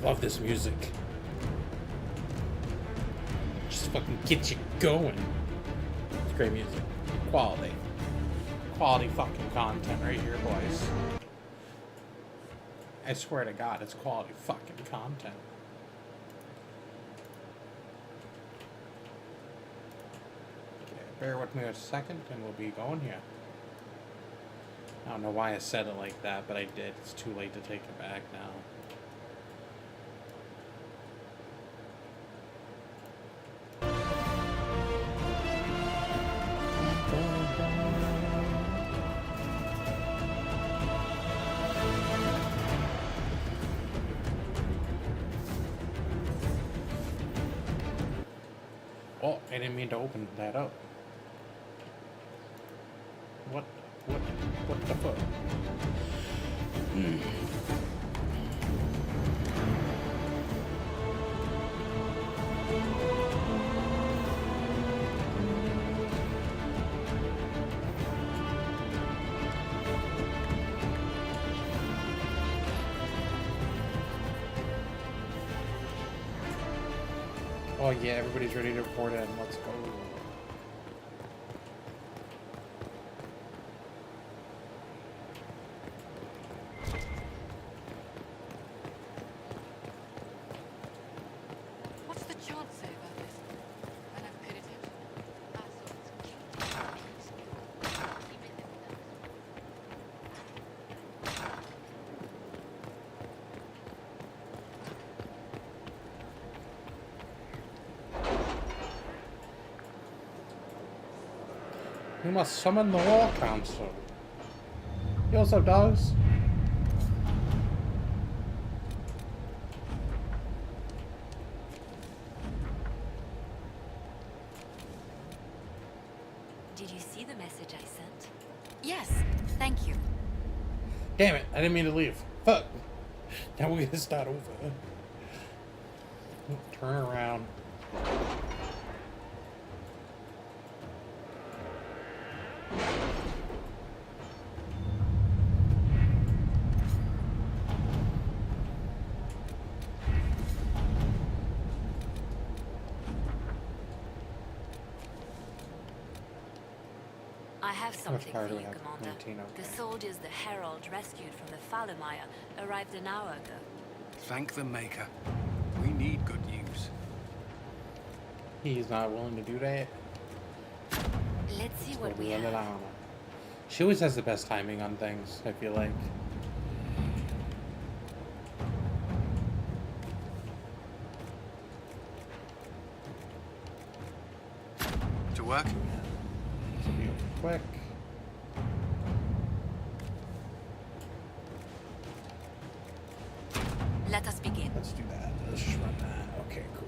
Love this music. Just fucking get you going. It's great music. Quality. Quality fucking content right here, boys. I swear to God, it's quality fucking content. Okay, bear with me a second and we'll be going here. I don't know why I said it like that, but I did. It's too late to take it back now. Oh, I didn't mean to open that up. What the fuck? Oh yeah, everybody's ready to report in. Let's go. What's the chance say about this? And I've pitted it. I saw it's We must summon the War Council. He also does. Did you see the message I sent? Yes, thank you. Damn it, I didn't mean to leave. Fuck. Now we gotta start over. Turn around. I have something card for do we you, have? Commander. 19, okay. The soldiers the Herald rescued from the Fallermire arrived an hour ago. Thank the Maker. We need good news. He's not willing to do that. Let's see what So we let it have. on. She always has the best timing on things, I feel like. To work? This will be over quick. Let us begin. Let's do that. Let's just run that. Okay, cool.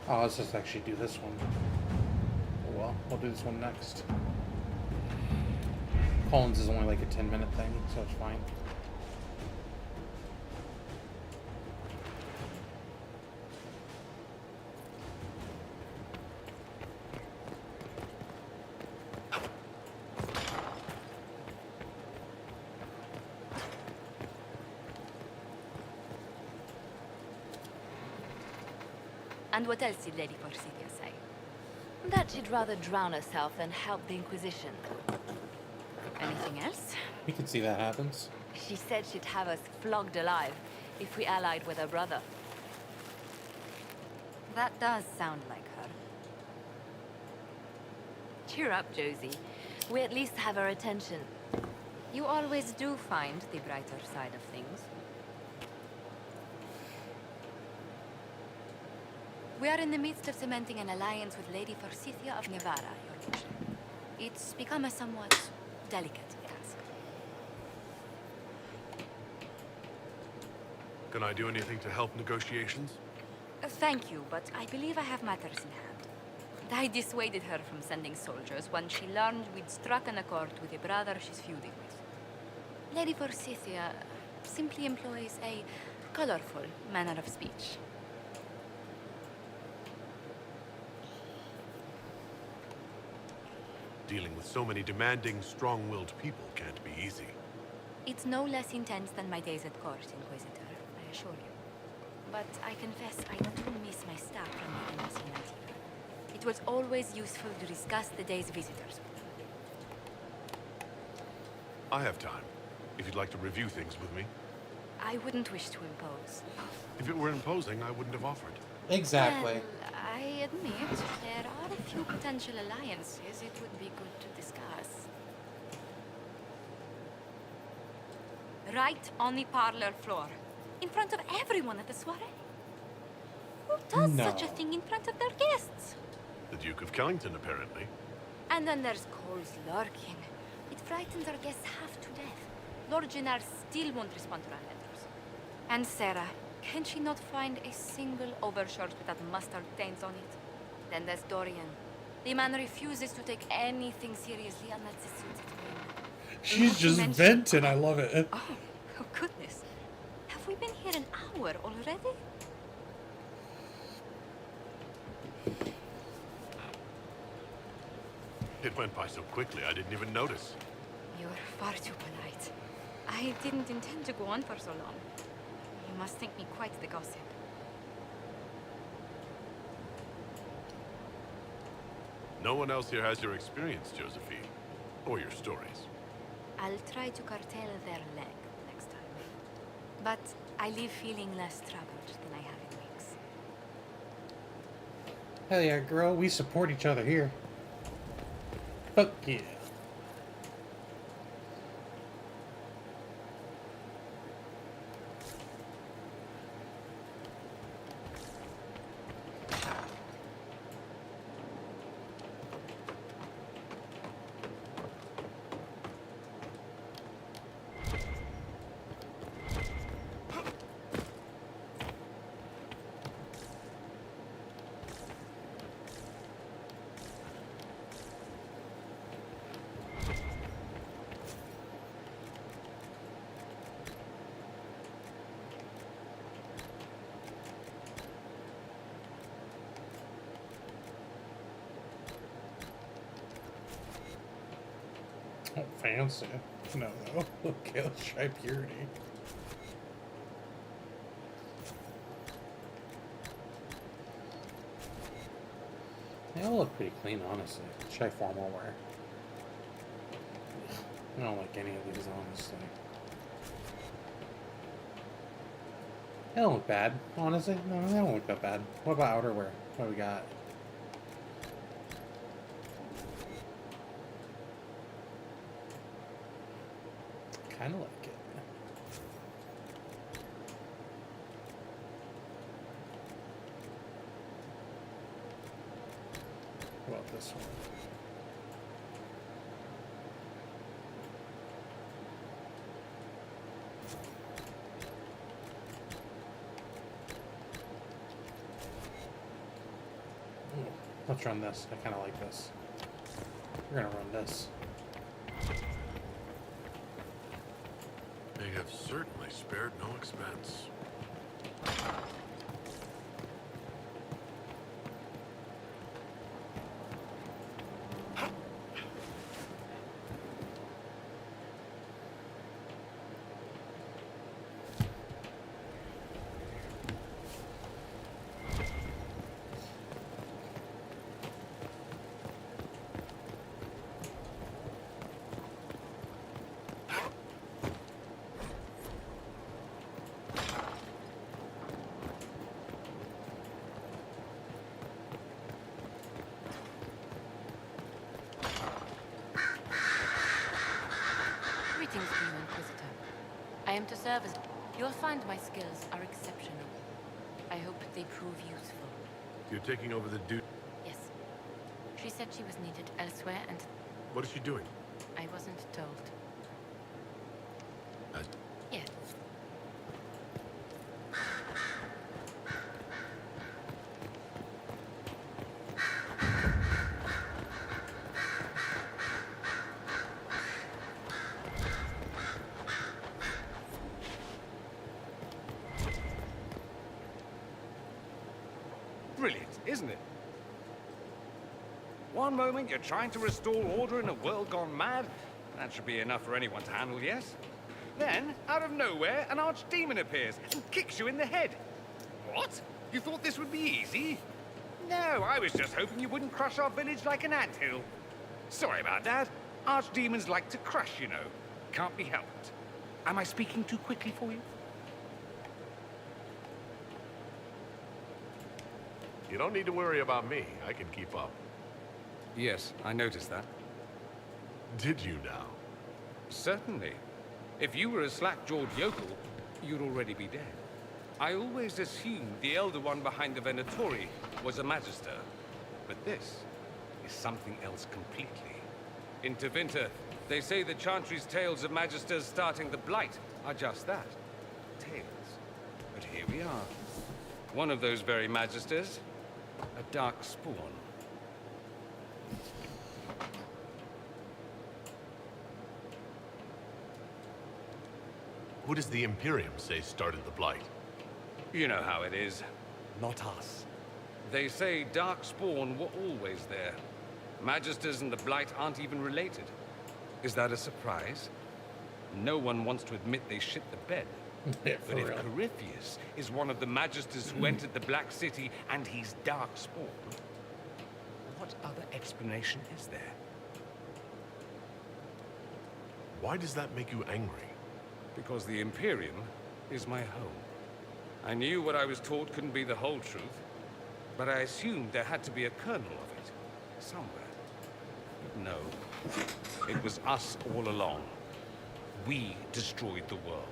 Oh, let's just actually do this one. Oh, well, we'll do this one next. Collins is only like a 10-minute thing, so it's fine. And what else did Lady Forsythia say? That she'd rather drown herself than help the Inquisition. Anything else? We can see that happens. She said she'd have us flogged alive if we allied with her brother. That does sound like her. Cheer up, Josie. We at least have her attention. You always do find the brighter side of things. We are in the midst of cementing an alliance with Lady Forsythia of Nevada, Your Lordship. It's become a somewhat delicate task. Can I do anything to help negotiations? Thank you, but I believe I have matters in hand. I dissuaded her from sending soldiers when she learned we'd struck an accord with a brother she's feuding with. Lady Forsythia simply employs a colorful manner of speech. dealing with so many demanding, strong-willed people can't be easy. It's no less intense than my days at court, Inquisitor, I assure you. But I confess I do miss my staff from the embassy night here. It was always useful to discuss the day's visitors with them. I have time, if you'd like to review things with me. I wouldn't wish to impose. If it were imposing, I wouldn't have offered. Exactly. Well, I admit there are a few potential alliances it would be good to discuss. Right on the parlor floor, in front of everyone at the soiree. Who does such a No. thing in front of their guests? The Duke of Kellington, apparently. And then there's Cole's lurking. It frightens our guests half to death. Lord Gennard still won't respond to our letters. And Sarah, can she not find a single overshirt without mustard stains on it? Then there's Dorian. The man refuses to take anything seriously unless it suits his whim. She's just venting. I love it. Oh, goodness. Have we been here an hour already? It went by so quickly, I didn't even notice. You're far too polite. I didn't intend to go on for so long. You must think me quite the gossip. No one else here has your experience, Josephine. Or your stories. I'll try to curtail their leg next time. But I leave feeling less troubled than I have in weeks. Hell yeah, girl. We support each other here. Fuck yeah. Oh, fancy. No, no. Okay, let's try purity. They all look pretty clean, honestly. Let's try formal wear. I don't like any of these, honestly. They don't look bad, honestly. No, they don't look that bad. What about outerwear? What do we got? Kind of like it. What about this one? Ooh, let's run this. I kind of like this. We're gonna run this. They have certainly spared no expense. Greetings to you, Inquisitor. I am to serve as... You'll find my skills are exceptional. I hope they prove useful. You're taking over the duty. Yes. She said she was needed elsewhere, and What is she doing? I wasn't told. Yes. Brilliant, isn't it? One moment you're trying to restore order in a world gone mad. That should be enough for anyone to handle, yes? Then, out of nowhere, an archdemon appears and kicks you in the head. What? You thought this would be easy? No, I was just hoping you wouldn't crush our village like an anthill. Sorry about that. Archdemons like to crush, you know. Can't be helped. Am I speaking too quickly for you? You don't need to worry about me. I can keep up. Yes, I noticed that. Did you now? Certainly. If you were a slack-jawed yokel, you'd already be dead. I always assumed the Elder One behind the Venatori was a Magister. But this is something else completely. In Tevinter, they say the Chantry's tales of Magisters starting the Blight are just that. Tales. But here we are. One of those very Magisters. A dark spawn. Who does the Imperium say started the Blight? You know how it is. Not us. They say Darkspawn were always there. Magisters and the Blight aren't even related. Is that a surprise? No one wants to admit they shit the bed. Yeah, But if real. Corypheus is one of the Magisters who entered the Black City and he's Darkspawn, what other explanation is there? Why does that make you angry? Because the Imperium is my home. I knew what I was taught couldn't be the whole truth, but I assumed there had to be a kernel of it, somewhere. But no, it was us all along. We destroyed the world.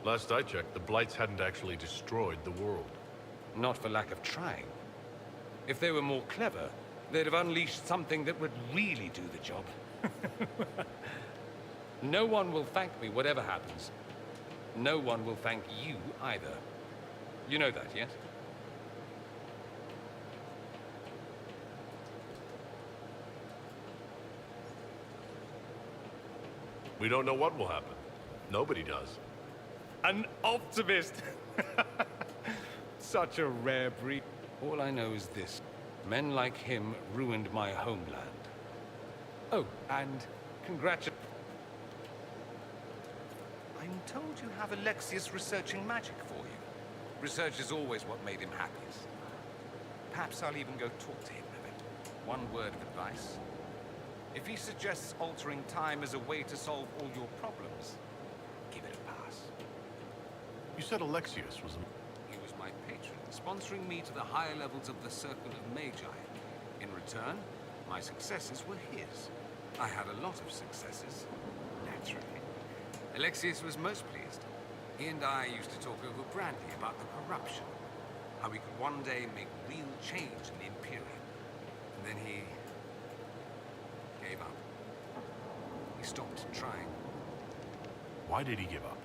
Last I checked, the Blights hadn't actually destroyed the world. Not for lack of trying. If they were more clever, they'd have unleashed something that would really do the job. No one will thank me, whatever happens. No one will thank you either. You know that, yes? We don't know what will happen. Nobody does. An optimist! Such a rare breed. All I know is this. Men like him ruined my homeland. Oh, and congratulations. I'm told you have Alexius researching magic for you. Research is always what made him happiest. Perhaps I'll even go talk to him of it. One word of advice. If he suggests altering time as a way to solve all your problems, give it a pass. You said Alexius was... He was my patron, sponsoring me to the higher levels of the Circle of Magi. In return, my successes were his. I had a lot of successes, naturally. Alexius was most pleased. He and I used to talk over brandy about the corruption, how we could one day make real change in the Imperium. And then he gave up. He stopped trying. Why did he give up?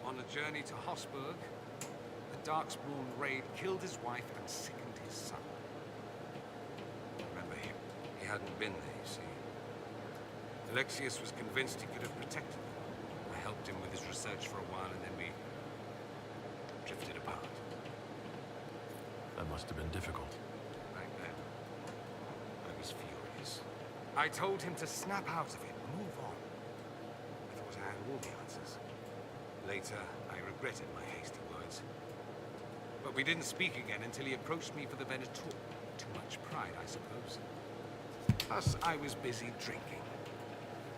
On a journey to Hosburg, the Darkspawn raid killed his wife and sickened his son. Remember him? He hadn't been there, you see. Alexius was convinced he could have protected them. I helped him with his research for a while, and then we drifted apart. That must have been difficult. Back then, I was furious. I told him to snap out of it, move on. I thought I had all the answers. Later, I regretted my hasty words. But we didn't speak again until he approached me for the Venator. Too much pride, I suppose. Plus, I was busy drinking.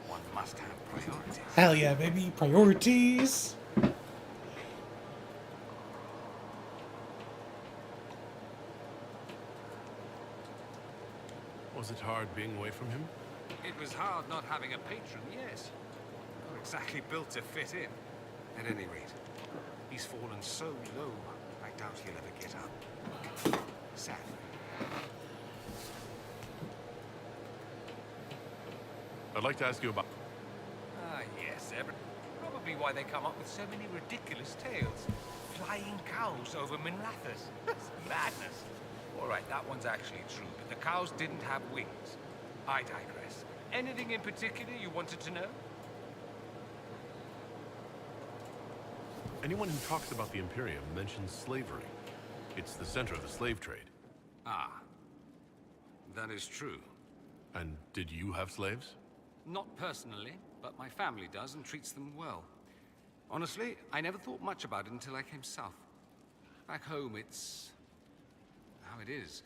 One must have priorities. Hell yeah, baby. Priorities. Was it hard being away from him? It was hard not having a patron, yes. Not exactly built to fit in. At any rate, he's fallen so low, I doubt he'll ever get up. Sadly. I'd like to ask you about... Ah, yes, probably why they come up with so many ridiculous tales. Flying cows over Minrathous. That's madness. All right, that one's actually true, but the cows didn't have wings. I digress. Anything in particular you wanted to know? Anyone who talks about the Imperium mentions slavery. It's the center of the slave trade. Ah, that is true. And did you have slaves? Not personally, but my family does and treats them well. Honestly, I never thought much about it until I came south. Back home, it's how it is.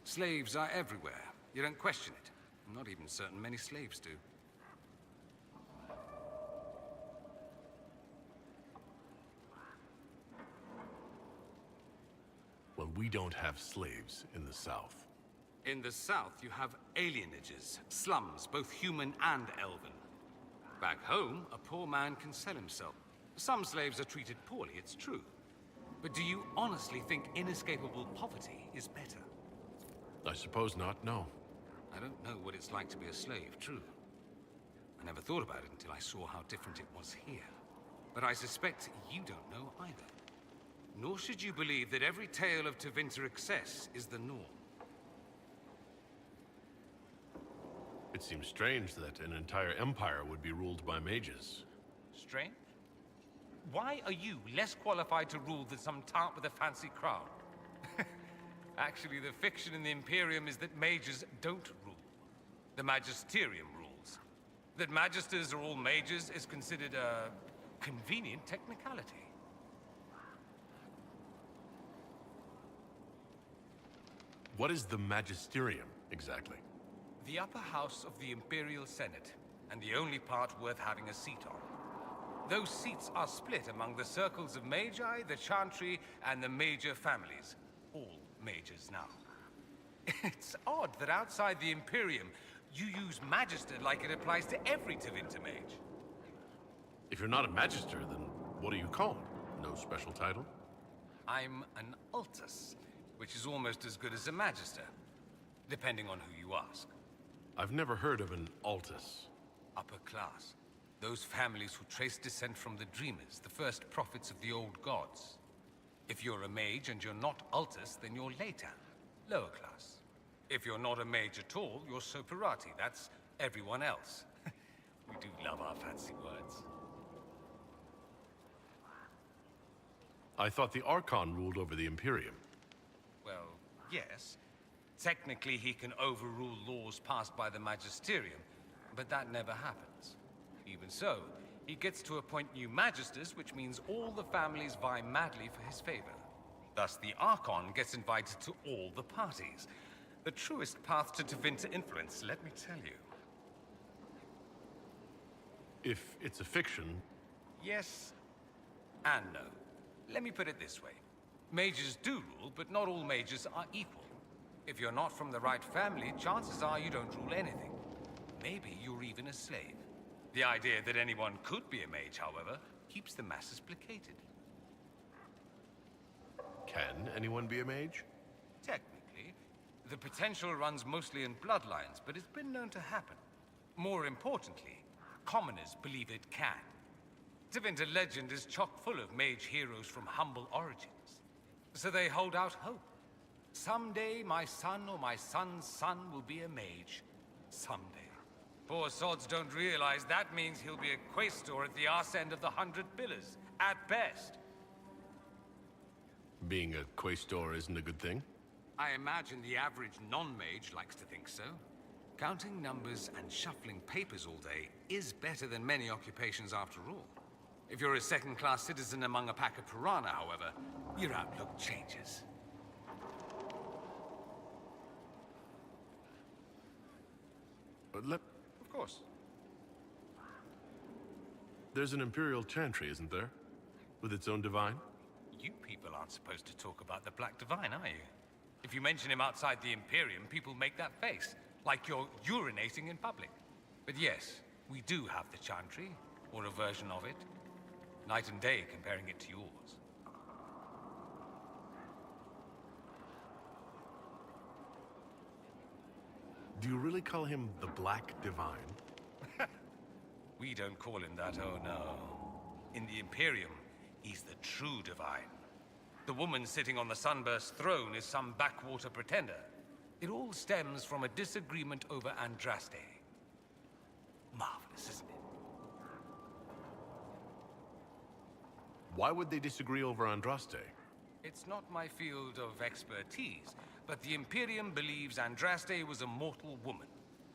Slaves are everywhere. You don't question it. I'm not even certain many slaves do. Well, we don't have slaves in the South. In the south, you have alienages, slums, both human and elven. Back home, a poor man can sell himself. Some slaves are treated poorly, it's true. But do you honestly think inescapable poverty is better? I suppose not, no. I don't know what it's like to be a slave, true. I never thought about it until I saw how different it was here. But I suspect you don't know either. Nor should you believe that every tale of Tevinter excess is the norm. It seems strange that an entire empire would be ruled by mages. Strange? Why are you less qualified to rule than some tart with a fancy crown? Actually, the fiction in the Imperium is that mages don't rule. The Magisterium rules. That magisters are all mages is considered a convenient technicality. What is the Magisterium, exactly? The upper house of the Imperial Senate, and the only part worth having a seat on. Those seats are split among the circles of Magi, the Chantry, and the major families. All mages now. It's odd that outside the Imperium, you use Magister like it applies to every Tevinter mage. If you're not a Magister, then what are you called? No special title? I'm an Altus, which is almost as good as a Magister, depending on who you ask. I've never heard of an Altus. Upper class. Those families who trace descent from the Dreamers, the first prophets of the old gods. If you're a mage and you're not Altus, then you're later, lower class. If you're not a mage at all, you're Soperati. That's everyone else. We do love our fancy words. I thought the Archon ruled over the Imperium. Well, yes. Technically, he can overrule laws passed by the Magisterium, but that never happens. Even so, he gets to appoint new Magisters, which means all the families vie madly for his favor. Thus, the Archon gets invited to all the parties. The truest path to Tevinter influence, let me tell you. If it's a fiction, Yes and no. Let me put it this way. Mages do rule, but not all mages are equal. If you're not from the right family, chances are you don't rule anything. Maybe you're even a slave. The idea that anyone could be a mage, however, keeps the masses placated. can anyone be a mage? Technically, the potential runs mostly in bloodlines, but it's been known to happen. More importantly, commoners believe it can. Tevinter legend is chock full of mage heroes from humble origins. So they hold out hope. Someday my son or my son's son will be a mage. Someday. Poor sods don't realize that means he'll be a quaestor at the arse end of the 100 Pillars, at best. Being a quaestor isn't a good thing? I imagine the average non-mage likes to think so. Counting numbers and shuffling papers all day is better than many occupations after all. If you're a second-class citizen among a pack of piranha, however, your outlook changes. But Of course. there's an Imperial Chantry, isn't there? With its own divine? You people aren't supposed to talk about the Black Divine, are you? If you mention him outside the Imperium, people make that face, like you're urinating in public. But yes, we do have the Chantry, or a version of it. Night and day comparing it to yours. Do you really call him the Black Divine? We don't call him that, oh no. In the Imperium, he's the true divine. The woman sitting on the Sunburst throne is some backwater pretender. It all stems from a disagreement over Andraste. Marvelous, isn't it? Why would they disagree over Andraste? It's not my field of expertise, but the Imperium believes Andraste was a mortal woman,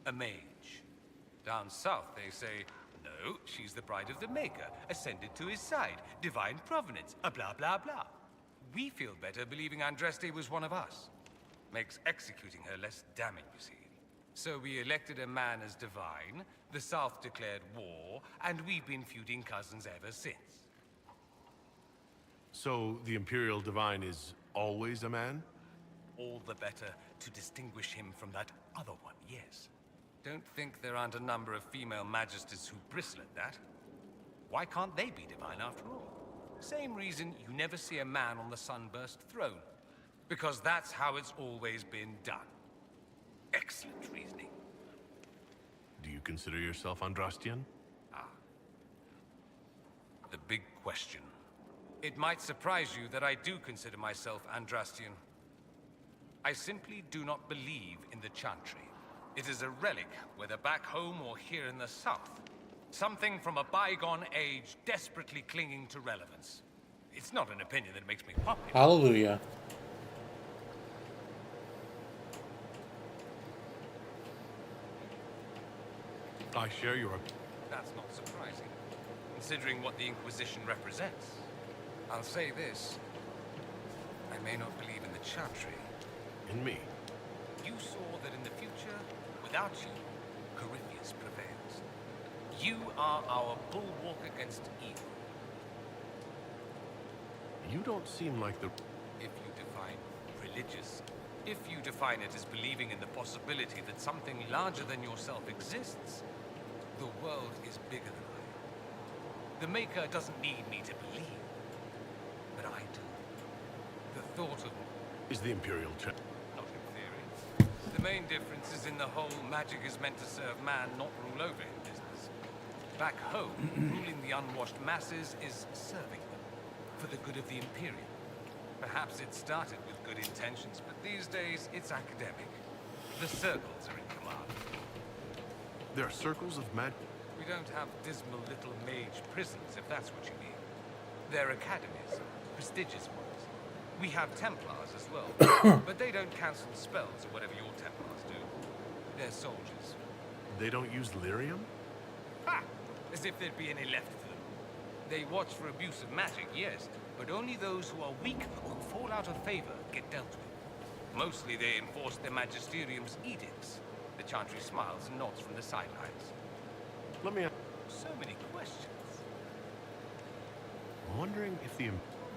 a mage. Down south, they say, no, she's the bride of the Maker, ascended to his side, divine provenance, a blah blah blah. We feel better believing Andraste was one of us. Makes executing her less damning, you see. So we elected a man as divine, the South declared war, and we've been feuding cousins ever since. So the Imperial Divine is always a man? All the better to distinguish him from that other one, yes. Don't think there aren't a number of female magisters who bristle at that. Why can't they be divine after all? Same reason you never see a man on the Sunburst throne. Because that's how it's always been done. Excellent reasoning. Do you consider yourself Andrastian? The big question. It might surprise you that I do consider myself Andrastian. I simply do not believe in the Chantry. It is a relic, whether back home or here in the South. Something from a bygone age desperately clinging to relevance. It's not an opinion that makes me popular. Hallelujah. I share your... That's not surprising, considering what the Inquisition represents. I'll say this. I may not believe in the Chantry. in me. You saw that in the future, without you, Corypheus prevails. You are our bulwark against evil. You don't seem like the... If you define religious, if you define it as believing in the possibility that something larger than yourself exists, the world is bigger than I. The Maker doesn't need me to believe, but I do. The thought of... Is the Imperial Church... Not in theory. The main difference is in the whole magic is meant to serve man, not rule over him business. Back home, ruling the unwashed masses is serving them, for the good of the Imperium. Perhaps it started with good intentions, but these days it's academic. The circles are in command. There are circles of magic... We don't have dismal little mage prisons, if that's what you mean. They're academies, prestigious ones. We have Templars as well, but they don't cancel spells or whatever your Templars do. They're soldiers. They don't use lyrium? Ha! As if there'd be any left of them. They watch for abuse of magic, yes, but only those who are weak or who fall out of favor get dealt with. Mostly they enforce their magisterium's edicts. The Chantry smiles and nods from the sidelines. Let me... So many questions. I'm wondering if the...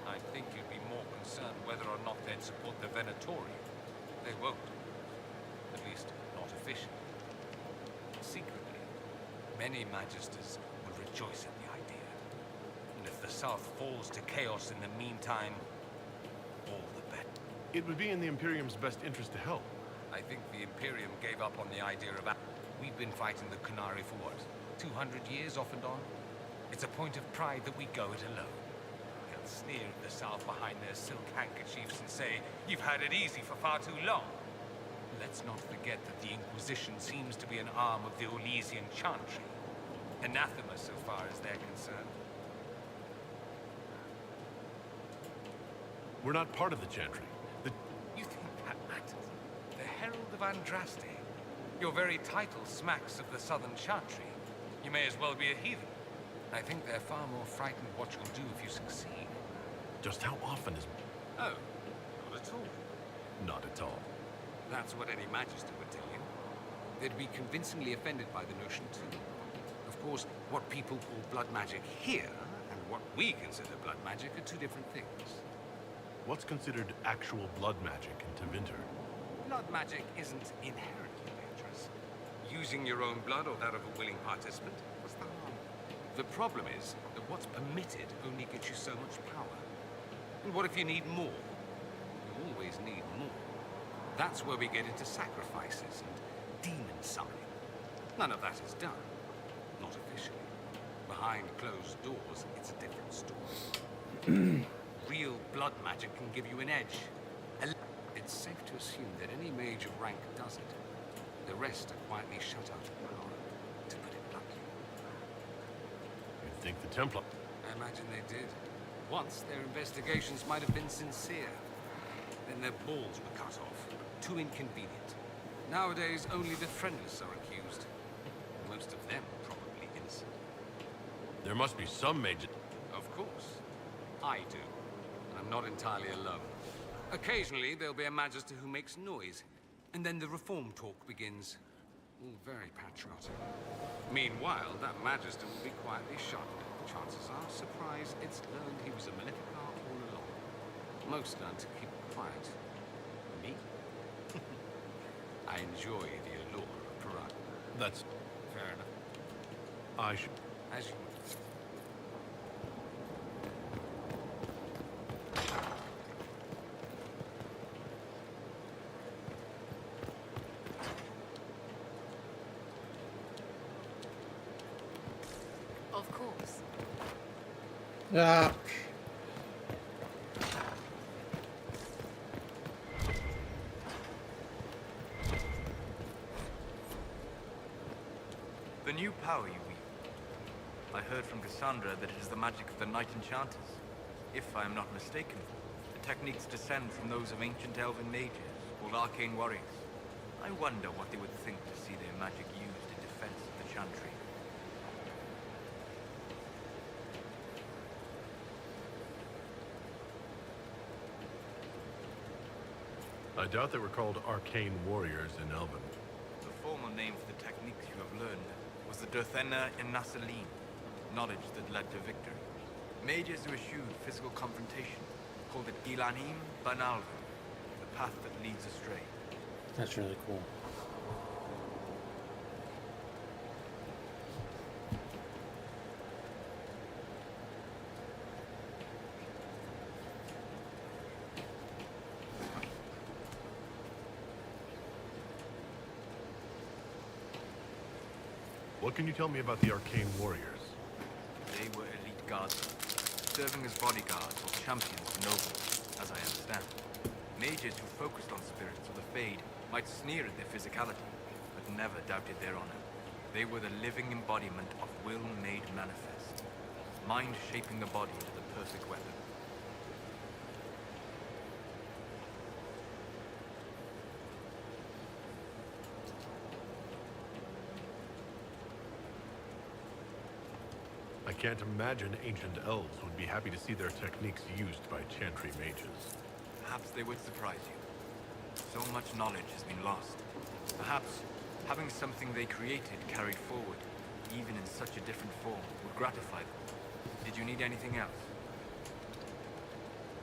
I think you'd be more concerned whether or not they'd support the Venatori. They won't. At least, not officially. Secretly, many magisters will rejoice at the idea. And if the South falls to chaos in the meantime, all the better. It would be in the Imperium's best interest to help. I think the Imperium gave up on the idea of... We've been fighting the Qunari for what? 200 years off and on? It's a point of pride that we go it alone. They'll sneer at the South behind their silk handkerchiefs and say, you've had it easy for far too long. Let's not forget that the Inquisition seems to be an arm of the Orlesian Chantry. Anathema so far as they're concerned. We're not part of the Chantry. You think that matters? The Herald of Andraste. Your very title smacks of the Southern Chantry. You may as well be a heathen. I think they're far more frightened what you'll do if you succeed. Just how often is... Oh, not at all. Not at all. That's what any magister would tell you. They'd be convincingly offended by the notion, too. Of course, what people call blood magic here, and what we consider blood magic, are two different things. What's considered actual blood magic in Tevinter? Blood magic isn't inherently dangerous. Using your own blood or that of a willing participant, what's the harm? The problem is that what's permitted only gets you so much power. And what if you need more? You always need more. That's where we get into sacrifices and demon summoning. None of that is done. Not officially. Behind closed doors, it's a different story. Real blood magic can give you an edge. It's safe to assume that any mage of rank does it. The rest are quietly shut out of power, to put it bluntly. You'd think the Templar... I imagine they did. Once, their investigations might have been sincere. Then their balls were cut off. Too inconvenient. Nowadays, only the friendless are accused. Most of them probably innocent. There must be some mages. Of course. I do. And I'm not entirely alone. Occasionally, there'll be a Magister who makes noise. And then the reform talk begins. All very patriotic. Meanwhile, that Magister will be quietly shunned. Chances are surprised it's learned he was a Maleficar all along. Most learn to keep quiet. Me? I enjoy the allure of Piranha. That's... Fair enough. I should... As you would. Of course. Ah. The new power you wield. I heard from Cassandra that it is the magic of the Knight Enchanters. If I am not mistaken, the techniques descend from those of ancient elven mages, called arcane warriors. I wonder what they would think to see their magic used in defense of the Chantry. I doubt they were called arcane warriors in Elven. The formal name for the techniques you have learned was the Dothenna Nasaline, knowledge that led to victory. Mages who eschewed physical confrontation called it Ilanim Banalva, the path that leads astray. That's really cool. What can you tell me about the arcane warriors? They were elite guardsmen, serving as bodyguards or champions for nobles, as I understand. Mages who focused on spirits or the Fade might sneer at their physicality, but never doubted their honor. They were the living embodiment of will made manifest, mind shaping the body into the perfect weapon. I can't imagine ancient elves would be happy to see their techniques used by Chantry mages. Perhaps they would surprise you. So much knowledge has been lost. Perhaps having something they created carried forward, even in such a different form, would gratify them. Did you need anything else?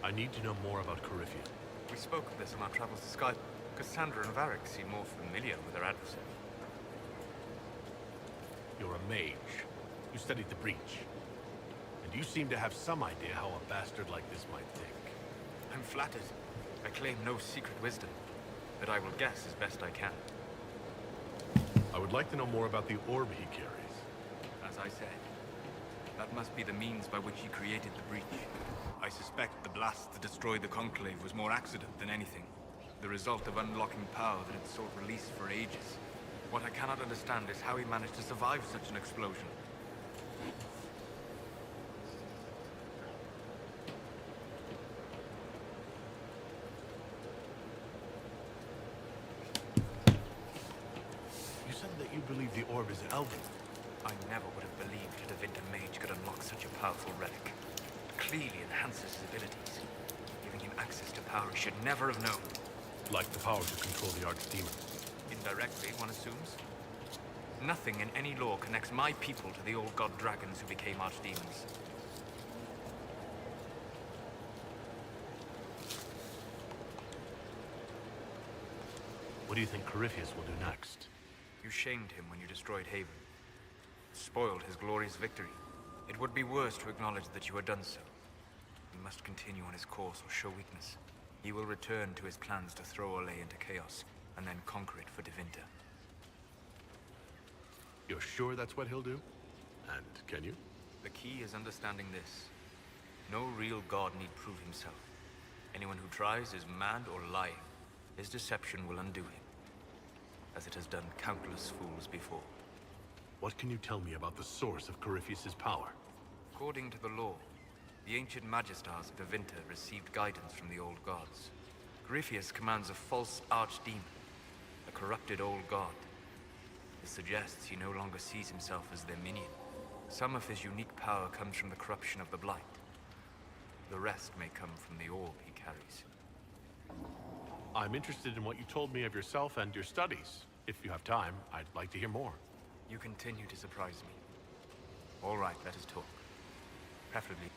I need to know more about Corypheus. We spoke of this on our travels to Skype. Cassandra and Varric seem more familiar with their adversary. You're a mage. You studied the breach. And you seem to have some idea how a bastard like this might think. I'm flattered. I claim no secret wisdom, but I will guess as best I can. I would like to know more about the orb he carries. As I said, that must be the means by which he created the breach. I suspect the blast that destroyed the Conclave was more accident than anything. The result of unlocking power that had sought release for ages. What I cannot understand is how he managed to survive such an explosion. You said that you believe the orb is elven. I never would have believed a Devinter mage could unlock such a powerful relic. It clearly enhances his abilities, giving him access to power he should never have known. Like the power to control the archdemon. Indirectly, one assumes. Nothing in any law connects my people to the old god dragons who became archdemons. What do you think Corypheus will do next? You shamed him when you destroyed Haven. Spoiled his glorious victory. It would be worse to acknowledge that you had done so. He must continue on his course or show weakness. He will return to his plans to throw Olay into chaos, and then conquer it for Devinter. You're sure that's what he'll do? And can you? The key is understanding this. No real god need prove himself. Anyone who tries is mad or lying. His deception will undo him, as it has done countless fools before. What can you tell me about the source of Corypheus' power? According to the law, The ancient Magistars of Avinta received guidance from the old gods. Griffius commands a false archdemon, a corrupted old god. This suggests he no longer sees himself as their minion. Some of his unique power comes from the corruption of the blight. The rest may come from the orb he carries. I'm interested in what you told me of yourself and your studies. If you have time, I'd like to hear more. You continue to surprise me. All right, let us talk. Preferably.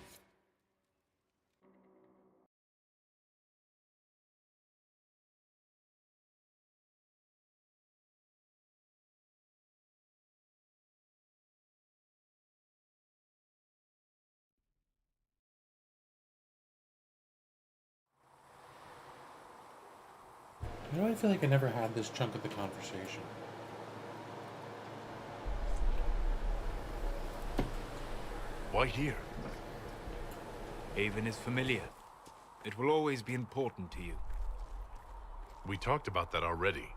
You know, I feel like I never had this chunk of the conversation. Why here? Haven is familiar. It will always be important to you. We talked about that already.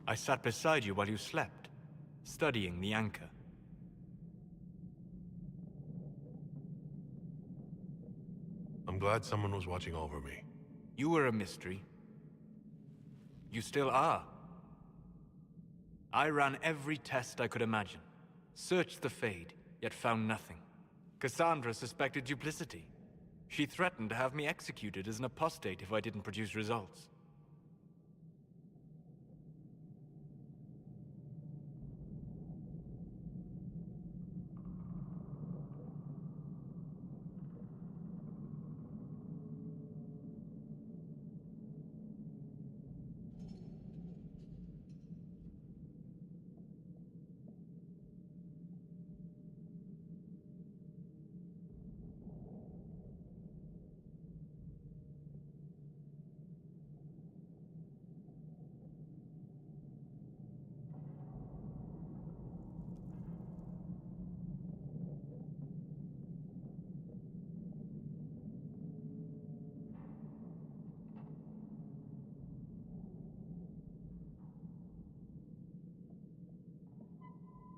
I sat beside you while you slept, studying the anchor. I'm glad someone was watching over me. You were a mystery. You still are. I ran every test I could imagine. Searched the Fade, yet found nothing. Cassandra suspected duplicity. She threatened to have me executed as an apostate if I didn't produce results.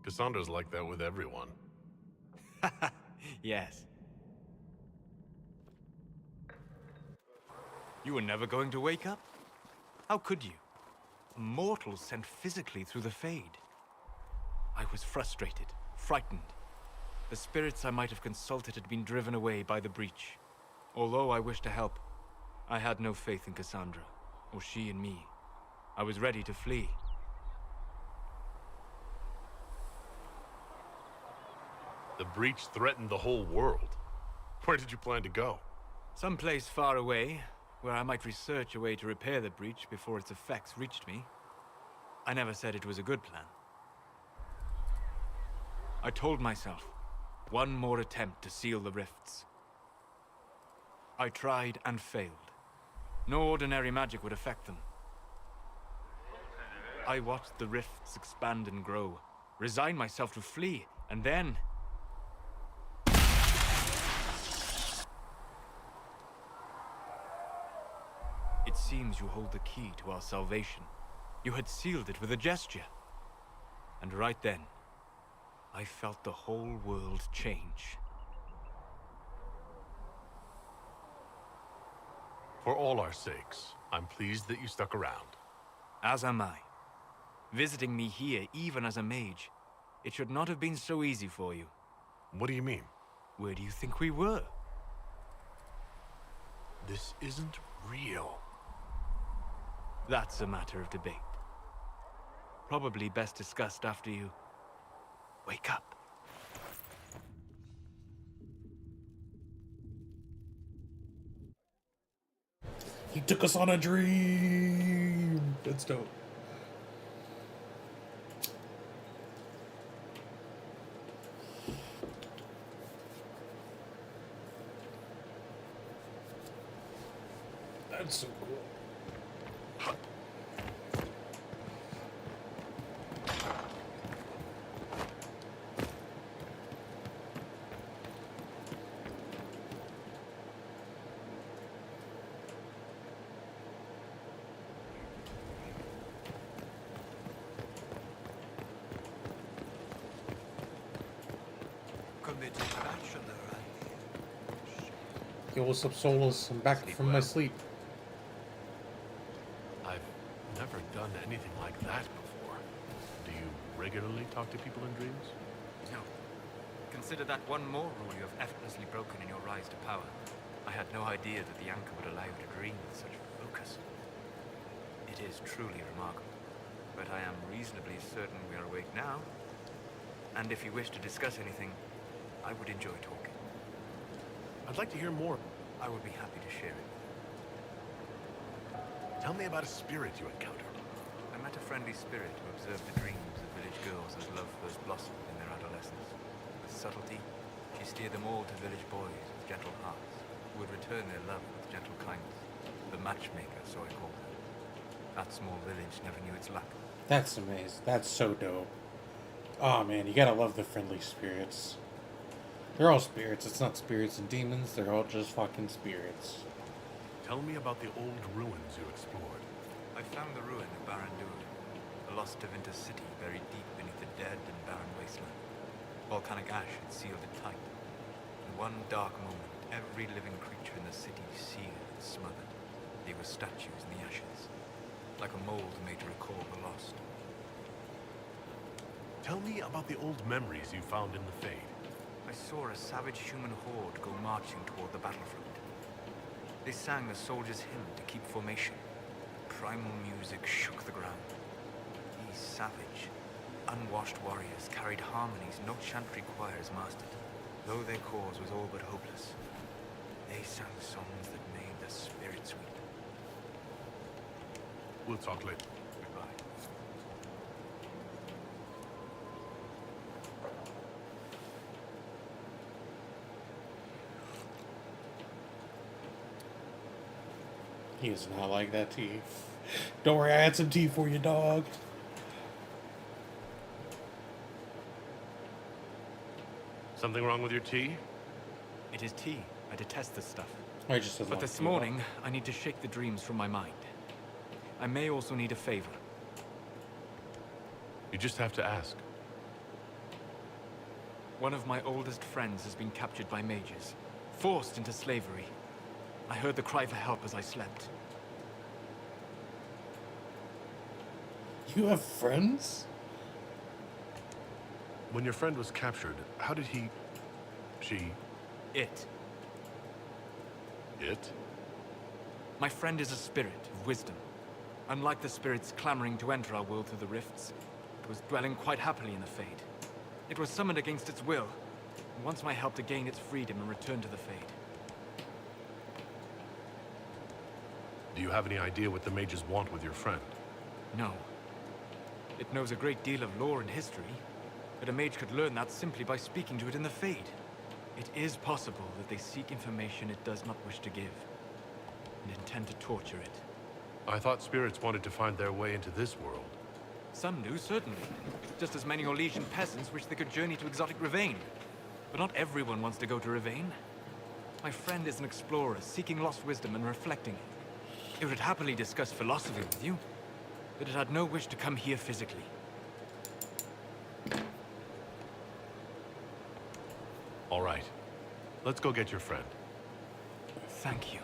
Cassandra's like that with everyone. Yes. You were never going to wake up? How could you? A mortal sent physically through the Fade. I was frustrated, frightened. The spirits I might have consulted had been driven away by the breach. Although I wished to help, I had no faith in Cassandra, or she in me. I was ready to flee. The breach threatened the whole world. Where did you plan to go? Someplace far away, where I might research a way to repair the breach before its effects reached me. I never said it was a good plan. I told myself, one more attempt to seal the rifts. I tried and failed. No ordinary magic would affect them. I watched the rifts expand and grow, resigned myself to flee, and then... It seems you hold the key to our salvation. You had sealed it with a gesture. And right then, I felt the whole world change. For all our sakes, I'm pleased that you stuck around. As am I. Visiting me here, even as a mage, it should not have been so easy for you. What do you mean? Where do you think we were? This isn't real. That's a matter of debate. Probably best discussed after you wake up. He took us on a dream! That's dope. That's so cool. committed bachelor, Yo, what's up, Solus? I'm back Sleep from my well. sleep. I've never done anything like that before. Do you regularly talk to people in dreams? No. Consider that one more rule you have effortlessly broken in your rise to power. I had no idea that the anchor would allow you to dream with such focus. It is truly remarkable. But I am reasonably certain we are awake now. And if you wish to discuss anything, I would enjoy talking. I'd like to hear more. I would be happy to share it. Tell me about a spirit you encountered. I met a friendly spirit who observed the dreams of village girls as love first blossomed in their adolescence. With subtlety, she steered them all to village boys with gentle hearts, who would return their love with gentle kindness. The matchmaker, so I called her. That small village never knew its luck. That's amazing. That's so dope. Oh man, you gotta love the friendly spirits. They're all spirits. It's not spirits and demons. They're all just fucking spirits. Tell me about the old ruins you explored. I found the ruin of Barandur, a lost Tevinter city buried deep beneath the dead and barren wasteland. Volcanic ash had sealed it tight. In one dark moment, every living creature in the city seared and smothered. They were statues in the ashes, like a mold made to recall the lost. Tell me about the old memories you found in the Fade. I saw a savage human horde go marching toward the battlefront. They sang the soldiers' hymn to keep formation. Primal music shook the ground. These savage, unwashed warriors carried harmonies no chantry choirs mastered. Though their cause was all but hopeless, they sang songs that made the spirits weep. We'll talk later. Goodbye. He does not like that tea. Don't worry, I had some tea for you, dog. Something wrong with your tea? It is tea. I detest this stuff. I just doesn't But like this tea, morning, I need to shake the dreams from my mind. I may also need a favor. You just have to ask. One of my oldest friends has been captured by mages, forced into slavery. I heard the cry for help as I slept. dog. You have friends? When your friend was captured, how did he... she... It. it? My friend is a spirit of wisdom. Unlike the spirits clamoring to enter our world through the rifts, it was dwelling quite happily in the Fade. It was summoned against its will, and wants my help to gain its freedom and return to the Fade. Do you have any idea what the mages want with your friend? No. It knows a great deal of lore and history, but a mage could learn that simply by speaking to it in the Fade. It is possible that they seek information it does not wish to give, and intend to torture it. I thought spirits wanted to find their way into this world. Some do, certainly. Just as many Orlesian peasants wish they could journey to exotic Ravane. But not everyone wants to go to Ravane. My friend is an explorer, seeking lost wisdom and reflecting. It would happily discuss philosophy with you, but it had no wish to come here physically. All right. Let's go get your friend. Thank you.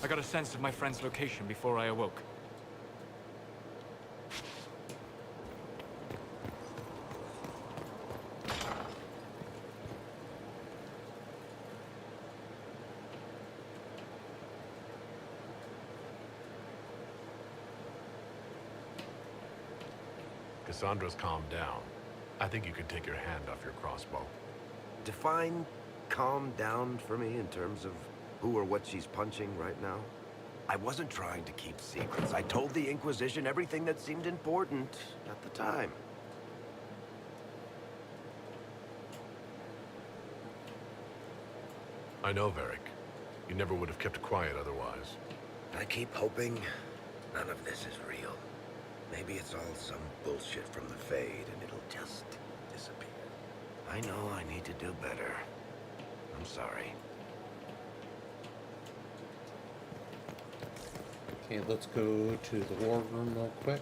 I got a sense of my friend's location before I awoke. Cassandra's calmed down. I think you could take your hand off your crossbow. Define calm down for me in terms of who or what she's punching right now. I wasn't trying to keep secrets. I told the Inquisition everything that seemed important at the time. I know, Varric. You never would have kept quiet otherwise. I keep hoping none of this is real. Maybe it's all some bullshit from the Fade and it'll just disappear. I know I need to do better. I'm sorry. Okay, let's go to the war room real quick.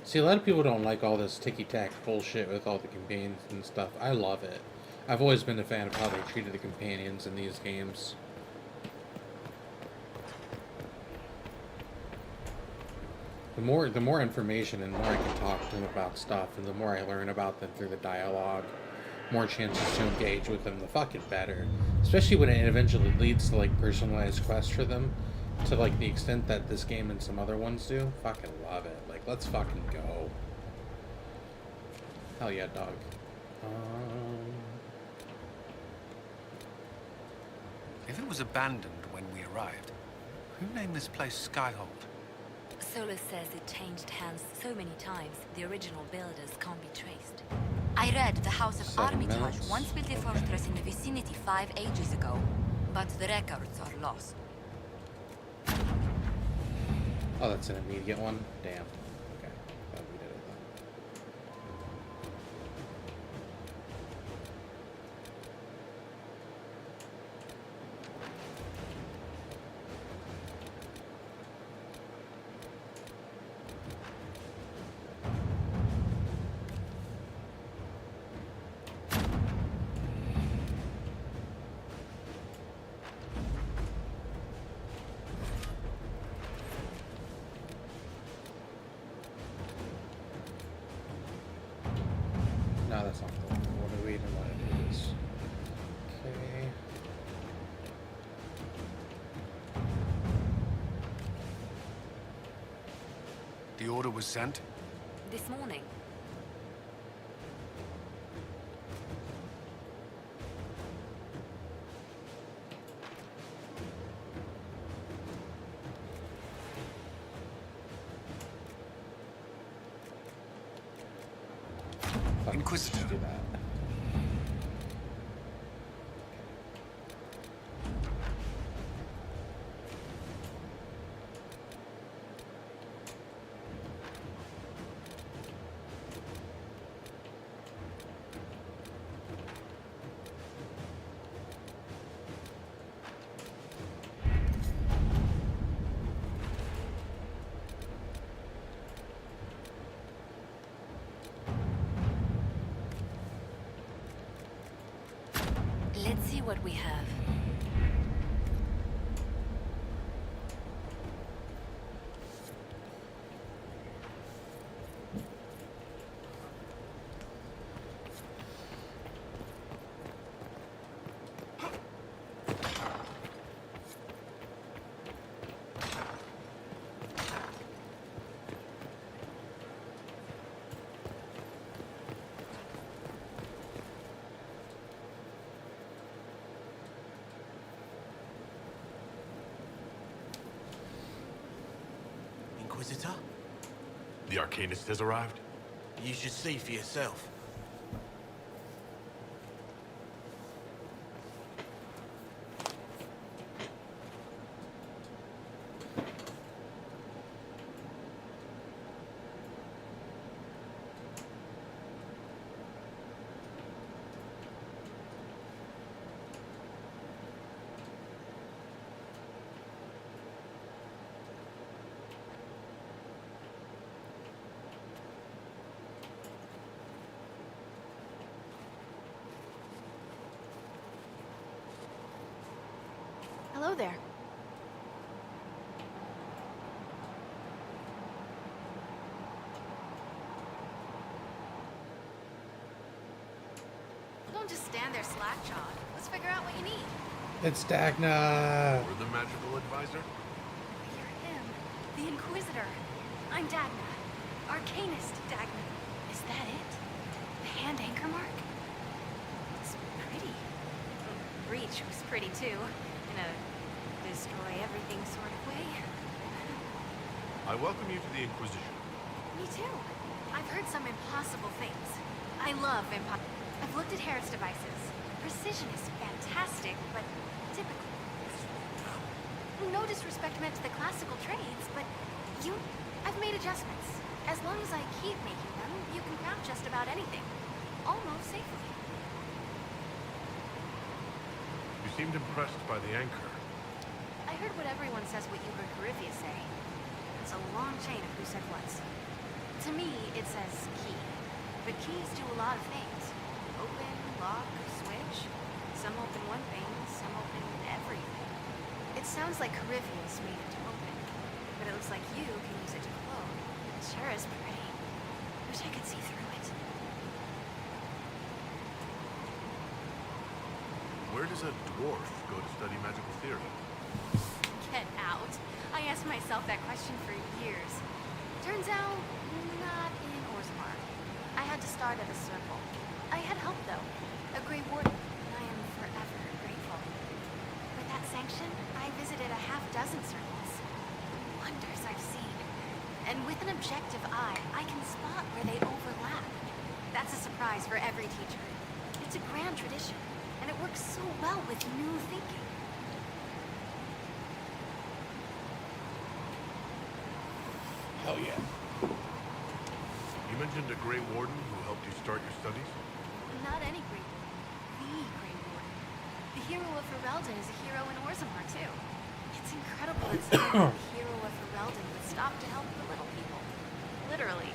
See, a lot of people don't like all this ticky-tack bullshit with all the companions and stuff. I love it. I've always been a fan of how they treated the companions in these games. The more information and the more I can talk to them about stuff, and the more I learn about them through the dialogue, more chances to engage with them, the fucking better. Especially when it eventually leads to like personalized quests for them, to like the extent that this game and some other ones do. Fucking love it. Like, let's fucking go. Hell yeah, dog. If it was abandoned when we arrived, who named this place Skyhold? Solus says it changed hands so many times, the original builders can't be traced. I read the House of 7 Armitage minutes. once built a fortress in the vicinity 5 ages ago, but the records are lost. Oh, that's an immediate one? Damn. Okay. Glad we did it then. No, that's not the one. What do we even want to do this? Okay. The order was sent? This morning, Fuck, Inquisitor. let's do that. let's see what we have. Inquisitor? The Arcanist has arrived? You should see for yourself. Hello there. Don't just stand there slack-jawed. Let's figure out what you need. It's Dagna! Or the magical advisor? You're him, the Inquisitor. I'm Dagna. Arcanist Dagna. Is that it? The hand anchor mark? It's pretty. The breach was pretty too. In a destroy everything sort of way. I welcome you to the Inquisition. Me too. I've heard some impossible things. I love I've looked at Harris devices. Precision is fantastic, but typical. No disrespect meant to the classical trades, but I've made adjustments. As long as I keep making them, you can craft just about anything. Almost safely. You seemed impressed by the anchor. I heard what everyone says what you heard Coryphia say. It's a long chain of who said what. To me, it says key. But keys do a lot of things. Open, lock, switch. Some open one thing, some open everything. It sounds like Carivius made it to open. But it looks like you can use it to close. It sure is pretty. Wish I could see through it. Where does a dwarf go to study magical theory? Get out. I asked myself that question for years. Turns out, not in Orzammar. I had to start at a circle. I had help, though. A Grey Warden, and I am forever grateful. With that sanction, I visited a half-dozen circles. Wonders I've seen. And with an objective eye, I can spot where they overlap. That's a surprise for every teacher. It's a grand tradition, and it works so well with new thinking. Hell yeah. You mentioned a Grey Warden who helped you start your studies? Not any Grey Warden. The Grey Warden. The hero of Ferelden is a hero in Orzammar, too. It's incredible that someone like the hero of Ferelden would stop to help the little people. Literally.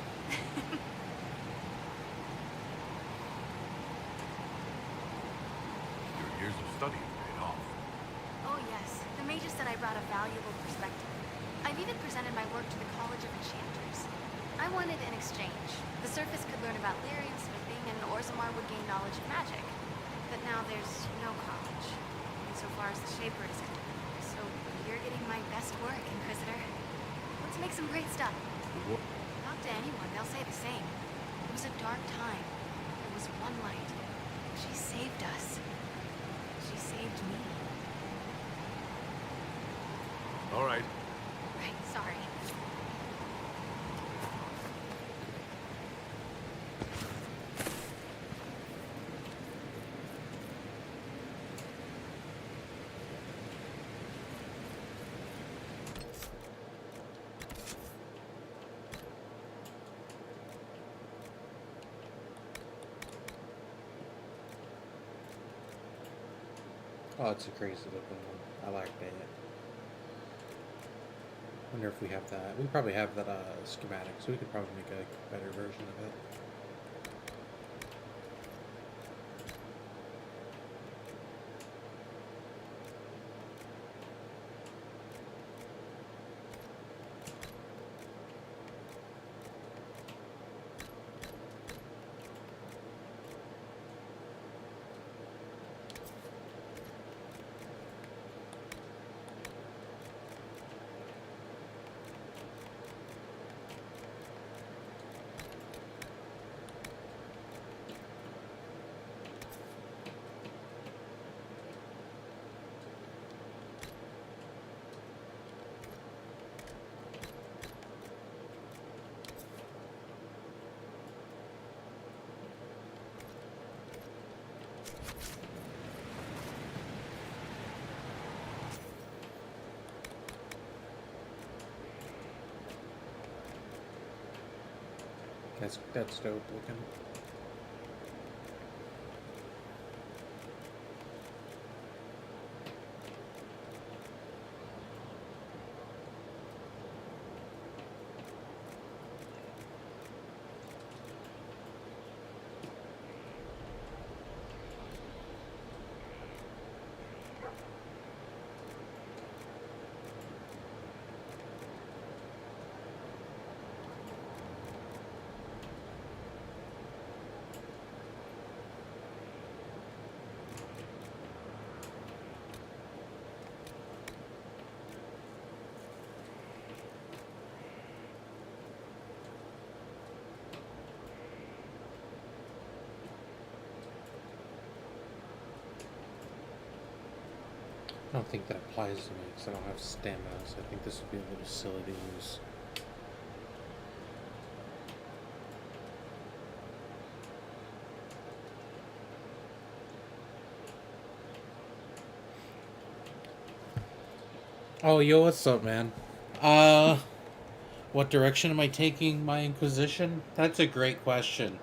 Your years of study have paid off. Oh yes, the mages said I brought a valuable perspective. I've even presented my work to the College of Enchanters. I wanted an exchange. The Surface could learn about lyrium smithing, and Orzammar would gain knowledge of magic. But now there's no college, insofar as the Shaper is concerned. So you're getting my best work, Inquisitor. Let's make some great stuff. Talk to anyone, they'll say the same. It was a dark time. There was one light. She saved us. She saved me. All right. Right, sorry. Oh, it's a crazy looking one. I like that. Wonder if we have that. We probably have that schematic, so we could probably make a better version of it. That's dope looking. I don't think that applies to me because I don't have stamina, so I think this would be a little silly to use. Oh, yo, what's up, man? What direction am I taking my Inquisition? That's a great question.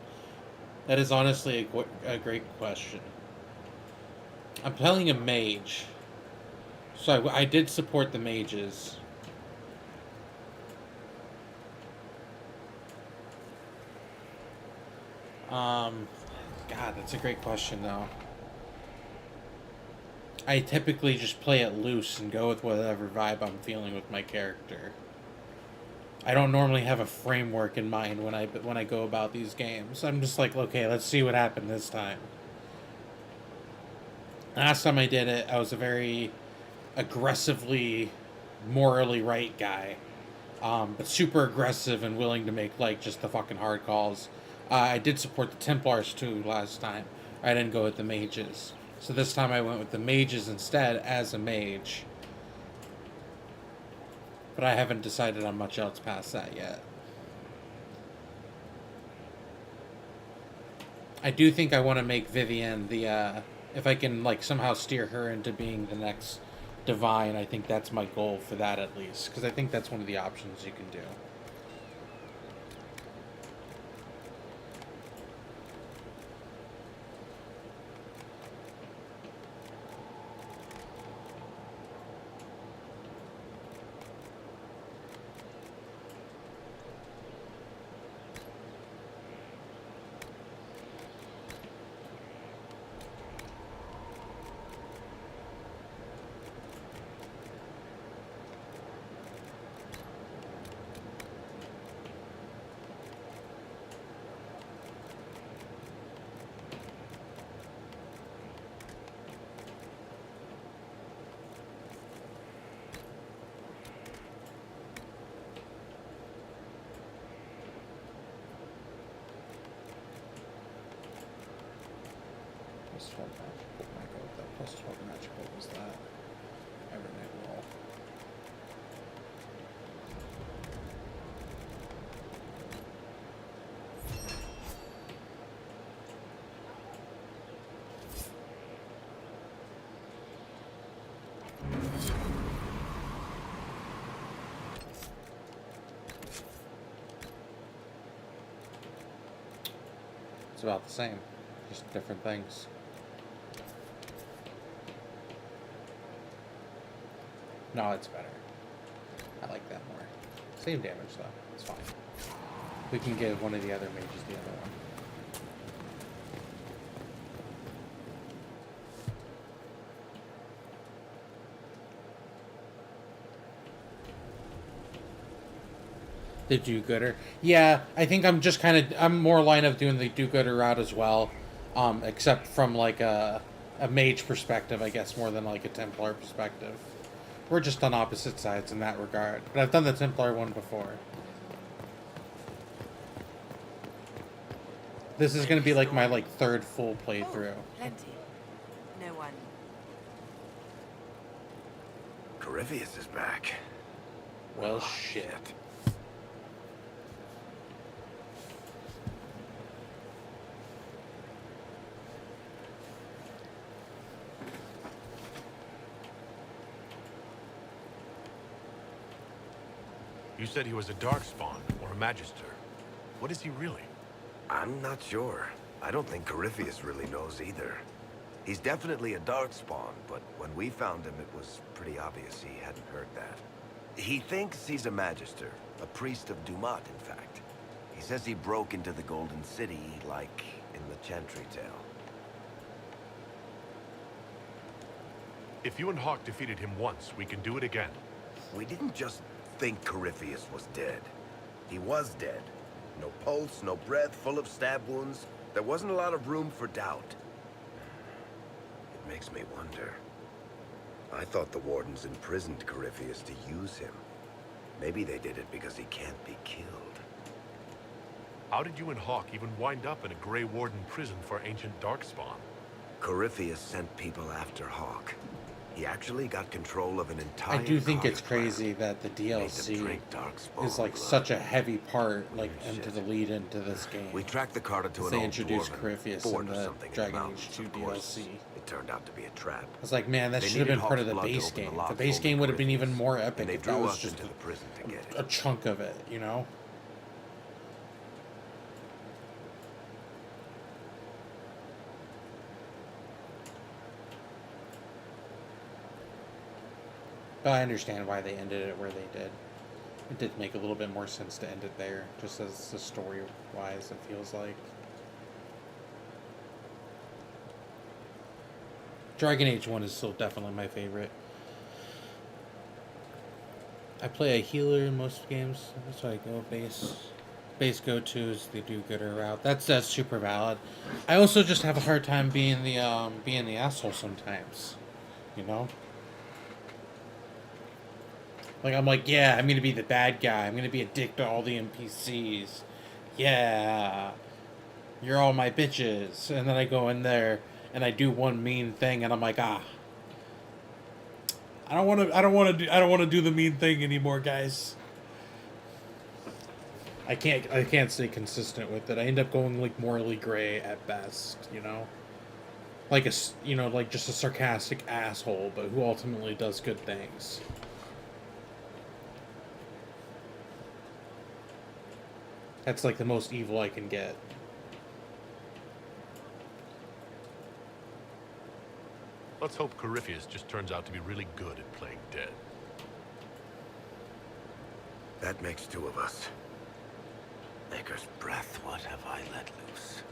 That is honestly a great question. I'm playing a mage. So I did support the mages. God, that's a great question, though. I typically just play it loose and go with whatever vibe I'm feeling with my character. I don't normally have a framework in mind when I go about these games. I'm just like, okay, let's see what happened this time. Last time I did it, I was a very aggressively morally right guy, but super aggressive and willing to make like just the fucking hard calls. I did support the Templars too last time. I didn't go with the mages, so this time I went with the mages instead as a mage. But I haven't decided on much else past that yet. I do think I want to make Vivienne the, if I can, like, somehow steer her into being the next Divine, I think that's my goal for that at least. Because I think that's one of the options you can do. Plus 12 magical. Might go with that. Plus 12 magical was that. Evernight roll. It's about the same, just different things. No, it's better. I like that more. Same damage though, it's fine. We can give one of the other mages the other one. The do-gooder. Yeah, I think I'm just I'm more line of doing the do-gooder route as well. Except from like a mage perspective, I guess, more than like a Templar perspective. We're just on opposite sides in that regard. But I've done the Templar one before. This is gonna be like my third full playthrough. Oh, plenty. No one. Corypheus is back. Well, shit. You said he was a Darkspawn, or a Magister. What is he really? I'm not sure. I don't think Corypheus really knows either. He's definitely a Darkspawn, but when we found him, it was pretty obvious he hadn't heard that. He thinks he's a Magister, a priest of Dumat, in fact. He says he broke into the Golden City, like in the Chantry Tale. If you and Hawk defeated him once, we can do it again. We didn't just think Corypheus was dead. He was dead. No pulse, no breath, full of stab wounds. There wasn't a lot of room for doubt. It makes me wonder. I thought the Wardens imprisoned Corypheus to use him. Maybe they did it because he can't be killed. How did you and Hawk even wind up in a Grey Warden prison for ancient Darkspawn? Corypheus sent people after Hawk. He actually got control of an entire I do think it's clan. crazy that the Made them DLC drink Darkspawn is like blood. such a heavy part, like into Shit. the lead into this game. We tracked the Carter to an They old introduced dwarven Corypheus fort in or the something in Dragon mountains, Age 2 of course. DLC. It turned out to be a trap. I was like, man, that They should have been needed part of Hawk's the blood to base open the game. lock The base holding game would have been Corypheus, even more epic and they if that drew was us just into the prison to get it. a chunk of it, you know? But I understand why they ended it where they did. It did make a little bit more sense to end it there, just as the story-wise, it feels like. Dragon Age 1 is still definitely my favorite. I play a healer in most games. That's why I go base. Base go-tos, they do gooder route. That's super valid. I also just have a hard time being the asshole sometimes. You know? Like, I'm like, yeah, I'm gonna be the bad guy. I'm gonna be a dick to all the NPCs. Yeah. You're all my bitches. And then I go in there and I do one mean thing and I'm like, I don't wanna do the mean thing anymore, guys. I can't stay consistent with it. I end up going like morally gray at best, you know? Like like just a sarcastic asshole, but who ultimately does good things. That's like the most evil I can get. Let's hope Corypheus just turns out to be really good at playing dead. That makes two of us. Maker's breath, what have I let loose?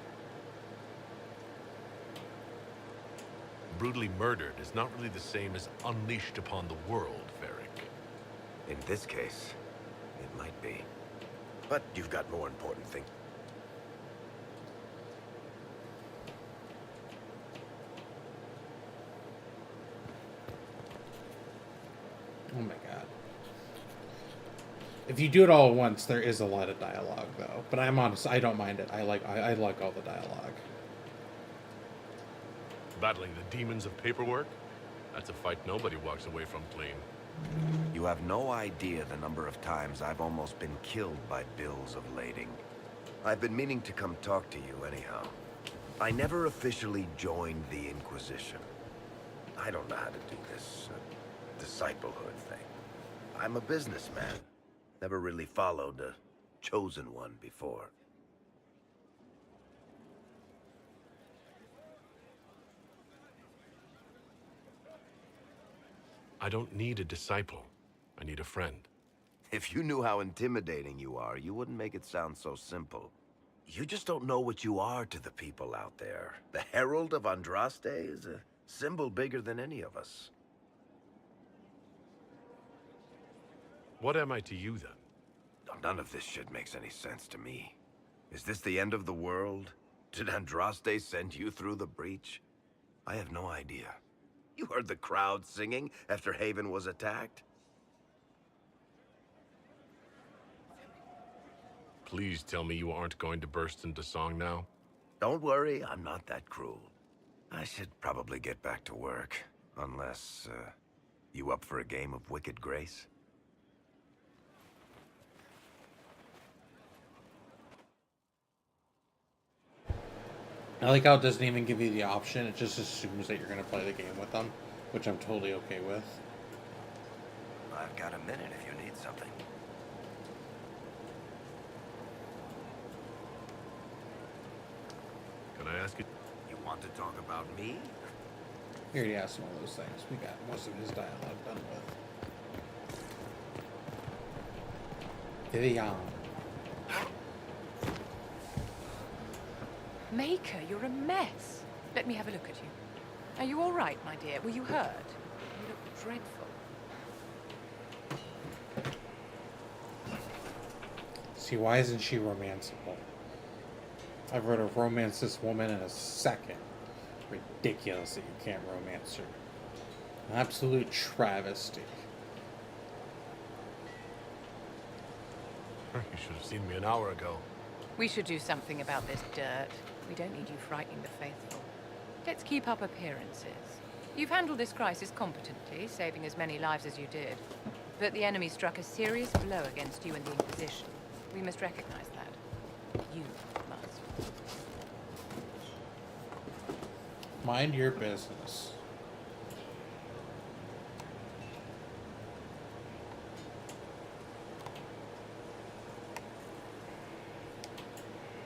Brutally murdered is not really the same as unleashed upon the world, Varric. In this case, it might be. But you've got more important things. Oh my god. If you do it all at once, there is a lot of dialogue, though. But I'm honest, I don't mind it. I like all the dialogue. Battling the demons of paperwork? That's a fight nobody walks away from clean. You have no idea the number of times I've almost been killed by bills of lading. I've been meaning to come talk to you anyhow. I never officially joined the Inquisition. I don't know how to do this disciplehood thing. I'm a businessman. Never really followed a chosen one before. I don't need a disciple. I need a friend. If you knew how intimidating you are, you wouldn't make it sound so simple. You just don't know what you are to the people out there. The Herald of Andraste is a symbol bigger than any of us. What am I to you, then? None of this shit makes any sense to me. Is this the end of the world? Did Andraste send you through the breach? I have no idea. You heard the crowd singing after Haven was attacked? Please tell me you aren't going to burst into song now. Don't worry, I'm not that cruel. I should probably get back to work. Unless, you up for a game of Wicked Grace? I like how it doesn't even give you the option. It just assumes that you're going to play the game with them, which I'm totally okay with. I've got a minute if you need something. Can I ask you? You want to talk about me? He already asked him all those things. We got most of his dialogue done with. Vivian. Maker, you're a mess. Let me have a look at you. Are you all right, my dear? Were you hurt? You look dreadful. See, why isn't she romanceable? I've read of romance this woman in a second. Ridiculous that you can't romance her. An absolute travesty. You should have seen me an hour ago. We should do something about this dirt. We don't need you frightening the faithful. Let's keep up appearances. You've handled this crisis competently, saving as many lives as you did. But the enemy struck a serious blow against you and the Inquisition. We must recognize that. You must. Mind your business.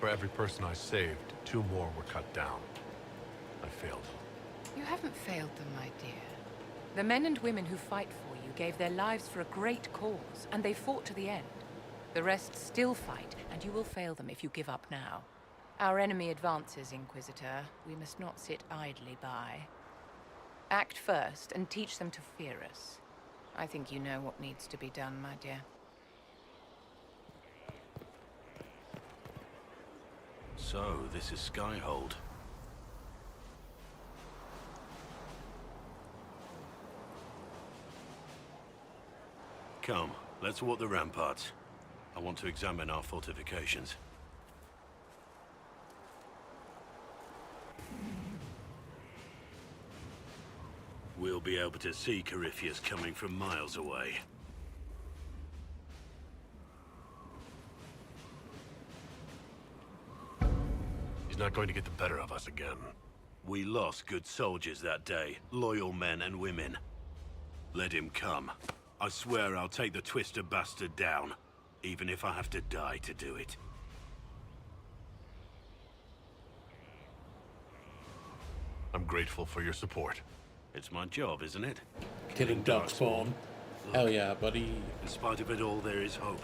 For every person I saved, 2 more were cut down. I failed them. You haven't failed them, my dear. The men and women who fight for you gave their lives for a great cause, and they fought to the end. The rest still fight, and you will fail them if you give up now. Our enemy advances, Inquisitor. We must not sit idly by. Act first and teach them to fear us. I think you know what needs to be done, my dear. So, this is Skyhold. Come, let's walk the ramparts. I want to examine our fortifications. We'll be able to see Corypheus coming from miles away. He's not going to get the better of us again. We lost good soldiers that day, loyal men and women. Let him come. I swear I'll take the twister bastard down, even if I have to die to do it. I'm grateful for your support. It's my job, isn't it? Killing Darkspawn. Hell yeah, buddy. In spite of it all, there is hope.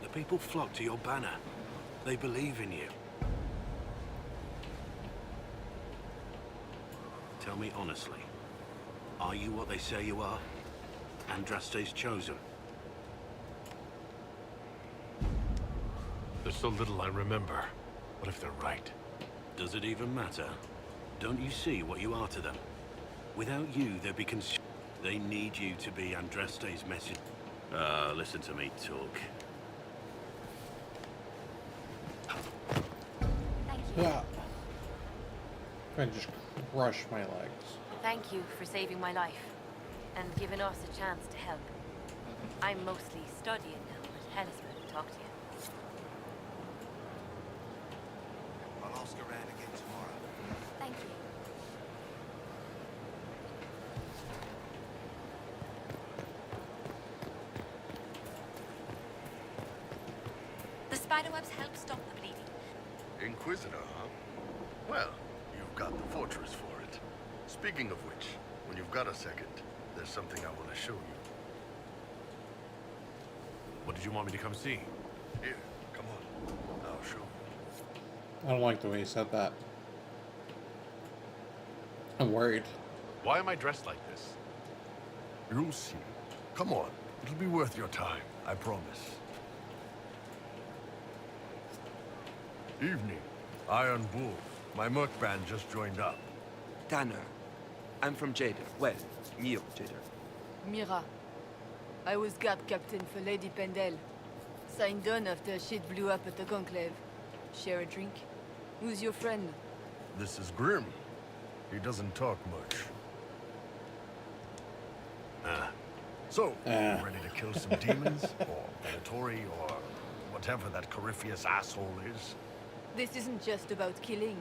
The people flock to your banner. They believe in you. Tell me honestly, are you what they say you are? Andraste's chosen? There's so little I remember. What if they're right? Does it even matter? Don't you see what you are to them? Without you, they'd be They need you to be Andraste's message. Listen to me talk. Thank you. Yeah. I just crush my legs. Thank you for saving my life and giving us a chance to help. I'm mostly studying now, but Hela's going to talk to you. I'll ask around again tomorrow. Thank you. The spiderwebs help stop the bleeding. Inquisitor, huh? Well, you've got the fortress for it. Speaking of which, when you've got a second, there's something I want to show you. What did you want me to come see? Here, come on. I'll show you. I don't like the way he said that. I'm worried. Why am I dressed like this? You'll see. Come on. It'll be worth your time, I promise. Evening. Iron Wolf. My merc band just joined up. Tanner. I'm from Jade. Well, Neo Jader. Mira. I was guard captain for Lady Pendel. Signed on after shit blew up at the Conclave. Share a drink? Who's your friend? This is Grim. He doesn't talk much. So, ready to kill some demons? Or Venatori, or whatever that Corypheus asshole is? This isn't just about killing.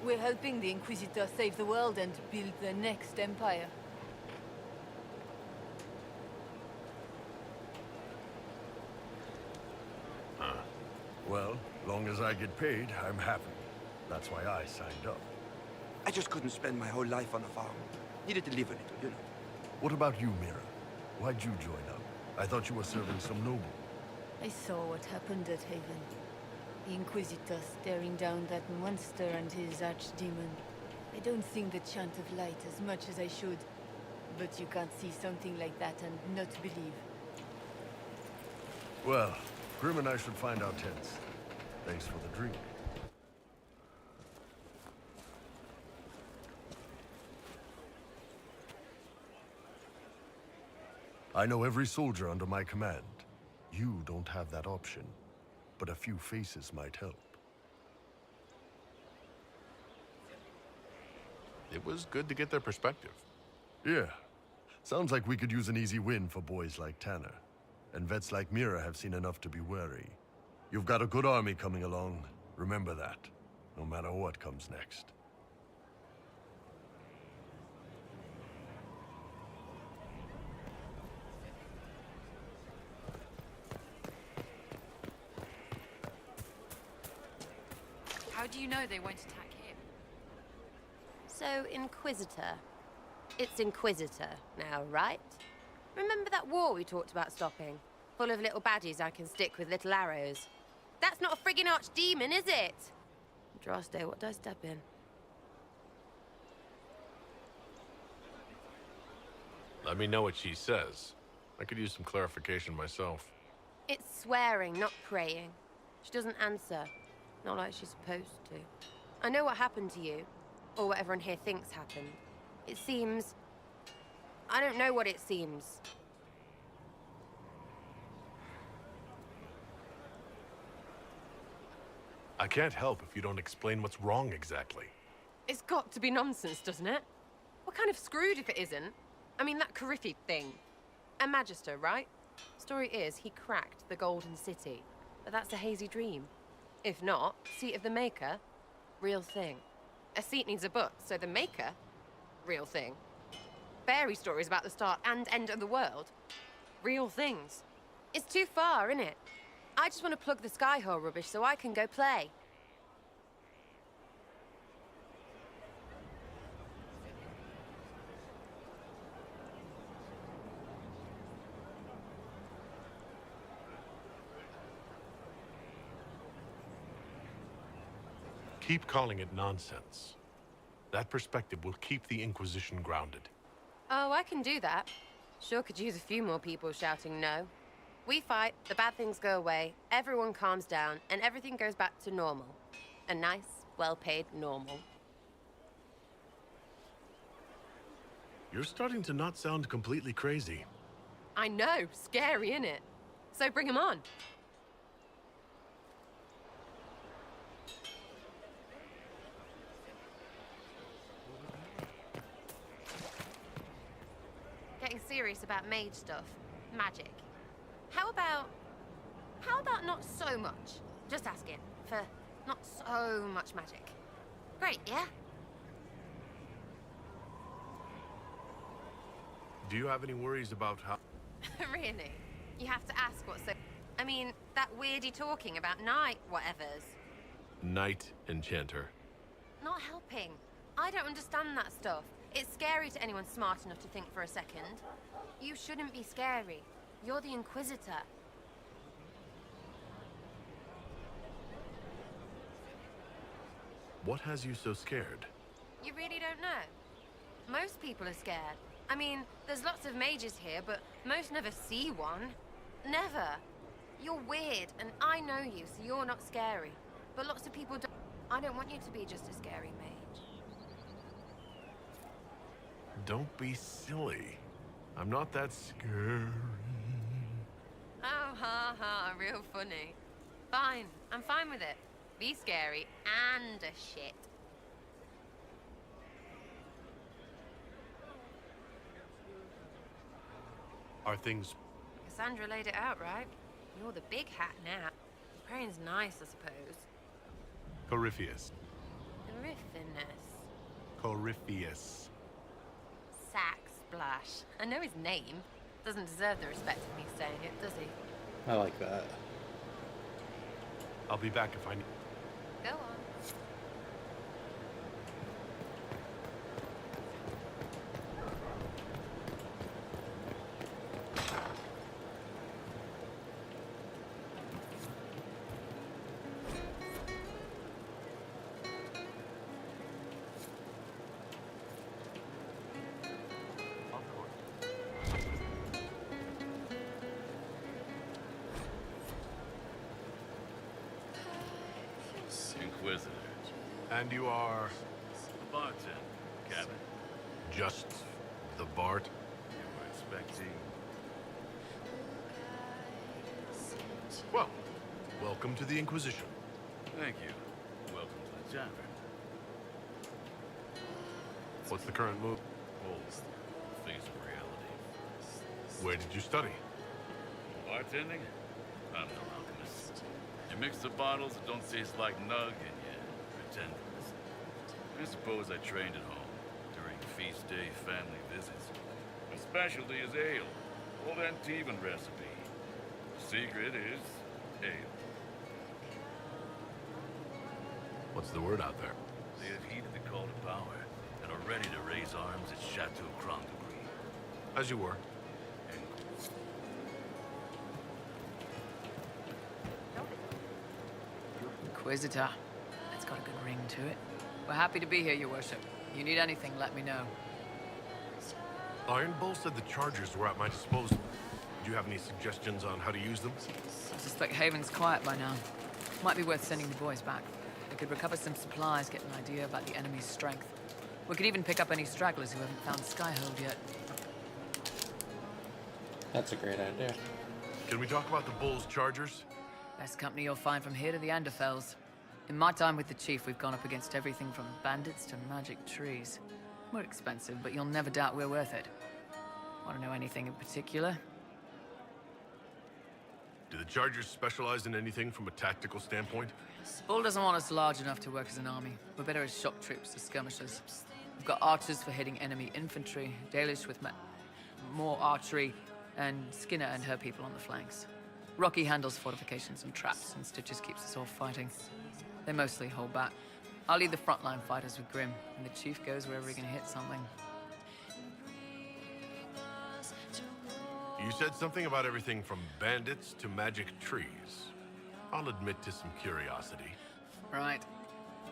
We're helping the Inquisitor save the world and build the next empire. Well, long as I get paid, I'm happy. That's why I signed up. I just couldn't spend my whole life on a farm. Needed to live a little, you know. What about you, Mira? Why'd you join up? I thought you were serving some noble. I saw what happened at Haven. The Inquisitor staring down that monster and his archdemon. I don't think the chant of light as much as I should. But you can't see something like that and not believe. Well, Grim and I should find our tents. Thanks for the drink. I know every soldier under my command. You don't have that option, but a few faces might help. It was good to get their perspective. Yeah. Sounds like we could use an easy win for boys like Tanner. And vets like Mira have seen enough to be wary. You've got a good army coming along. Remember that, no matter what comes next. How do you know they won't attack him? So, Inquisitor. It's Inquisitor now, right? Remember that war we talked about stopping? Full of little baddies I can stick with little arrows. That's not a friggin' archdemon, is it? Draste, what did I step in? Let me know what she says. I could use some clarification myself. It's swearing, not praying. She doesn't answer. Not like she's supposed to. I know what happened to you. Or what everyone here thinks happened. It seems... I don't know what it seems. I can't help if you don't explain what's wrong exactly. It's got to be nonsense, doesn't it? We're kind of screwed if it isn't. I mean, that Carriffy thing. A Magister, right? Story is, he cracked the Golden City. But that's a hazy dream. If not, seat of the Maker, real thing. A seat needs a book, so the Maker, real thing. Fairy stories about the start and end of the world, real things. It's too far, innit? I just want to plug the Skyhole rubbish so I can go play. Keep calling it nonsense. That perspective will keep the Inquisition grounded. Oh, I can do that. Sure could use a few more people shouting no. We fight, the bad things go away, everyone calms down, and everything goes back to normal. A nice, well-paid normal. You're starting to not sound completely crazy. I know, scary, innit? So bring 'em on. Getting serious about mage stuff. Magic. How about not so much? Just asking. For not so much magic. Great, yeah? Do you have any worries about how... Really? You have to ask what's so... I mean, that weirdy talking about night whatevers. Night Enchanter. Not helping. I don't understand that stuff. It's scary to anyone smart enough to think for a second. You shouldn't be scary. You're the Inquisitor. What has you so scared? You really don't know? Most people are scared. I mean, there's lots of mages here, but most never see one. Never. You're weird, and I know you, so you're not scary. But lots of people don't. I don't want you to be just a scary mage. Don't be silly. I'm not that scary. Oh, ha ha, real funny. Fine, I'm fine with it. Be scary and a shit. Are things... Cassandra laid it out, right? You're the big hat now. Praying's nice, I suppose. Corypheus. Griffinus. Corypheus. Sack Splash. I know his name. Doesn't deserve the respect of me saying it, does he? I like that. I'll be back if I need... Go on. Inquisitor. And you are... The bartender, Cabin. just the Bart? You were expecting... Well, welcome to the Inquisition. Thank you. Welcome to the tavern. What's the current move? Hold the face of reality. Where did you study? Bartending? I'm no alchemist. You mix the bottles that don't taste like nug, and you pretend to listen. I suppose I trained at home during feast day family visits. My specialty is ale, old Antivan recipe. The secret is ale. What's the word out there? They have heeded the call to power and are ready to raise arms at Chateau Grand Degree. As you were. Inquisitor. It's got a good ring to it. We're happy to be here, Your Worship. You need anything, let me know. Iron Bull said the chargers were at my disposal. Do you have any suggestions on how to use them? I suspect Haven's quiet by now. Might be worth sending the boys back. They could recover some supplies, get an idea about the enemy's strength. We could even pick up any stragglers who haven't found Skyhold yet. That's a great idea. Can we talk about the Bull's chargers? Best company you'll find from here to the Anderfells. In my time with the Chief, we've gone up against everything from bandits to magic trees. We're expensive, but you'll never doubt we're worth it. Want to know anything in particular? Do the chargers specialize in anything from a tactical standpoint? Bull doesn't want us large enough to work as an army. We're better as shock troops, as skirmishers. We've got archers for hitting enemy infantry, Dalish with more archery, and Skinner and her people on the flanks. Rocky handles fortifications and traps, and Stitches keeps us all fighting. They mostly hold back. I'll lead the frontline fighters with Grim, and the Chief goes wherever he can hit something. You said something about everything from bandits to magic trees. I'll admit to some curiosity. Right.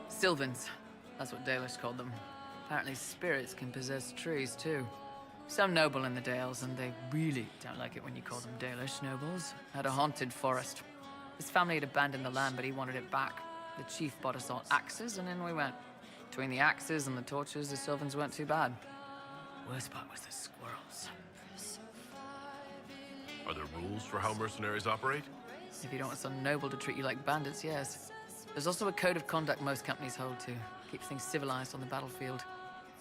Sylvans. That's what Dalish called them. Apparently spirits can possess trees, too. Some noble in the Dales, and they really don't like it when you call them Dalish nobles, had a haunted forest. His family had abandoned the land, but he wanted it back. The Chief bought us all axes, and in we went. Between the axes and the torches, the Sylvans weren't too bad. Worst part was the squirrels. Are there rules for how mercenaries operate? If you don't want some noble to treat you like bandits, yes. There's also a code of conduct most companies hold to. Keeps things civilized on the battlefield.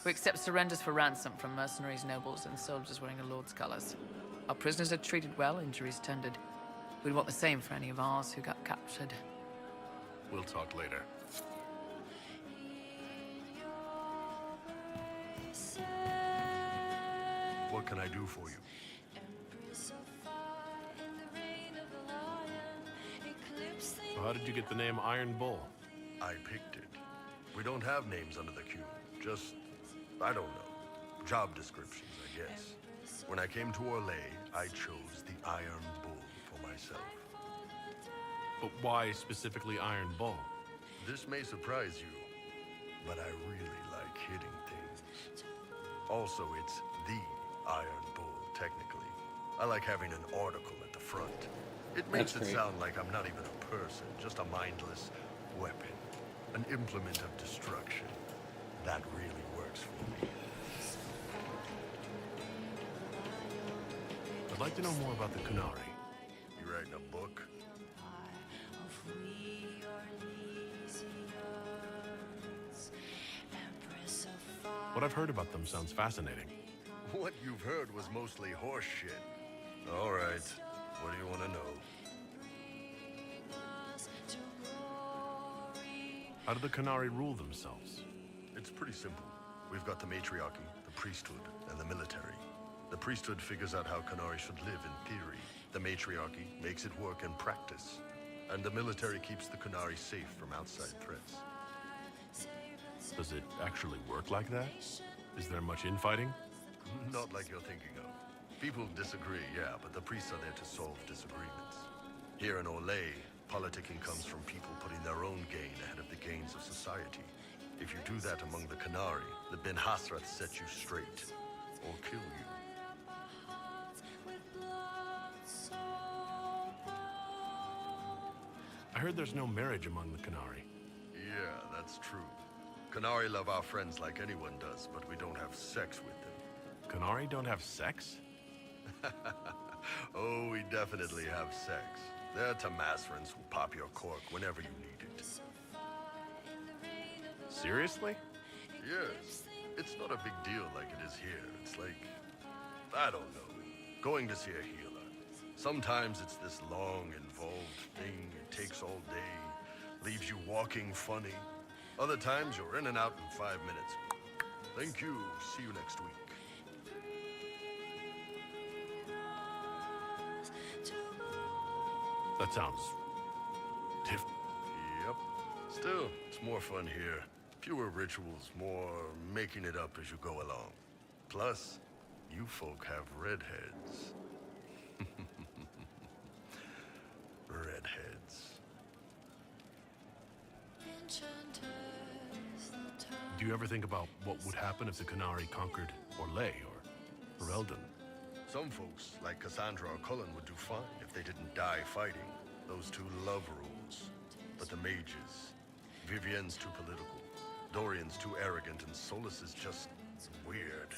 We accept surrenders for ransom from mercenaries, nobles, and soldiers wearing a lord's colors. Our prisoners are treated well, injuries tended. We'd want the same for any of ours who got captured. We'll talk later. What can I do for you? So how did you get the name Iron Bull? I picked it. We don't have names under the cube. Just, I don't know. Job descriptions, I guess. When I came to Orlais, I chose the Iron Bull for myself. But why specifically Iron Bull? This may surprise you, but I really like hitting things. Also, it's the Iron Bull, technically. I like having an article at the front. It makes it sound like I'm not even a person, just a mindless weapon. An implement of destruction. That really works for me. I'd like to know more about the Kunari. You writing a book? What I've heard about them sounds fascinating. What you've heard was mostly horse shit. All right. What do you want to know? How do the Kunari rule themselves? It's pretty simple. We've got the matriarchy, the priesthood, and the military. The priesthood figures out how Kunari should live in theory. The matriarchy makes it work in practice. And the military keeps the Kunari safe from outside threats. Does it actually work like that? Is there much infighting? Not like you're thinking of. People disagree, yeah, but the priests are there to solve disagreements. Here in Orlais, politicking comes from people putting their own gain ahead of the gains of society. If you do that among the Kunari, the Ben Hasrath set you straight, or kill you. I heard there's no marriage among the Kunari. Yeah, that's true. Kunari love our friends like anyone does, but we don't have sex with them. Kunari don't have sex? Oh, we definitely have sex. They're Tamasrans who pop your cork whenever you need it. Seriously? Yes. It's not a big deal like it is here. It's like, I don't know, going to see a healer. Sometimes it's this long, involved thing. It takes all day, leaves you walking funny. Other times you're in and out in 5 minutes. Thank you. See you next week. That sounds different. Yep. Still, it's more fun here. Fewer rituals, more making it up as you go along. Plus, you folk have redheads. Redheads. Do you ever think about what would happen if the Kunari conquered Orlais, or Ferelden. Some folks, like Cassandra or Cullen, would do fine if they didn't die fighting. Those two love rules. But the mages... Vivienne's too political. Dorian's too arrogant, and Solus is just... weird.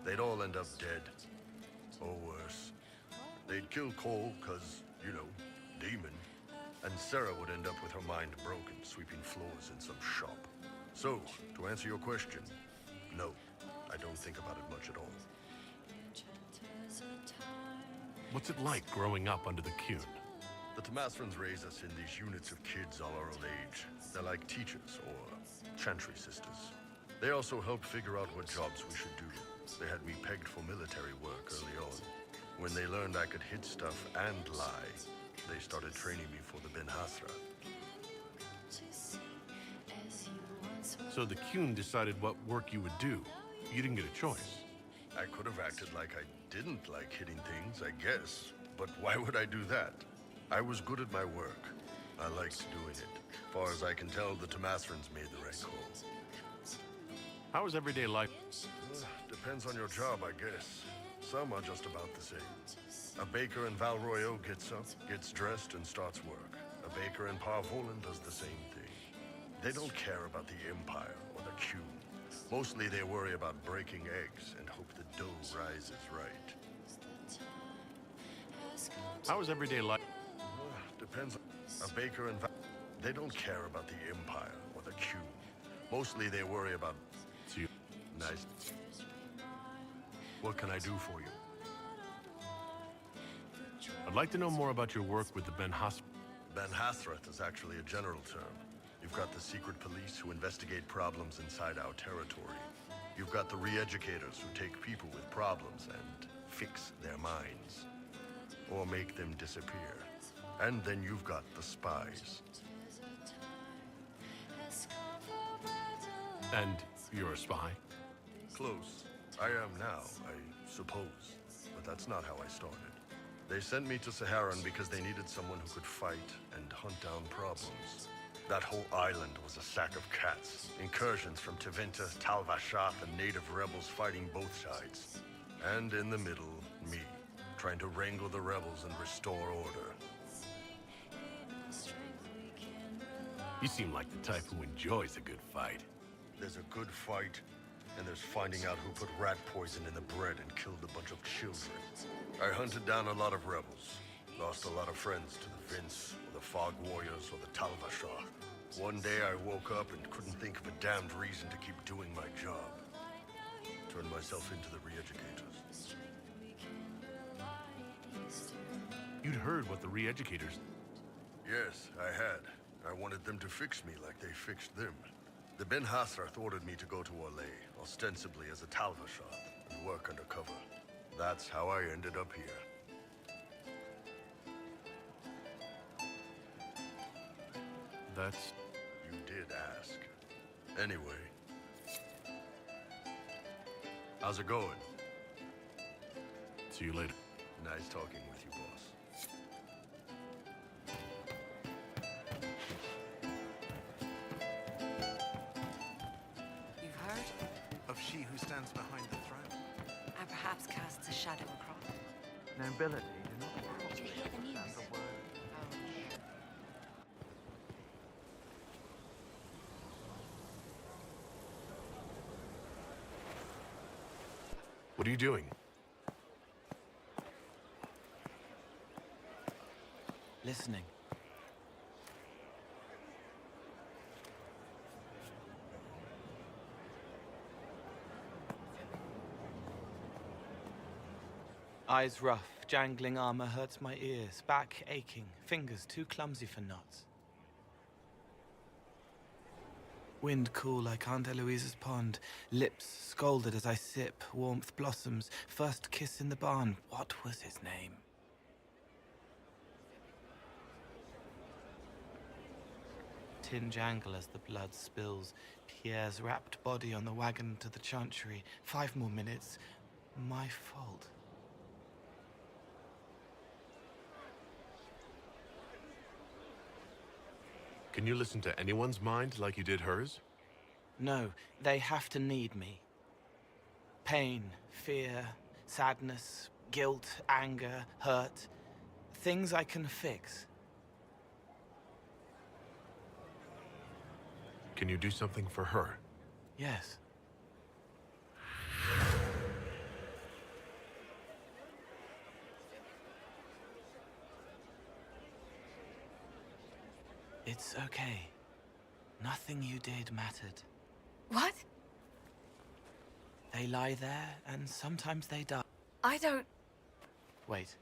They'd all end up dead. Or worse. They'd kill Cole, cause, you know, demon. And Sarah would end up with her mind broken, sweeping floors in some shop. So, to answer your question, no, I don't think about it much at all. What's it like growing up under the Qun? The Tamasrans raise us in these units of kids all our own age. They're like teachers, or chantry sisters. They also help figure out what jobs we should do. They had me pegged for military work early on. When they learned I could hit stuff and lie, they started training me for the Ben Hasra. So the Qun decided what work you would do. You didn't get a choice. I could have acted like I didn't like hitting things, I guess. But why would I do that? I was good at my work. I liked doing it. Far as I can tell, the Tamasrans made the right call. How is everyday life? Depends on your job, I guess. Some are just about the same. A baker in Val Royeaux gets up, gets dressed, and starts work. A baker in Parvolan does the same thing. They don't care about the Empire or the Qun. Mostly they worry about breaking eggs and hope the dough rises right. How is everyday life? Depends. A baker in They don't care about the Empire or the Qun. Mostly they worry about... Nice. What can I do for you? I'd like to know more about your work with the Ben Hasra. Ben Hasrath is actually a general term. You've got the secret police who investigate problems inside our territory. You've got the re-educators who take people with problems and fix their minds. Or make them disappear. And then you've got the spies. And you're a spy? Close. I am now, I suppose. But that's not how I started. They sent me to Saharan because they needed someone who could fight and hunt down problems. That whole island was a sack of cats. Incursions from Tevinter, Tal Vashath, and native rebels fighting both sides. And in the middle, me, trying to wrangle the rebels and restore order. You seem like the type who enjoys a good fight. There's a good fight, and there's finding out who put rat poison in the bread and killed a bunch of children. I hunted down a lot of rebels. Lost a lot of friends to the Vince, or the Fog Warriors, or the Tal Vashath. One day I woke up and couldn't think of a damned reason to keep doing my job. Turned myself into the re-educators. You'd heard what the re-educators... Yes, I had. I wanted them to fix me like they fixed them. The Ben Hasrath ordered me to go to Orlais, ostensibly as a Tal Vashath, and work undercover. That's how I ended up here. That's... You did ask. Anyway. How's it going? See you later. Nice talking with you, boss. You've heard? Of she who stands behind the throne. And perhaps casts a shadow across. Nobility do not Did you hear the news? What are you doing? Listening. Eyes rough, jangling armor hurts my ears, back aching, fingers too clumsy for knots. Wind cool like Aunt Eloise's pond, lips scalded as I sip, warmth blossoms, first kiss in the barn. What was his name? Tin jangle as the blood spills, Pierre's wrapped body on the wagon to the chantry. 5 more minutes. My fault. Can you listen to anyone's mind like you did hers? No, they have to need me. Pain, fear, Sadness, guilt, anger, hurt. Things I can fix. Can you do something for her? Yes. It's okay. Nothing you did mattered. What? They lie there, and sometimes they die. I don't... Wait.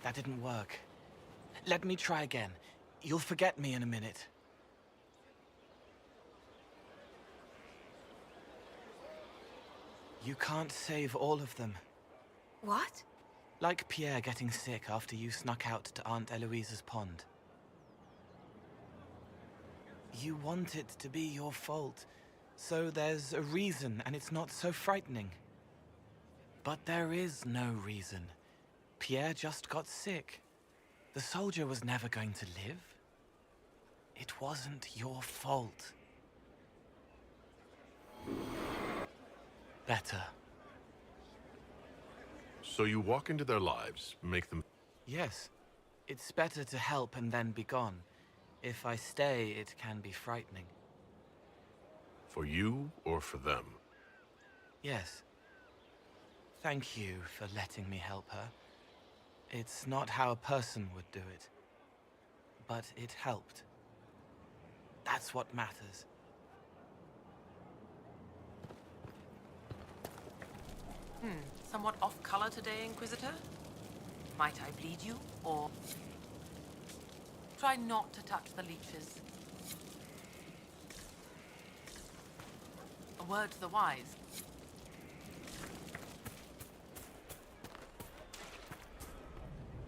That didn't work. Let me try again. You'll forget me in a minute. You can't save all of them. What? Like Pierre getting sick after you snuck out to Aunt Eloise's pond. You want it to be your fault, so there's a reason and it's not so frightening. But there is no reason. Pierre just got sick. The soldier was never going to live. It wasn't your fault. Better. So you walk into their lives, make them... Yes. It's better to help and then be gone. If I stay, it can be frightening. For you or for them? Yes. Thank you for letting me help her. It's not how a person would do it. But it helped. That's what matters. Somewhat off-color today, Inquisitor? Might I bleed you, or... Try not to touch the leeches. A word to the wise.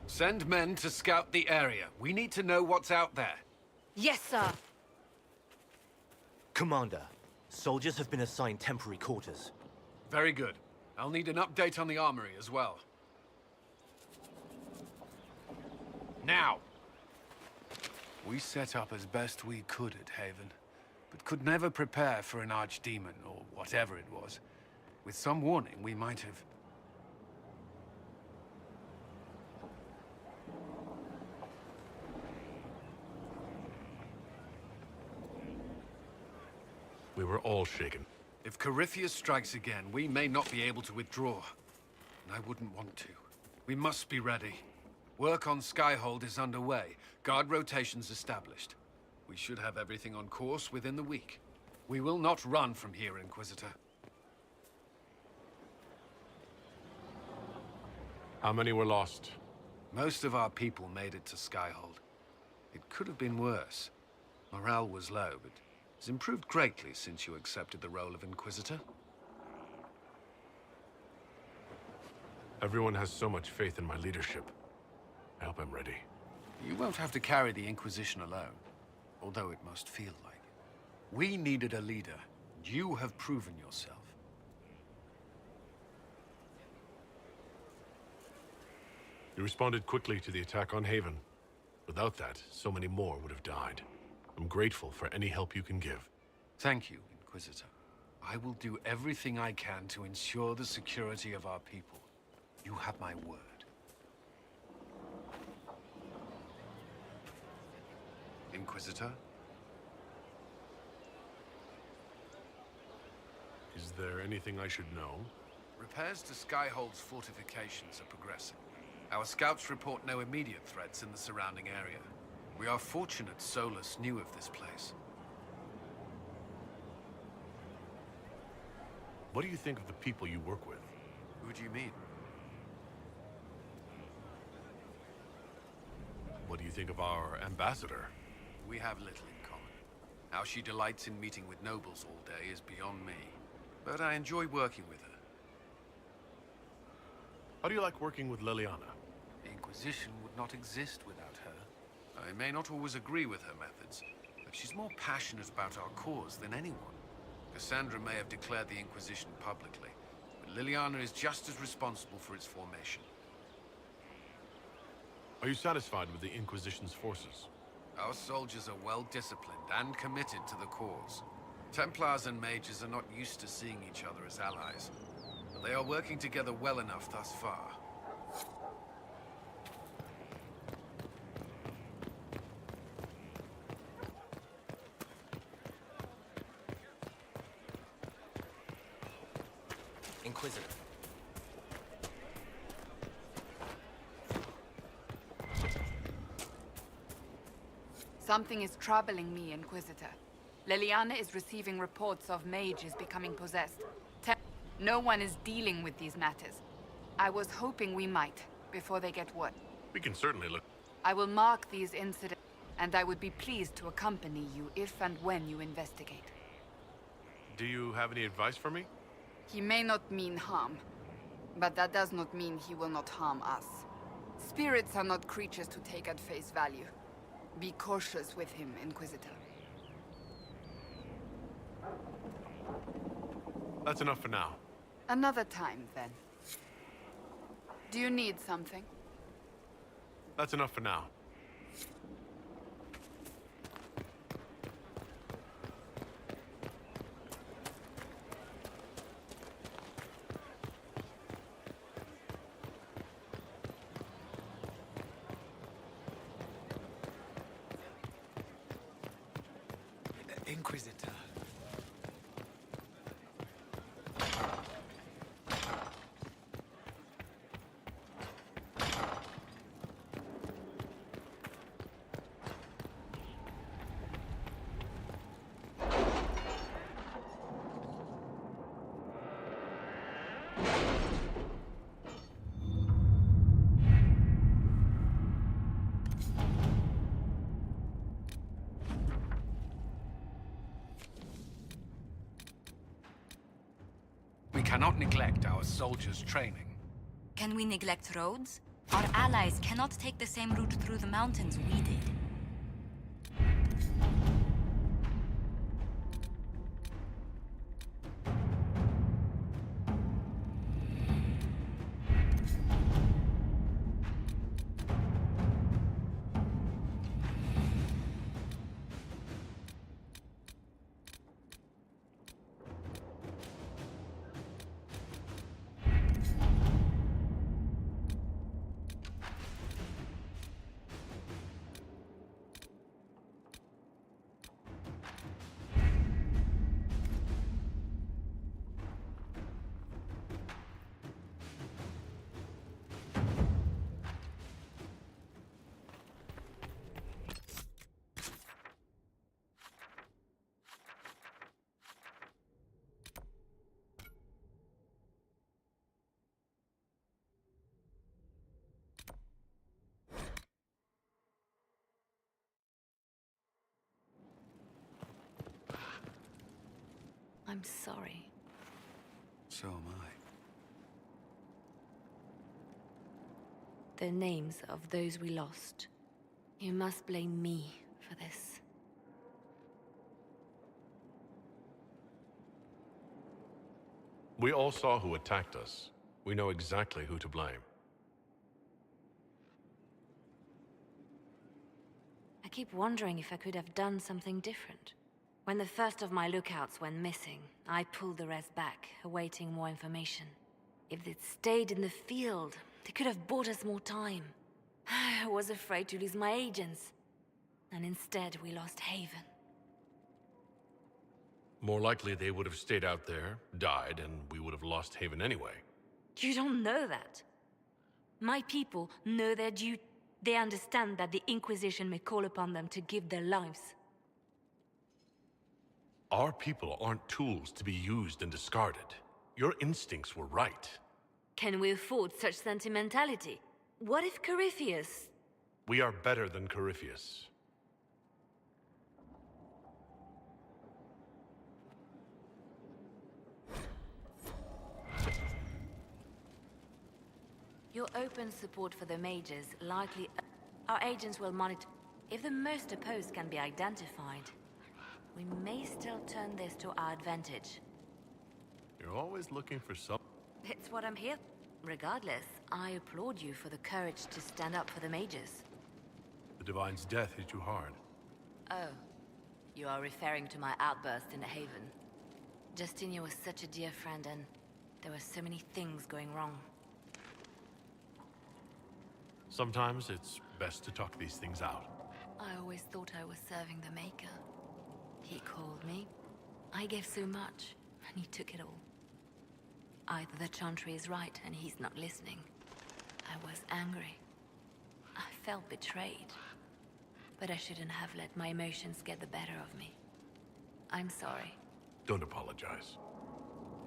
Send men to scout the area. We need to know what's out there. Yes, sir. Commander, soldiers have been assigned temporary quarters. Very good. I'll need an update on the armory as well. Now! We set up as best we could at Haven, but could never prepare for an archdemon, or whatever it was. With some warning, we might have... We were all shaken. If Corypheus strikes again, we may not be able to withdraw. And I wouldn't want to. We must be ready. Work on Skyhold is underway. Guard rotations established. We should have everything on course within the week. We will not run from here, Inquisitor. How many were lost? Most of our people made it to Skyhold. It could have been worse. Morale was low, but it's improved greatly since you accepted the role of Inquisitor. Everyone has so much faith in my leadership. I hope I'm ready. You won't have to carry the Inquisition alone, although it must feel like it. We needed a leader. You have proven yourself. You responded quickly to the attack on Haven. Without that, so many more would have died. I'm grateful for any help you can give. Thank you, Inquisitor. I will do everything I can to ensure the security of our people. You have my word. Inquisitor? Is there anything I should know? Repairs to Skyhold's fortifications are progressing. Our scouts report no immediate threats in the surrounding area. We are fortunate Solus knew of this place. What do you think of the people you work with? Who do you mean? What do you think of our ambassador? We have little in common. How she delights in meeting with nobles all day is beyond me. But I enjoy working with her. How do you like working with Liliana? The Inquisition would not exist without her. I may not always agree with her methods, but she's more passionate about our cause than anyone. Cassandra may have declared the Inquisition publicly, but Liliana is just as responsible for its formation. Are you satisfied with the Inquisition's forces? Our soldiers are well disciplined and committed to the cause. Templars and mages are not used to seeing each other as allies, but They are working together well enough thus far. Inquisitor. Something is troubling me, Inquisitor. Leliana is receiving reports of mages becoming possessed. No one is dealing with these matters. I was hoping we might, before they get worse. We can certainly look. I will mark these incidents, and I would be pleased to accompany you if and when you investigate. Do you have any advice for me? He may not mean harm, but that does not mean he will not harm us. Spirits are not creatures to take at face value. Be cautious with him, Inquisitor. That's enough for now. Another time, then. Do you need something? That's enough for now. Inquisitor. We cannot neglect our soldiers' training. Can we neglect roads? Our allies cannot take the same route through the mountains we did. I'm sorry. So am I. The names of those we lost. You must blame me for this. We all saw who attacked us. We know exactly who to blame. I keep wondering if I could have done something different. When the first of my lookouts went missing, I pulled the rest back, awaiting more information. If they'd stayed in the field, they could have bought us more time. I was afraid to lose my agents. And instead, we lost Haven. More likely they would have stayed out there, died, and we would have lost Haven anyway. You don't know that. My people know their duty. They understand that the Inquisition may call upon them to give their lives. Our people aren't tools to be used and discarded. Your instincts were right. Can we afford such sentimentality? What if Corypheus... We are better than Corypheus. Your open support for the mages likely... Our agents will monitor... If the most opposed can be identified, we may still turn this to our advantage. You're always looking for some... It's what I'm here. Regardless, I applaud you for the courage to stand up for the mages. The Divine's death hit you hard. Oh, you are referring to my outburst in the Haven. Justinia was such a dear friend, and There were so many things going wrong. Sometimes it's best to talk these things out. I always thought I was serving the Maker. He called me. I gave so much, and he took it all. Either the Chantry is right and he's not listening. I was angry. I felt betrayed. But I shouldn't have let my emotions get the better of me. I'm sorry. Don't apologize.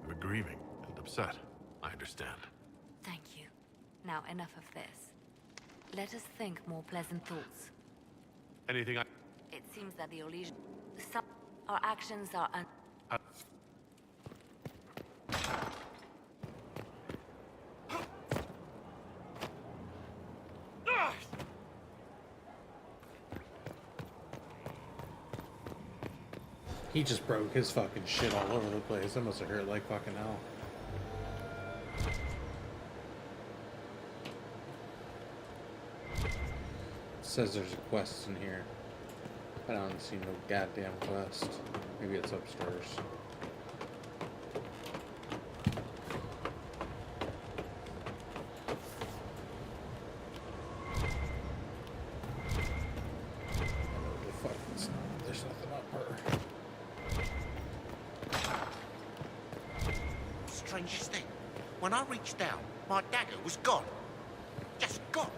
You're grieving and upset. I understand. Thank you. Now enough of this. Let us think more pleasant thoughts. Anything I... It seems that the Olegian... Our actions are He just broke his fucking shit all over the place. That must have hurt like fucking hell. It says there's a quest in here. I don't see no goddamn quest. Maybe it's upstairs. There's nothing up her. Strangest thing. When I reached down, my dagger was gone. Just gone.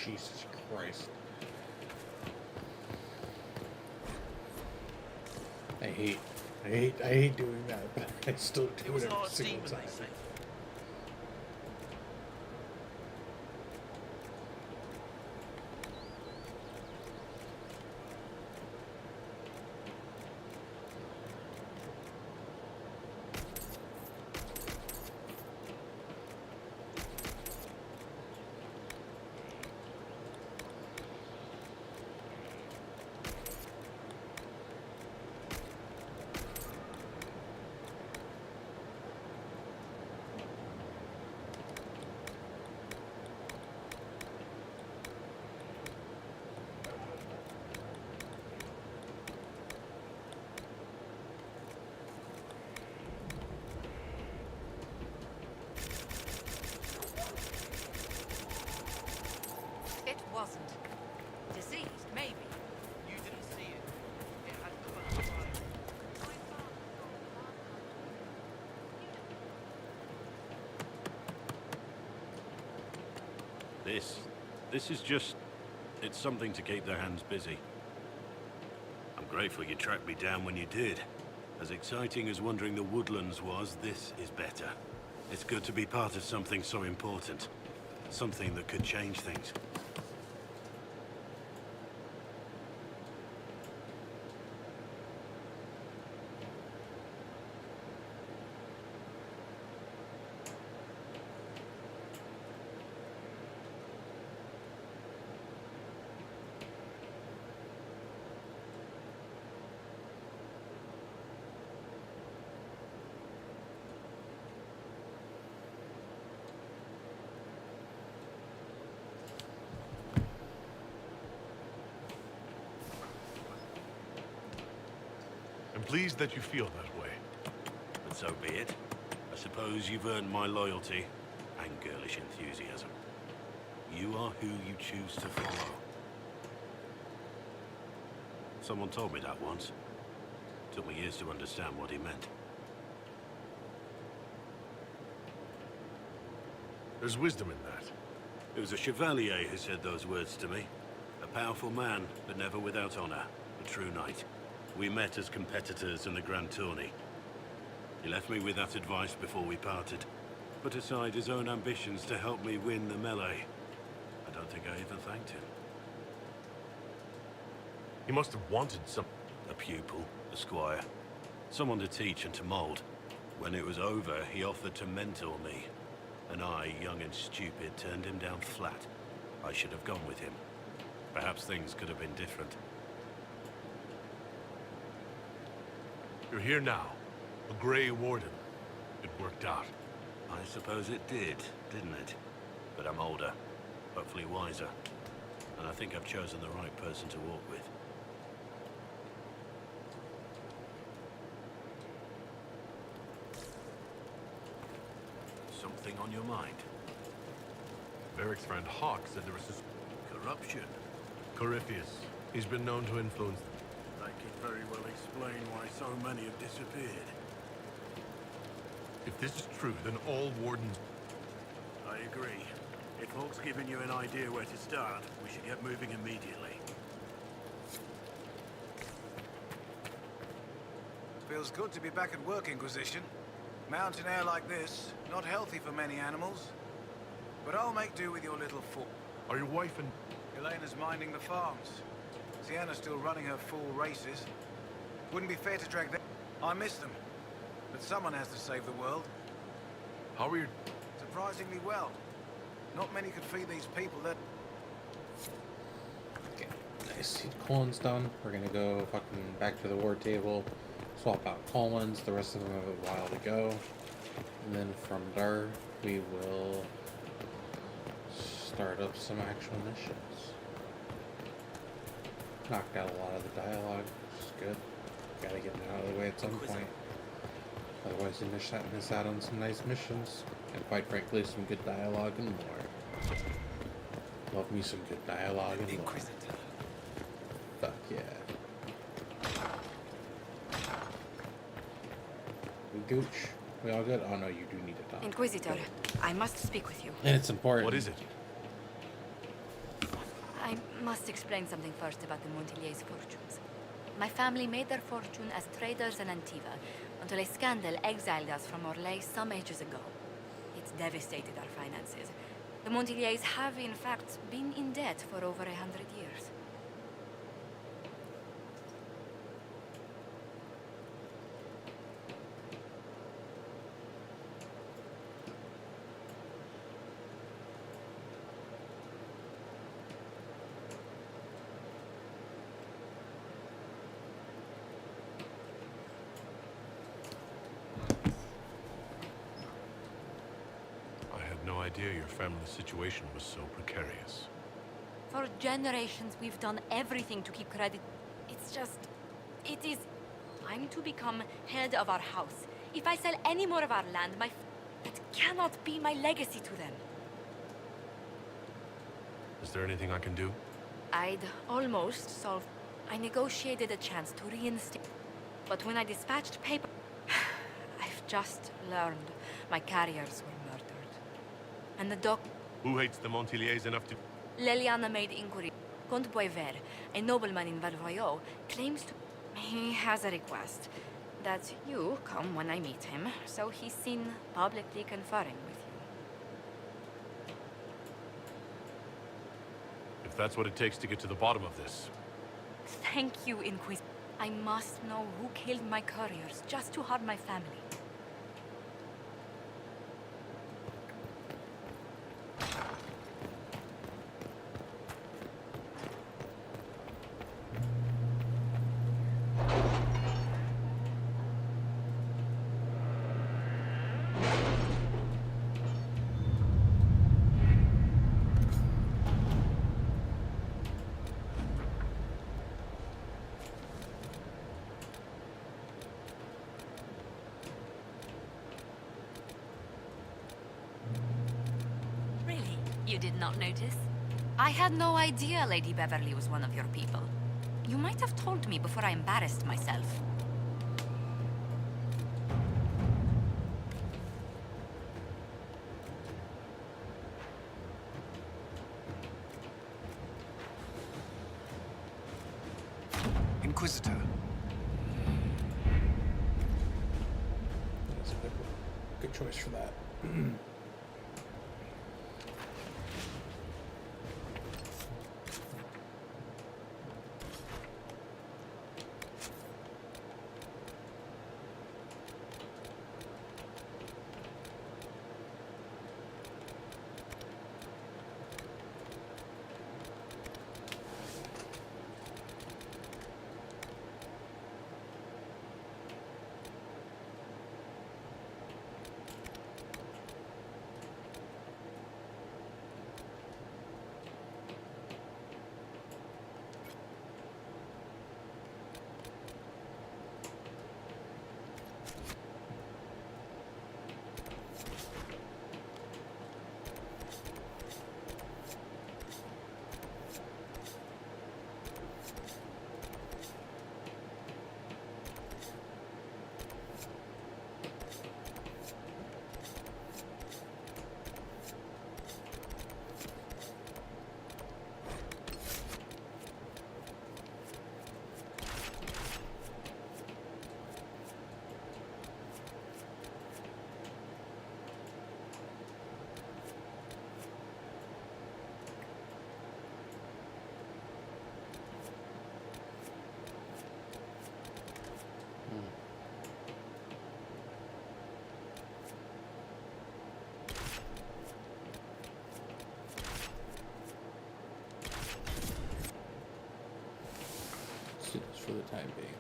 Jesus Christ. I hate doing that, but I still do it every single time. It wasn't. Diseased, maybe. You didn't see it. It had covered the fire. This is just... it's something to keep their hands busy. I'm grateful you tracked me down when you did. As exciting as wandering the woodlands was, this is better. It's good to be part of something so important. Something that could change things. I'm pleased that you feel that way. But so be it. I suppose you've earned my loyalty and girlish enthusiasm. You are who you choose to follow. Someone told me that once. Took me years to understand what he meant. There's wisdom in that. It was a chevalier who said those words to me. A powerful man, but never without honor. A true knight. We met as competitors in the Grand Tourney. He left me with that advice before we parted. Put aside his own ambitions to help me win the melee. I don't think I even thanked him. He must have wanted some... A pupil, a squire. Someone to teach and to mold. When it was over, he offered to mentor me. And I, young and stupid, turned him down flat. I should have gone with him. Perhaps things could have been different. You're here now. A Grey Warden. It worked out. I suppose it did, didn't it? But I'm older. hopefully wiser. And I think I've chosen the right person to walk with. Something on your mind? Varric's friend Hawk said there was this Corruption. Corypheus. He's been known to influence. That could very well explain why so many have disappeared. If this is true, then all wardens... I agree. If Hawk's given you an idea where to start, we should get moving immediately. Feels good to be back at work, Inquisition. Mountain air like this, not healthy for many animals. But I'll make do with your little fool. Are your wife and... Elena's minding the farms. Sienna's still running her full races. Wouldn't be fair to drag them. I miss them. But someone has to save the world. How are you? Surprisingly well. Not many could feed these people that... Okay, nice. Colin's done. We're gonna go fucking back to the war table. Swap out Collins. The rest of them have a while to go. And then from there, we will start up some actual missions. Knocked out a lot of the dialogue, which is good. Gotta get them out of the way at some point. Otherwise, you miss out on some nice missions. And quite frankly, some good dialogue and more. Love me some good dialogue and more. Fuck yeah. We gooch. We all good? Oh no, you do need to talk. Inquisitor, I must speak with you. And it's important. What is it? I must explain something first about the Montiliers' fortunes. My family made their fortune as traders in Antiva until a scandal exiled us from Orlais some ages ago. It's devastated our finances. The Montiliers have, in fact, been in debt for over 100 years. No idea your family's situation was so precarious. For generations, we've done everything to keep credit. It's just... it is... I'm to become head of our house. If I sell any more of our land, it cannot be my legacy to them. Is there anything I can do? I'd almost solved... I negotiated a chance to reinstate... But when I dispatched paper... I've just learned my carriers were murdered. And the doc... Who hates the Montiliers enough to... Leliana made inquiry. Comte Boisvert, a nobleman in Valvoyaux, claims to... He has a request that you come when I meet him, so he's seen publicly conferring with you. If that's what it takes to get to the bottom of this. Thank you, Inquisitor. I must know who killed my couriers, just to harm my family. You did not notice? I had no idea Lady Beverly was one of your people. You might have told me before I embarrassed myself. Inquisitor. That's a good choice for that. Let's do this for the time being.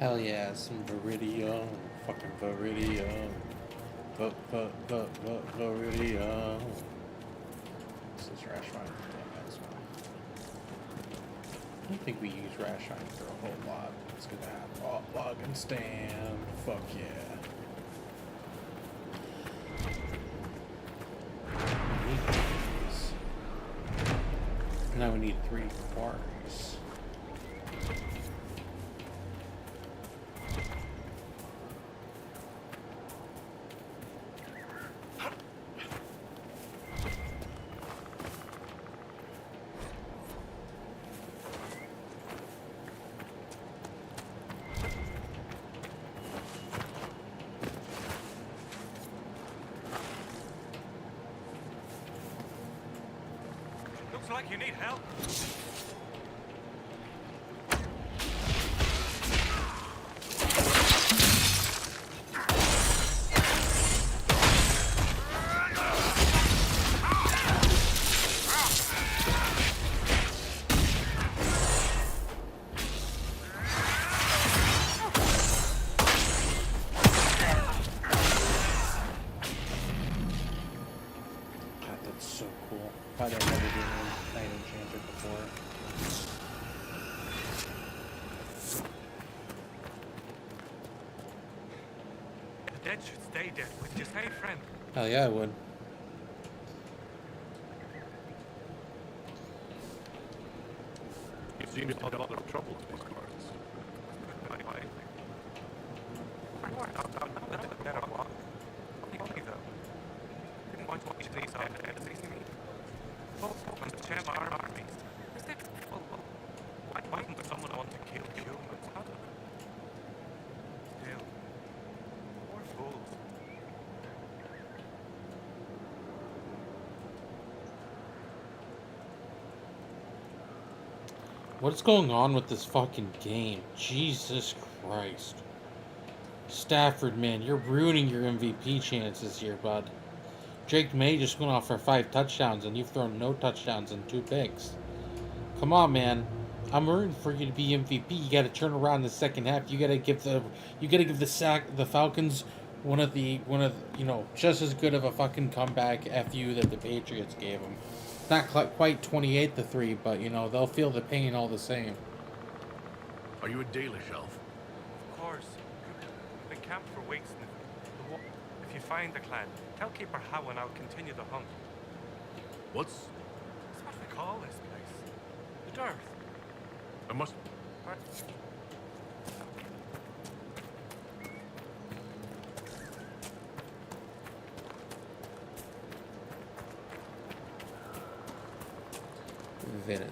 Hell yeah, some Viridium. Fucking Viridium. Viridium. This is Rashline. Yeah, that's one. I don't think we use Rashline for a whole lot. It's gonna have log and stand. Fuck yeah. We need these. Now we need 3 quarries. Looks like you need help. God, that's so cool. I've never been in Night Enchanter before. The dead should stay dead. Would you say, friend? Hell yeah, I would. You seem to have a lot of trouble with these guards. Why would someone want to kill humans? How do Still, poor fools. What's going on with this fucking game? Jesus Christ. Stafford, man, you're ruining your MVP chances here, bud. Drake May just went off for 5 touchdowns, and you've thrown no touchdowns and 2 picks. Come on, man. I'm rooting for you to be MVP. You got to turn around in the second half. You got to give the Falcons one of you know, just as good of a fucking comeback FU that the Patriots gave them. Not quite 28-3, but you know they'll feel the pain all the same. Are you a Dalish elf? Of course. We've been camped for weeks. If you find the clan, tell Keeper How and I'll continue the hunt. What's... That's what we call this place. The Dearth. I must... Venator.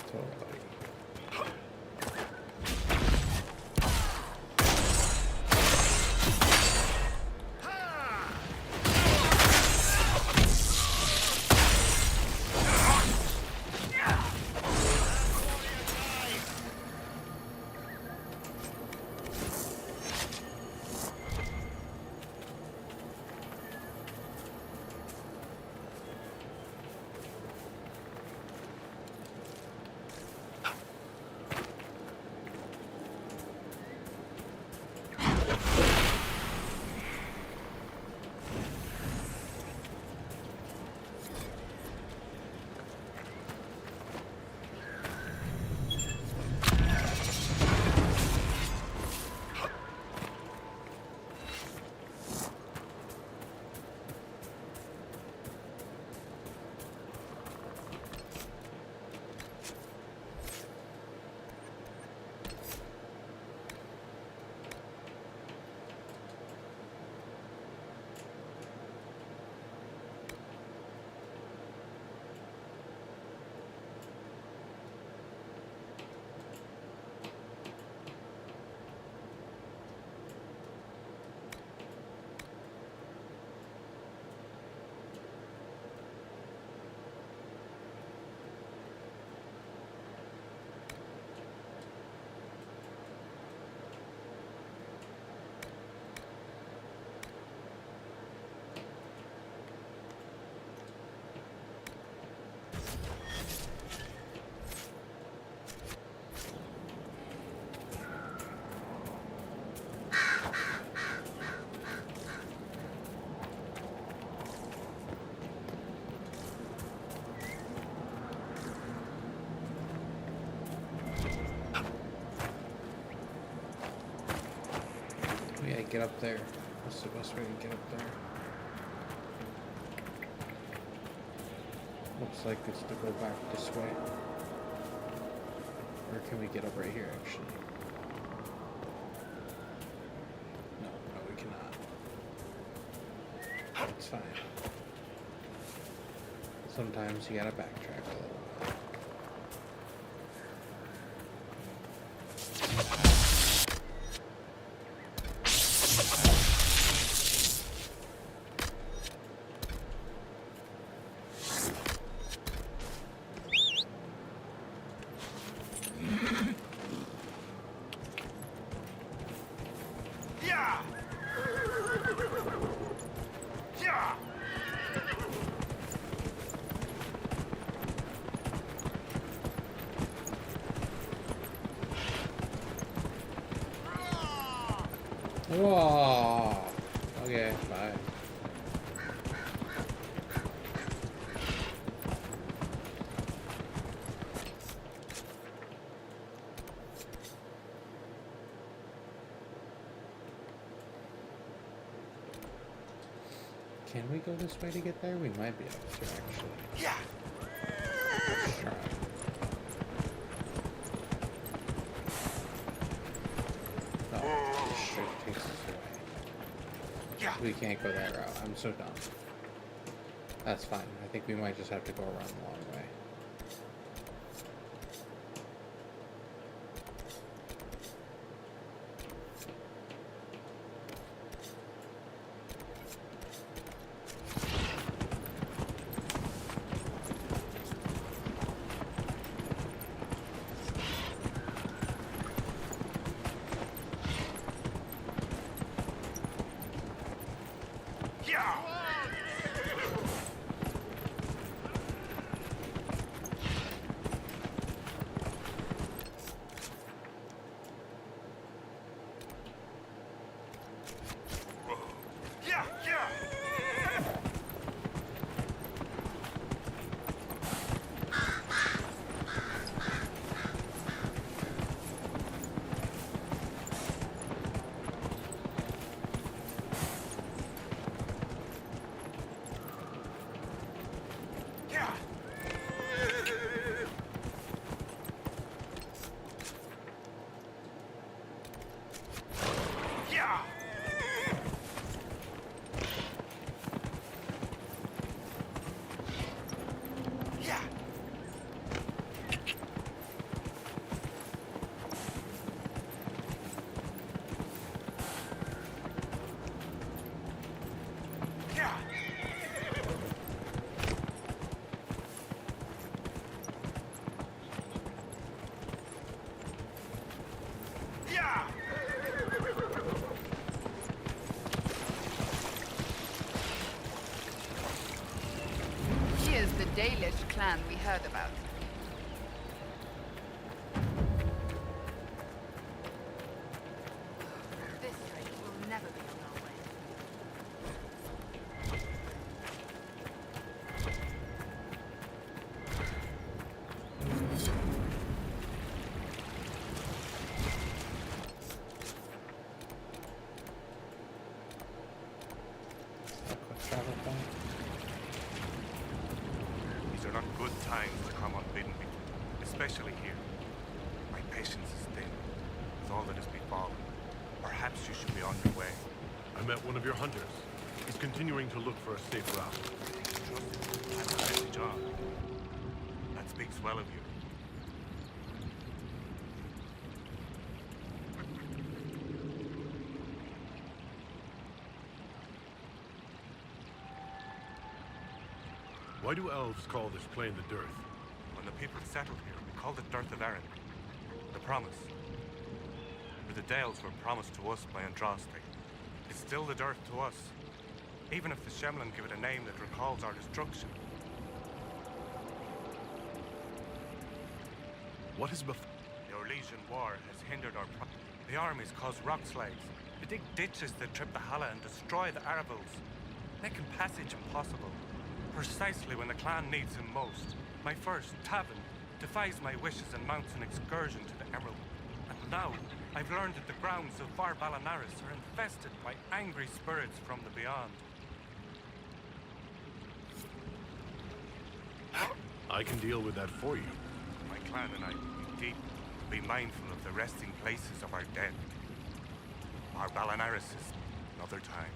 get up there? What's the best way to get up there? Looks like it's to go back this way. Or can we get up right here, actually? No, we cannot. It's fine. Sometimes you gotta backtrack a little. Whoa. Okay, bye. Can we go this way to get there? We might be able to, actually. Yeah. Let's try. Oh, this shit takes us away. Yeah. We can't go that route. I'm so dumb. That's fine. I think we might just have to go around the long way. Here's the Dalish clan we heard about. This trade will never be on our way. Travel point. These are not good times to come unbidden, especially here. My patience is thin with all that has befallen. Perhaps you should be on your way. I met one of your hunters. He's continuing to look for a safe route. Trust and message on. That speaks well of you. Why do elves call this plain the Dearth? When the people settled here, we called it Dearth of Erin. The promise. For the Dales were promised to us by Andraste. It's still the Dearth to us, even if the Shemlin give it a name that recalls our destruction. What is before? The Orlesian War has hindered our The armies cause rock slides. They dig ditches that trip the Hala and destroy the Arabils, making passage impossible. Precisely when the clan needs him most. My first, Tavin, defies my wishes and mounts an excursion to the Emerald. And now, I've learned that the grounds of Var Balanaris are infested by angry spirits from the beyond. I can deal with that for you. My clan and I, indeed, be mindful of the resting places of our dead. Var Balanaris is another time.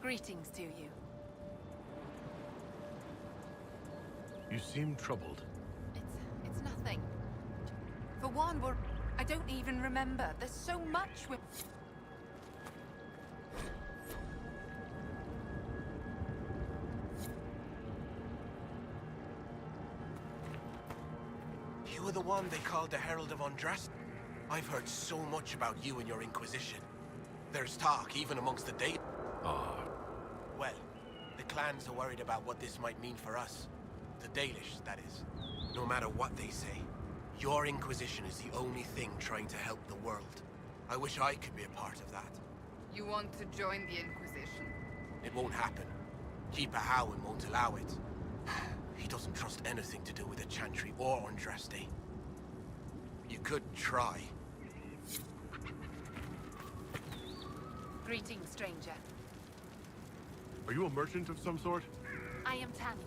Greetings to you. You seem troubled. It's nothing. For one, I don't even remember. There's so much we... You were the one they called the Herald of Undress? I've heard so much about you and your Inquisition. There's talk, even amongst the Dale. Well, the clans are worried about what this might mean for us. The Dalish, that is. No matter what they say, your Inquisition is the only thing trying to help the world. I wish I could be a part of that. You want to join the Inquisition? It won't happen. Keeper Howin won't allow it. He doesn't trust anything to do with the Chantry or Andraste. You could try. Greetings, stranger. Are you a merchant of some sort? I am Tammy.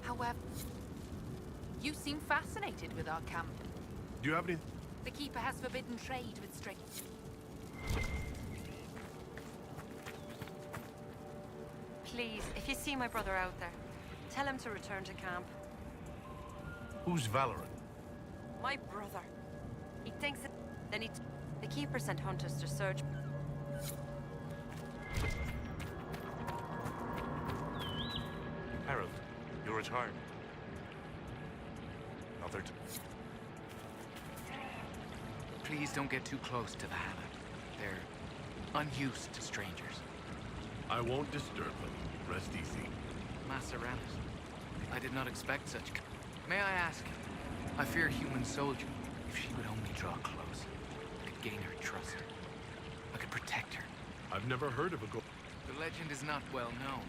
However, you seem fascinated with our camp. Do you have any? The Keeper has forbidden trade with strangers. Please, if you see my brother out there, tell him to return to camp. Who's Valorant? My brother. He thinks that... Then the Keeper sent hunters to search... Harold, you're retired. Another Please don't get too close to the Hannah. They're unused to strangers. I won't disturb them. Rest easy. Maceranus, I did not expect such... May I ask? I fear a human soldier. If she would only draw close, I could gain her trust. I could protect her. I've never heard of a The legend is not well known.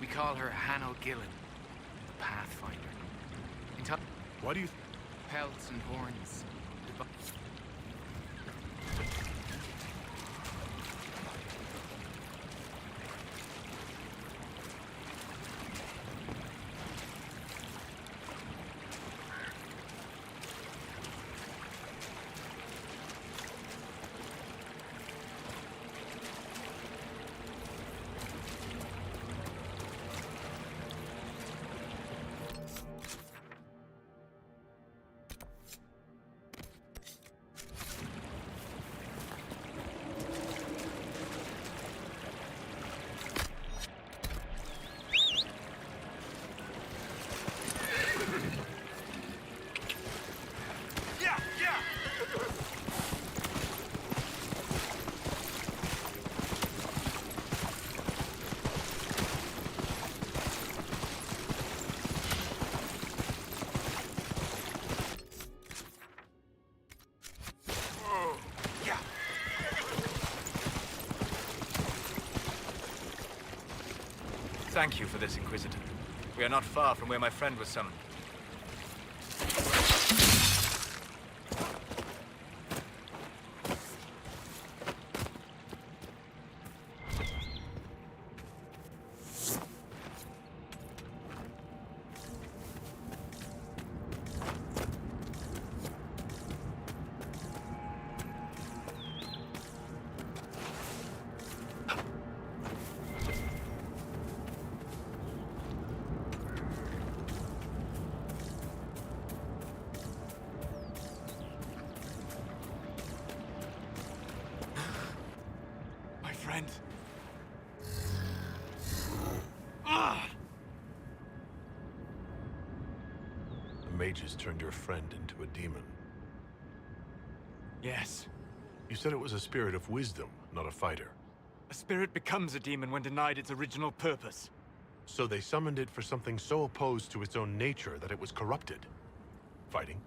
We call her Hanno Gillen, the Pathfinder. Why do you... Pelts and horns. Thank you for this, Inquisitor. We are not far from where my friend was summoned. Friend. The mages turned your friend into a demon. Yes. You said it was a spirit of wisdom, not a fighter. A spirit becomes a demon when denied its original purpose. So they summoned it for something so opposed to its own nature that it was corrupted. Fighting?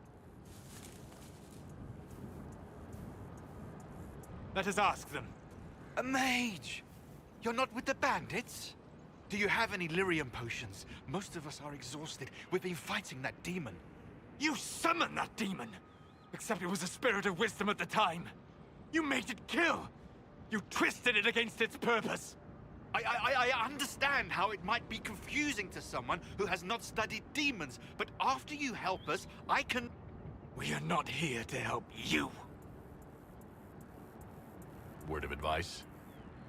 Let us ask them. A mage! You're not with the bandits? Do you have any lyrium potions? Most of us are exhausted. We've been fighting that demon. You summoned that demon! Except it was a spirit of wisdom at the time. You made it kill! You twisted it against its purpose! I understand how it might be confusing to someone who has not studied demons, but after you help us, I can... We are not here to help you. Word of advice?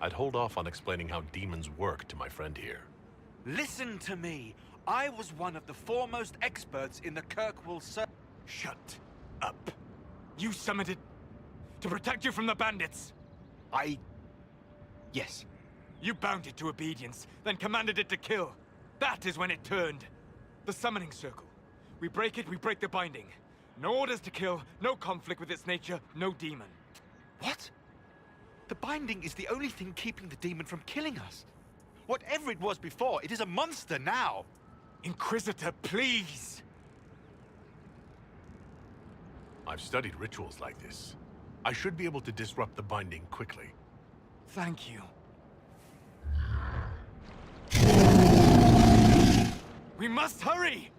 I'd hold off on explaining how demons work to my friend here. Listen to me. I was one of the foremost experts in the Kirkwall Shut up. You summoned it to protect you from the bandits. Yes. You bound it to obedience, then commanded it to kill. That is when it turned. The summoning circle. We break it, we break the binding. No orders to kill, no conflict with its nature, no demon. What? The binding is the only thing keeping the demon from killing us. Whatever it was before, it is a monster now. Inquisitor, please! I've studied rituals like this. I should be able to disrupt the binding quickly. Thank you. We must hurry!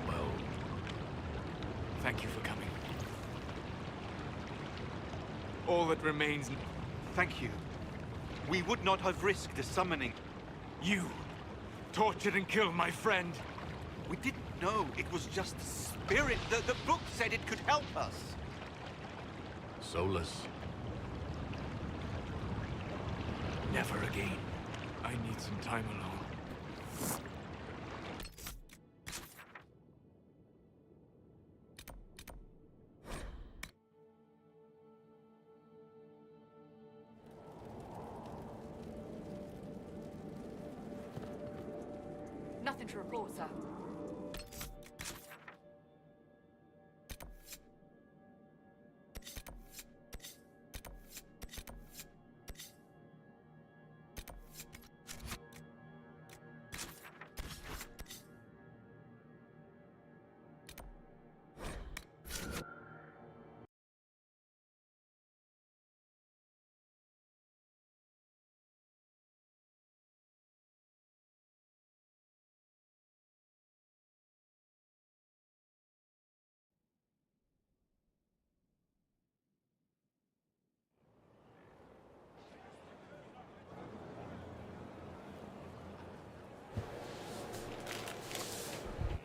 Well, thank you for coming. All that remains... Thank you. We would not have risked the summoning. You tortured and killed my friend. We didn't know it was just a spirit. The book said it could help us. Solus. Never again. I need some time alone. Nothing to report, sir.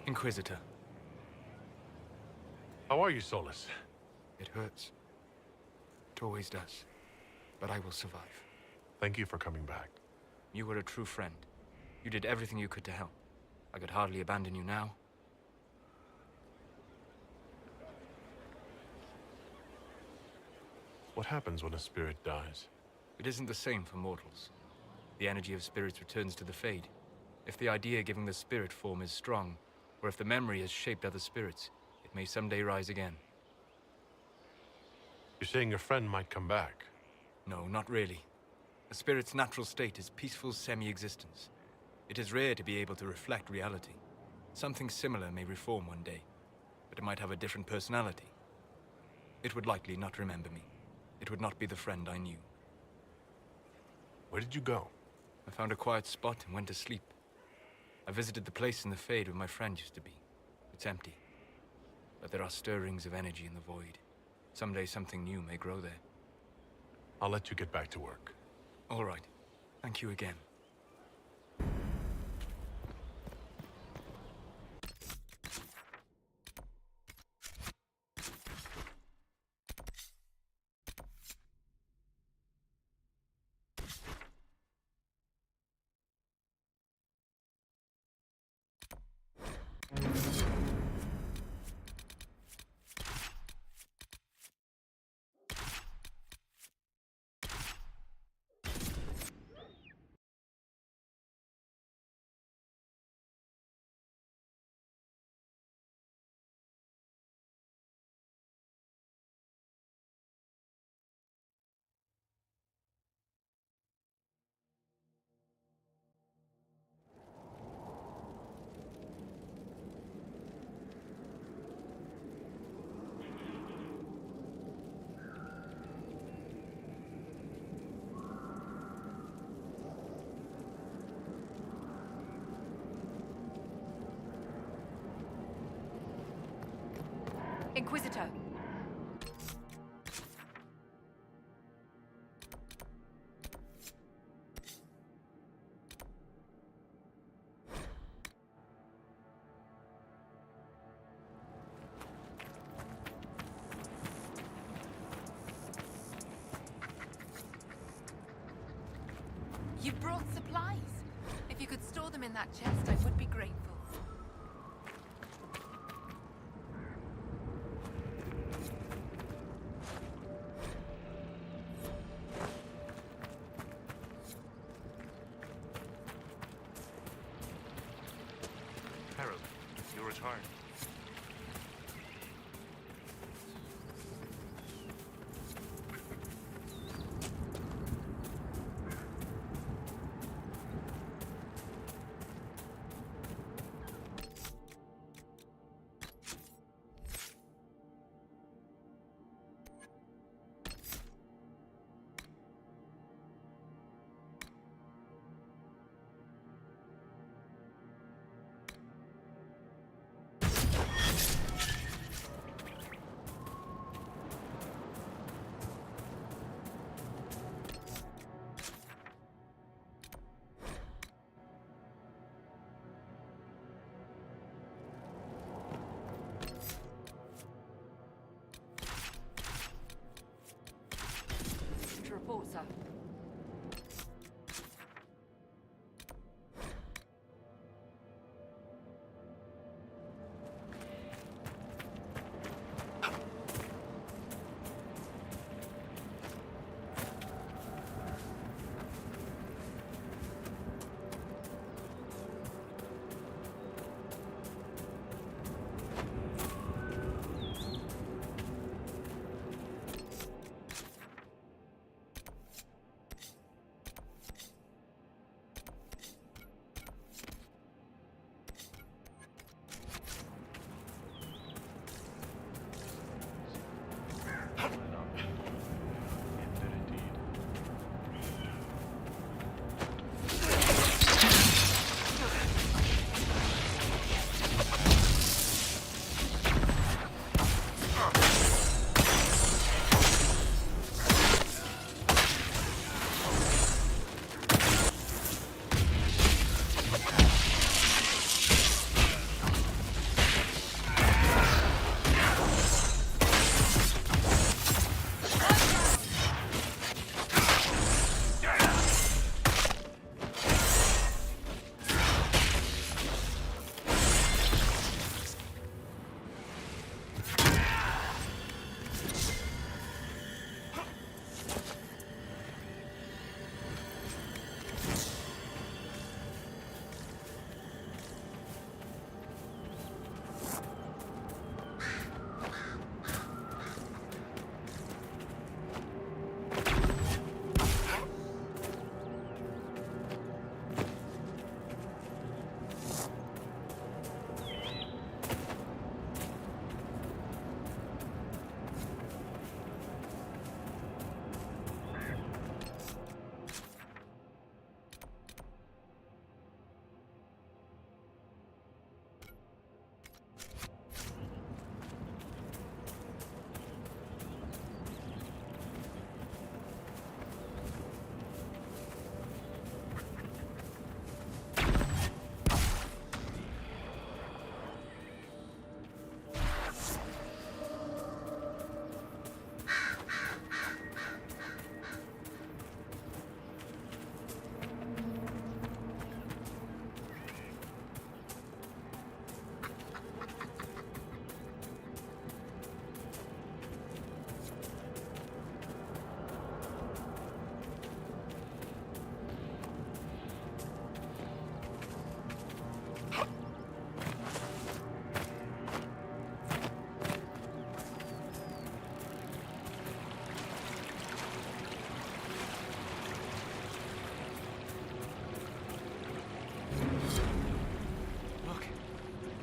Inquisitor. How are you, Solus? It hurts. It always does. But I will survive. Thank you for coming back. You were a true friend. You did everything you could to help. I could hardly abandon you now. What happens when a spirit dies? It isn't the same for mortals. The energy of spirits returns to the Fade. If the idea giving the spirit form is strong, or if the memory has shaped other spirits, it may someday rise again. You're saying your friend might come back? No, not really. A spirit's natural state is peaceful semi-existence. It is rare to be able to reflect reality. Something similar may reform one day, but it might have a different personality. It would likely not remember me. It would not be the friend I knew. Where did you go? I found a quiet spot and went to sleep. I visited the place in the Fade where my friend used to be. It's empty. But there are stirrings of energy in the void. Someday something new may grow there. I'll let you get back to work. All right. Thank you again. Inquisitor. You brought supplies. If you could store them in that chest, I would be grateful. Harold, you returned. To report, sir.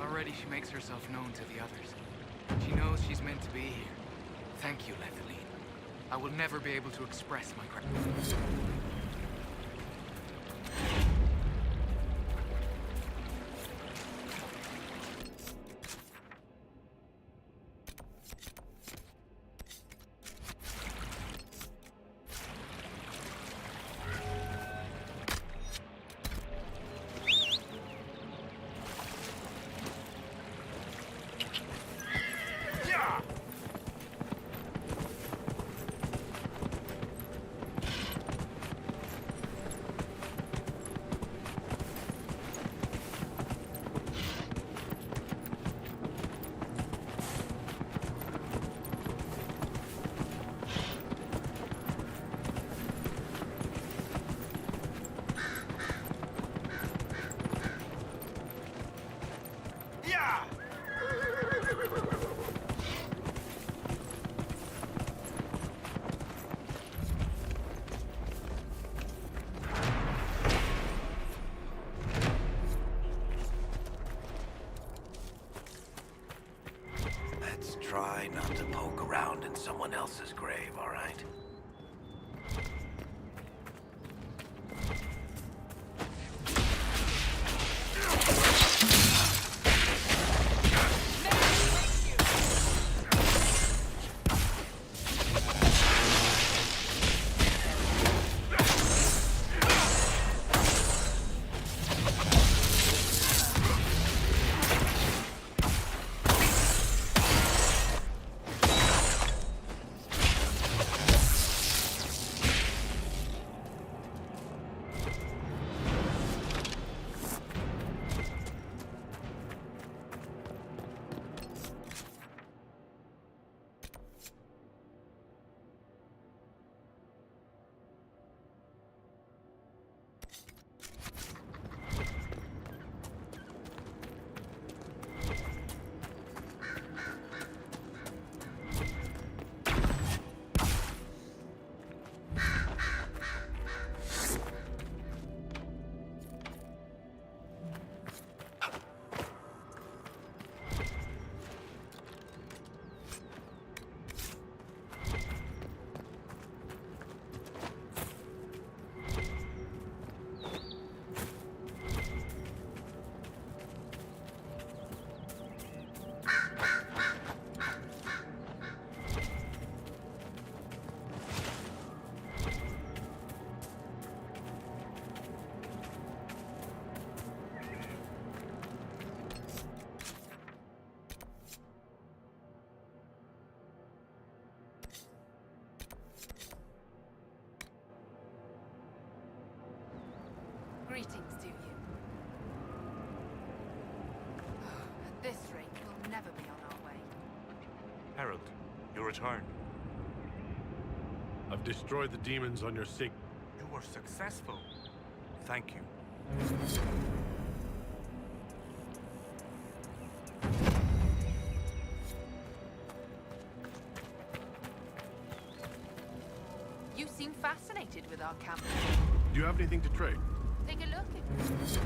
Already she makes herself known to the others. She knows she's meant to be here. Thank you, Lethaline. I will never be able to express my gratitude. not to poke around in someone else's grave, all right? Greetings to you. At this rate, we'll never be on our way. Herald, you return. I've destroyed the demons on your sick. You were successful. Thank you. You seem fascinated with our camp. Do you have anything to trade? Take a look at...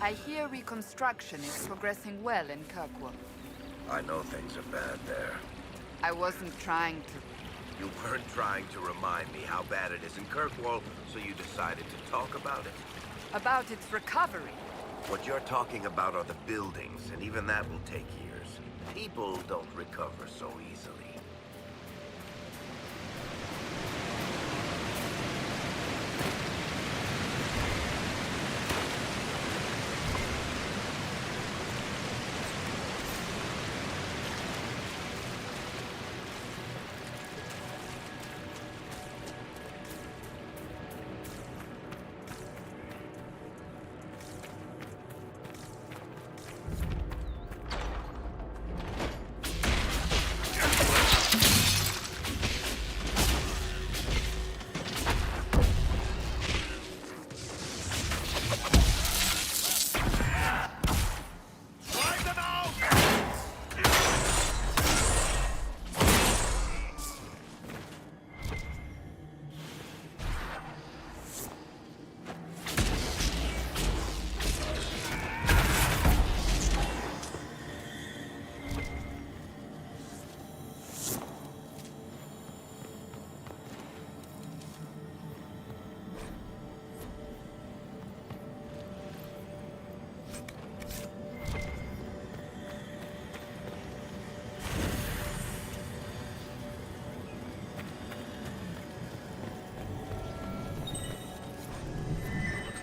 I hear reconstruction is progressing well in Kirkwall. I know things are bad there. I wasn't trying to. You weren't trying to remind me how bad it is in Kirkwall, so you decided to talk about it. About its recovery. What you're talking about are the buildings, and even that will take years. People don't recover so easily.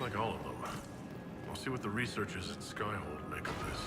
Like all of them. I'll see what the researchers at Skyhold make of this.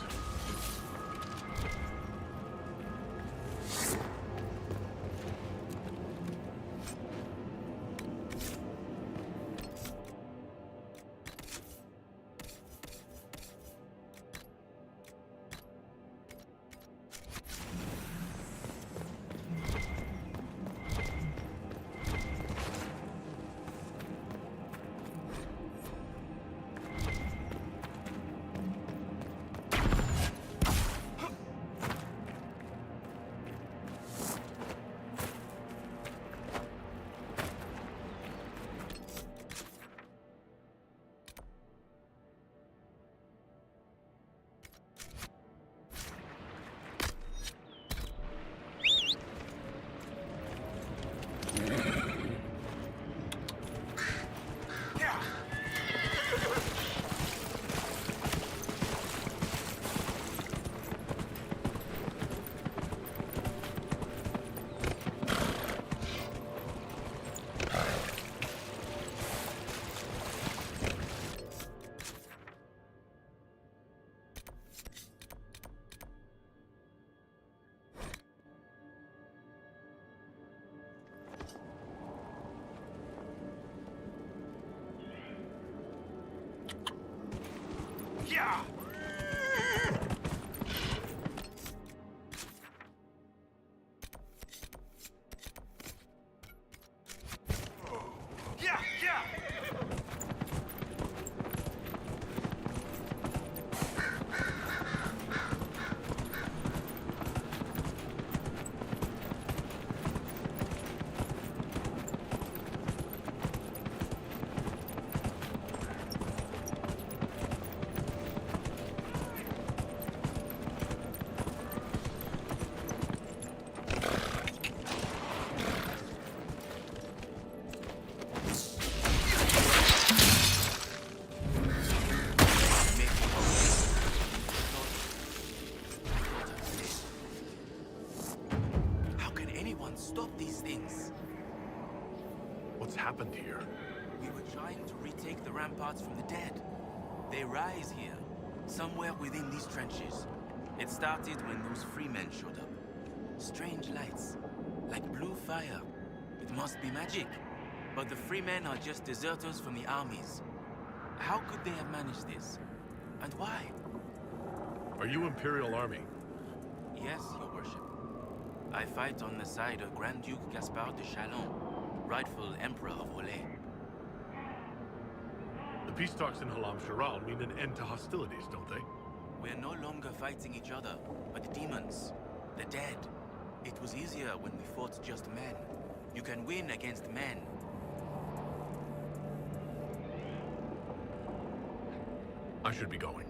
Yeah! Yeah! Yeah! happened here? We were trying to retake the ramparts from the dead. They rise here, somewhere within these trenches. It started when those freemen showed up. Strange lights, like blue fire. It must be magic. But the freemen are just deserters from the armies. How could they have managed this? And why? Are you Imperial Army? Yes, your worship. I fight on the side of Grand Duke Gaspard de Chalon, rightful Emperor of Olay. The peace talks in Halam Sharal mean an end to hostilities, don't they? We're no longer fighting each other, but the demons, the dead. It was easier when we fought just men. You can win against men. I should be going.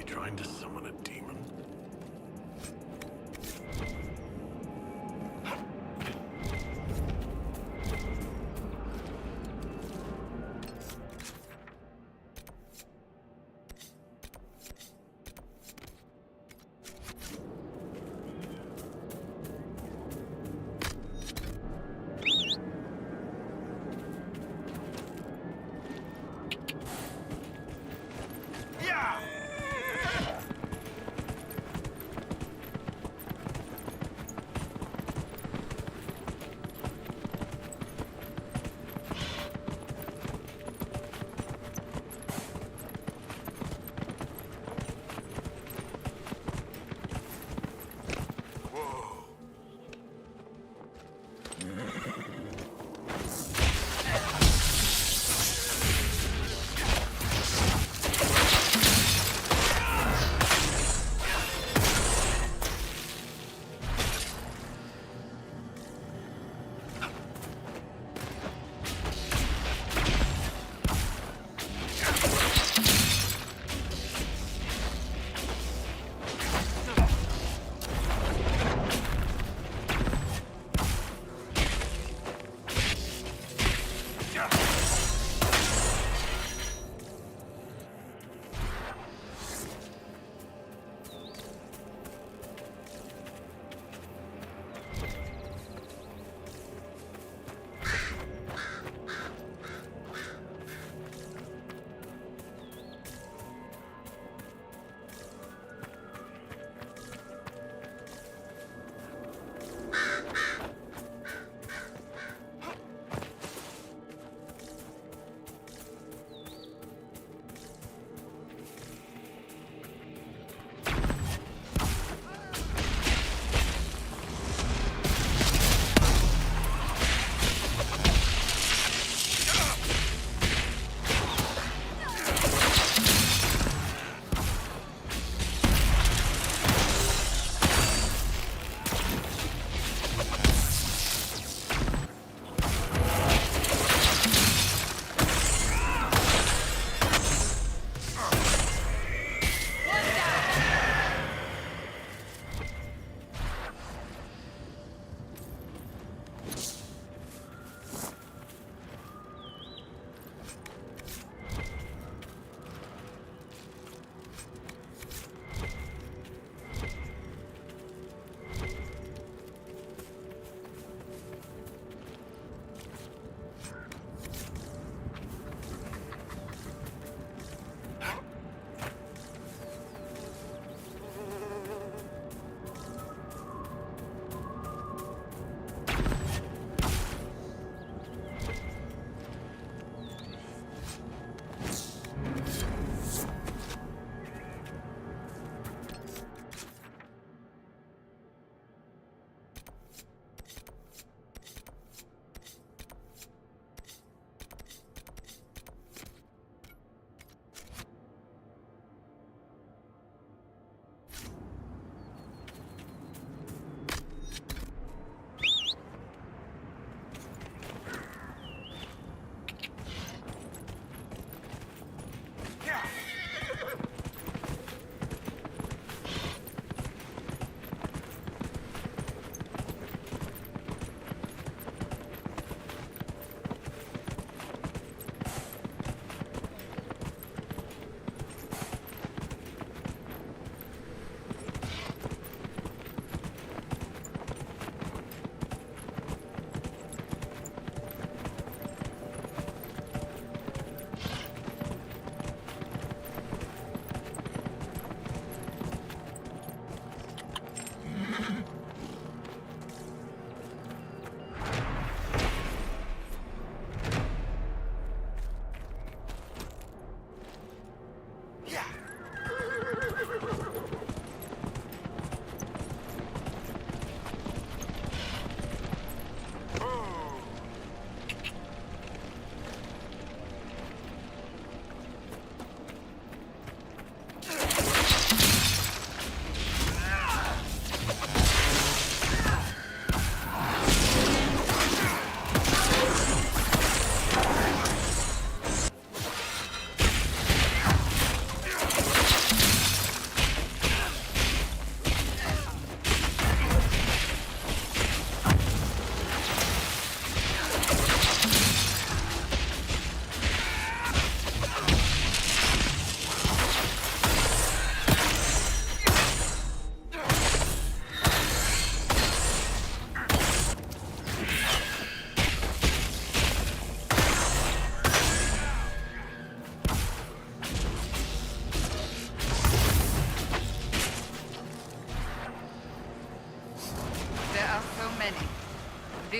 Trying to summon a demon?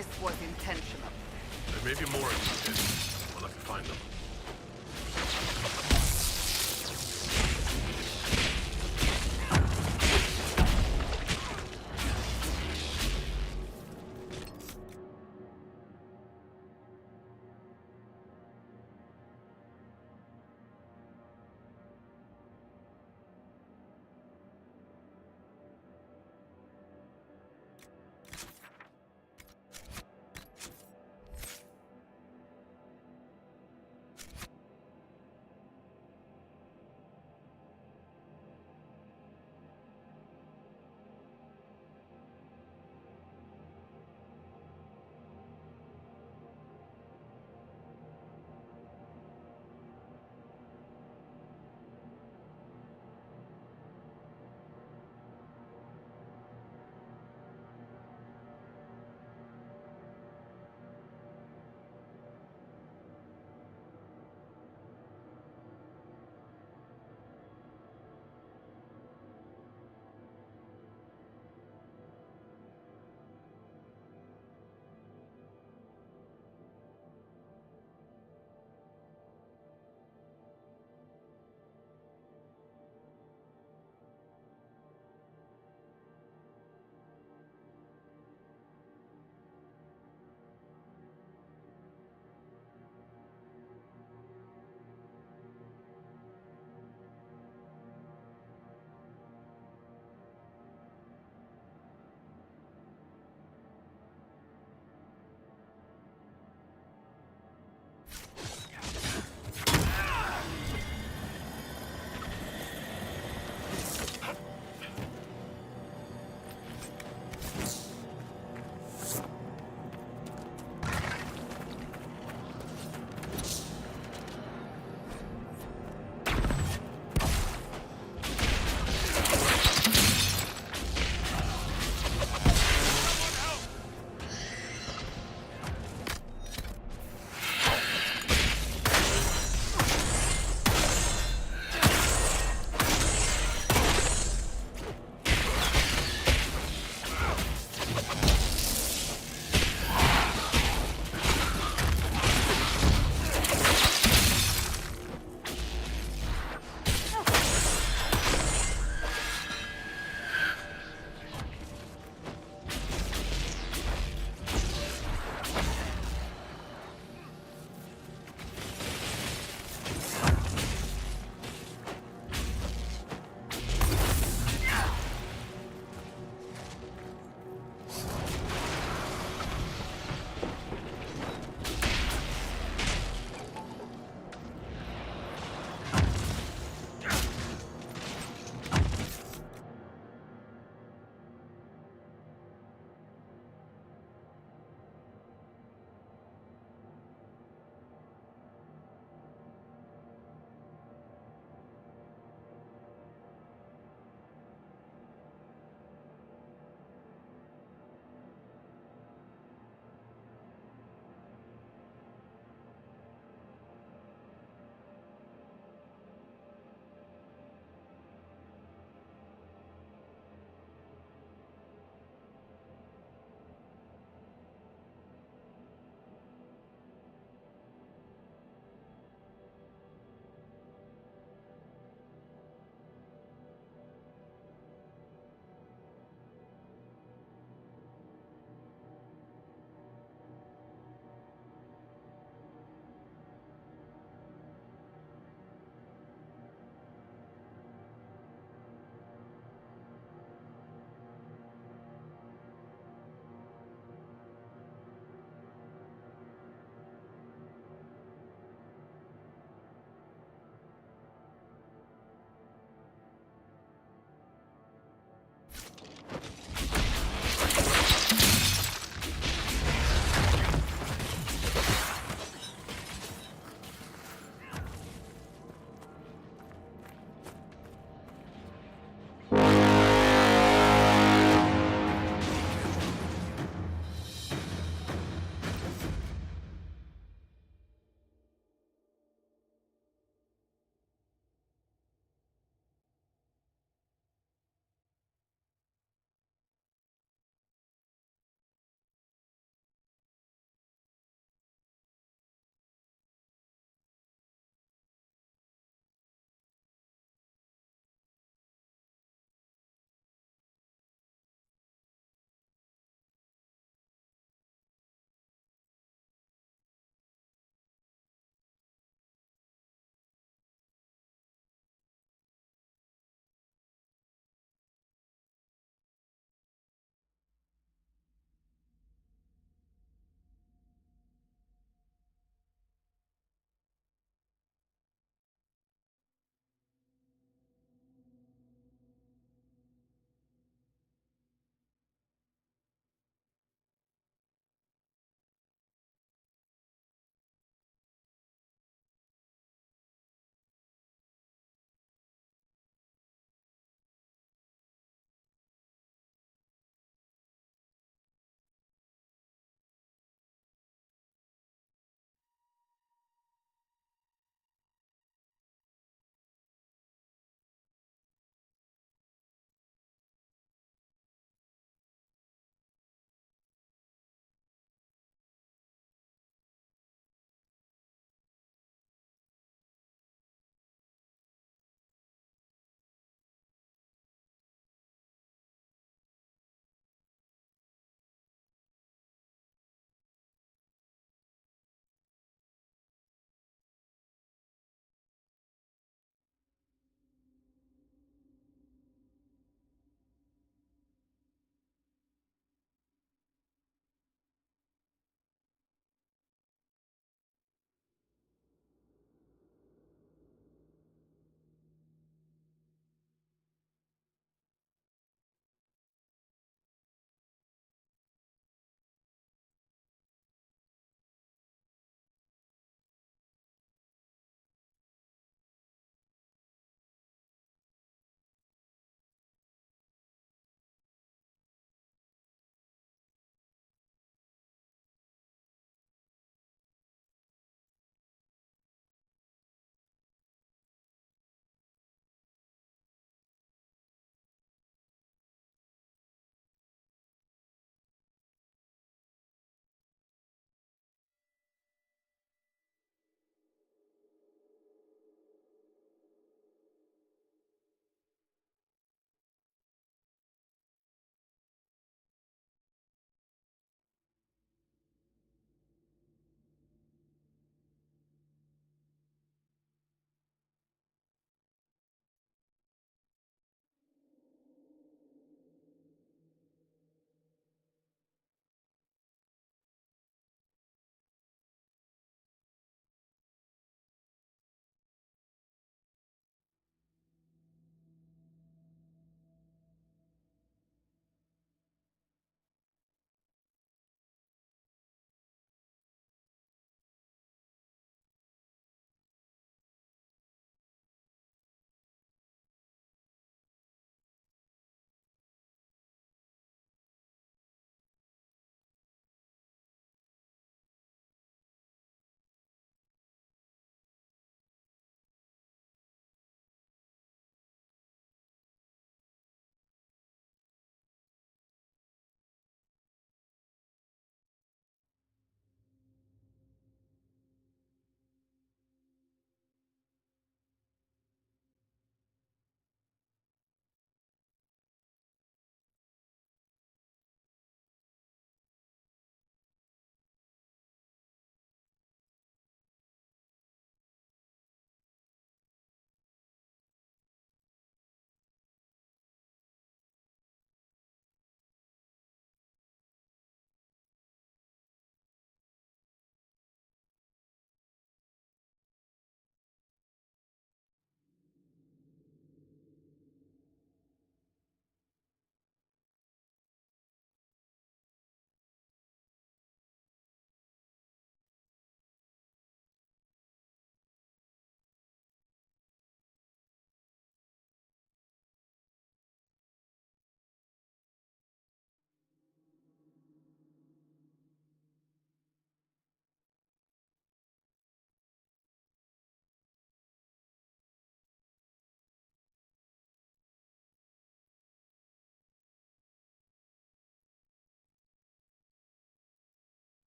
This was intentional. There may be more in these pits. We'll have to find them.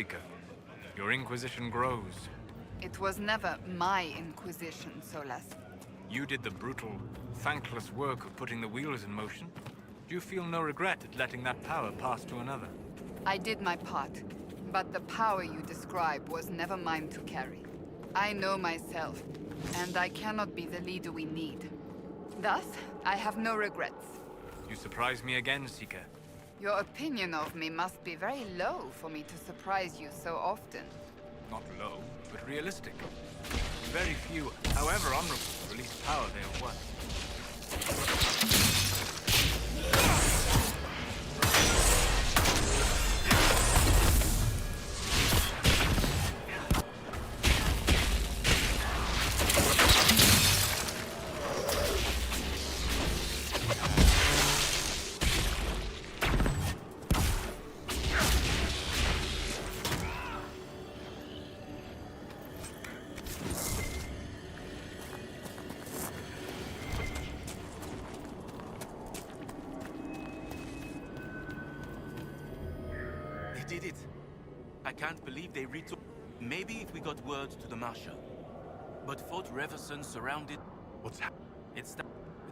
Seeker. Your Inquisition grows. It was never my Inquisition, Solas. You did the brutal, thankless work of putting the wheels in motion. Do you feel no regret at letting that power pass to another? I did my part, but the power you describe was never mine to carry. I know myself, and I cannot be the leader we need. Thus, I have no regrets. You surprise me again, Seeker. Your opinion of me must be very low for me to surprise you so often. Not low, but realistic. Very few, however honorable, release power they have won. They did it. I can't believe they retook. Maybe if we got word to the Marshal. But Fort Reverson surrounded. What's happening? It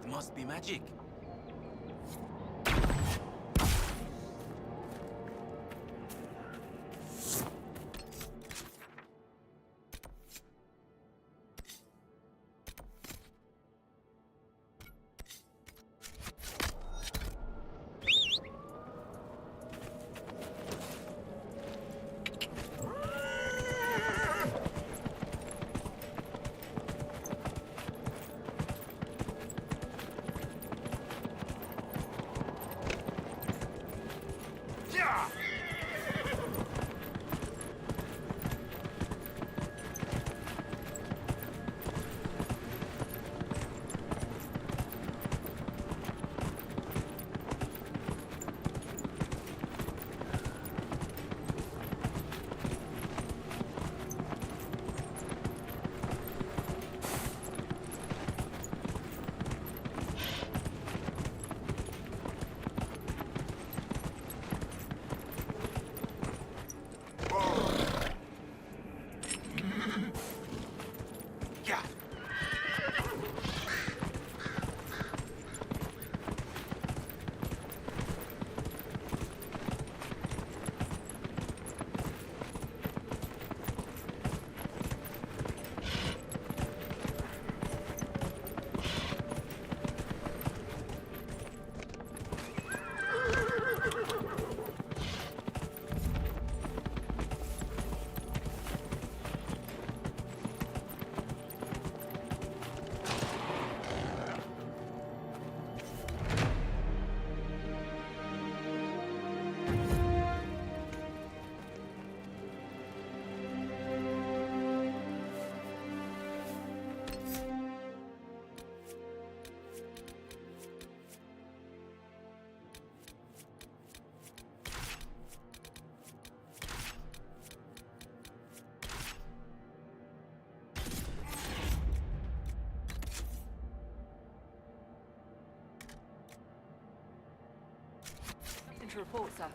must be magic. To report, sir.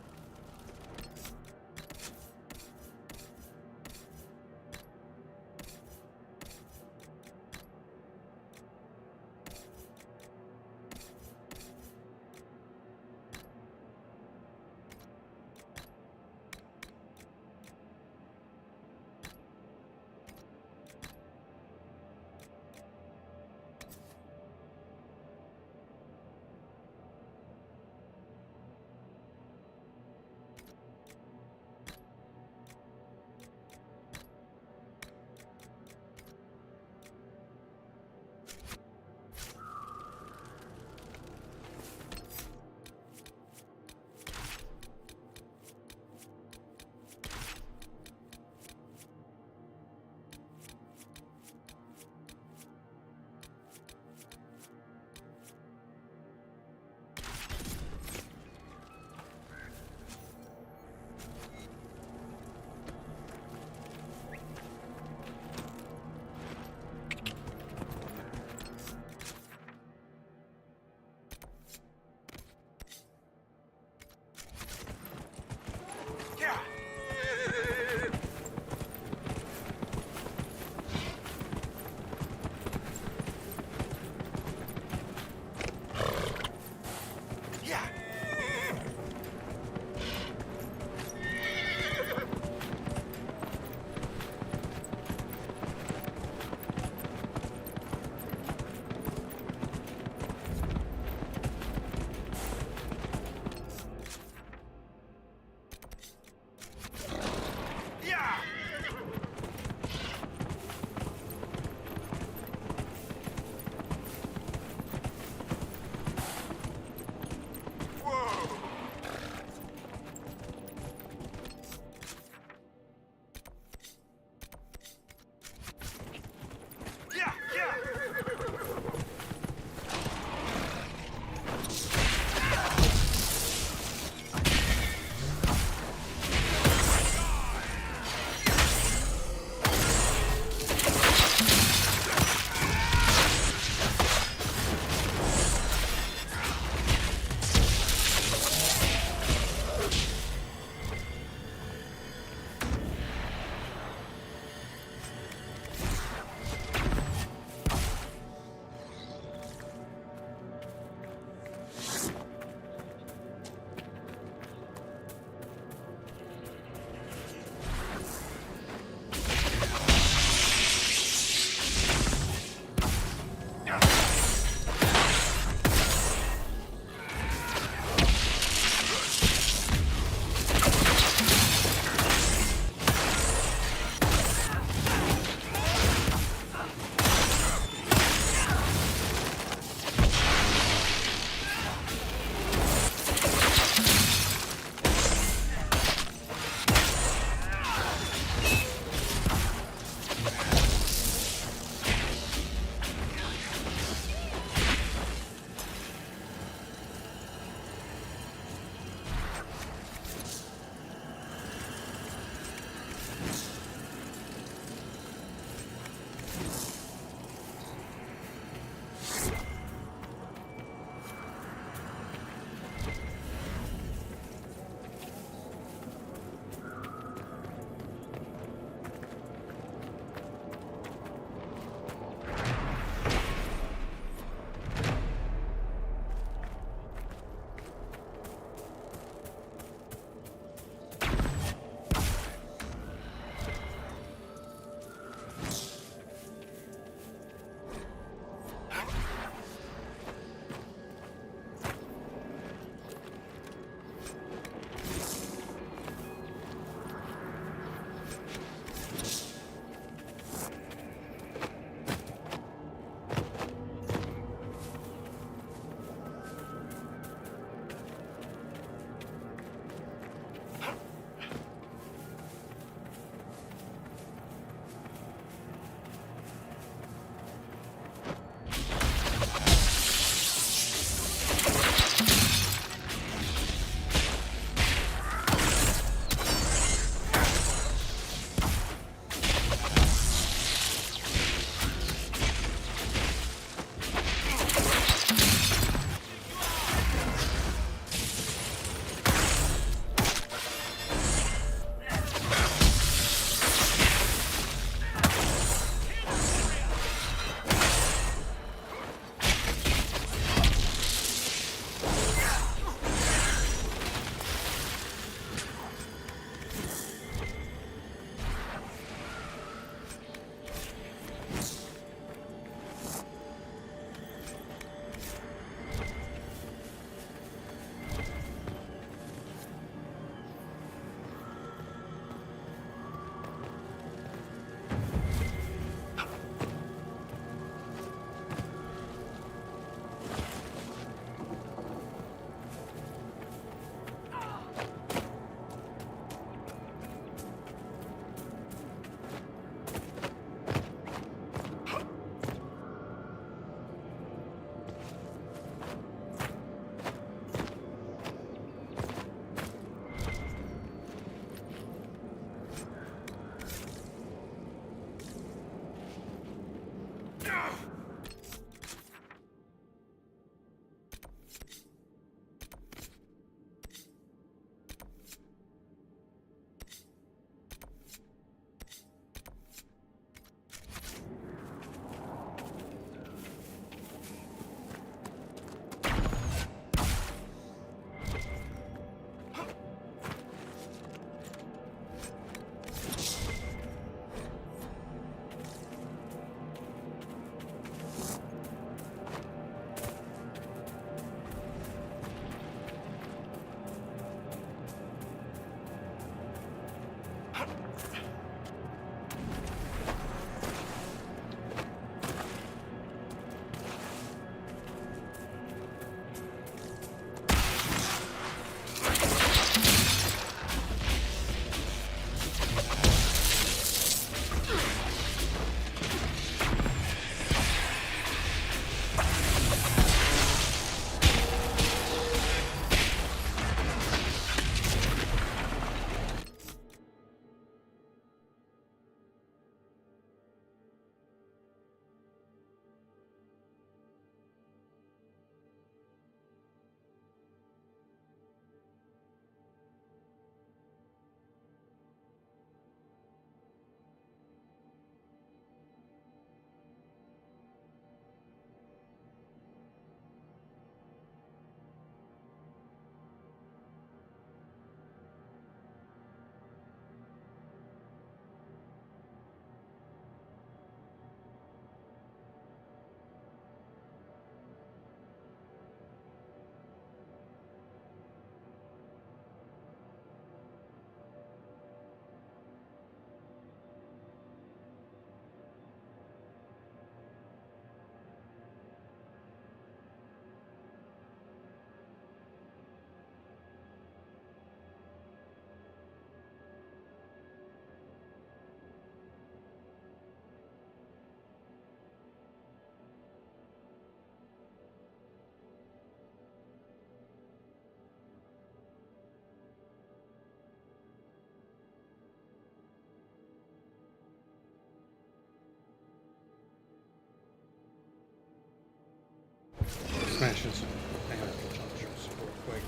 Smashing some intelligence real quick.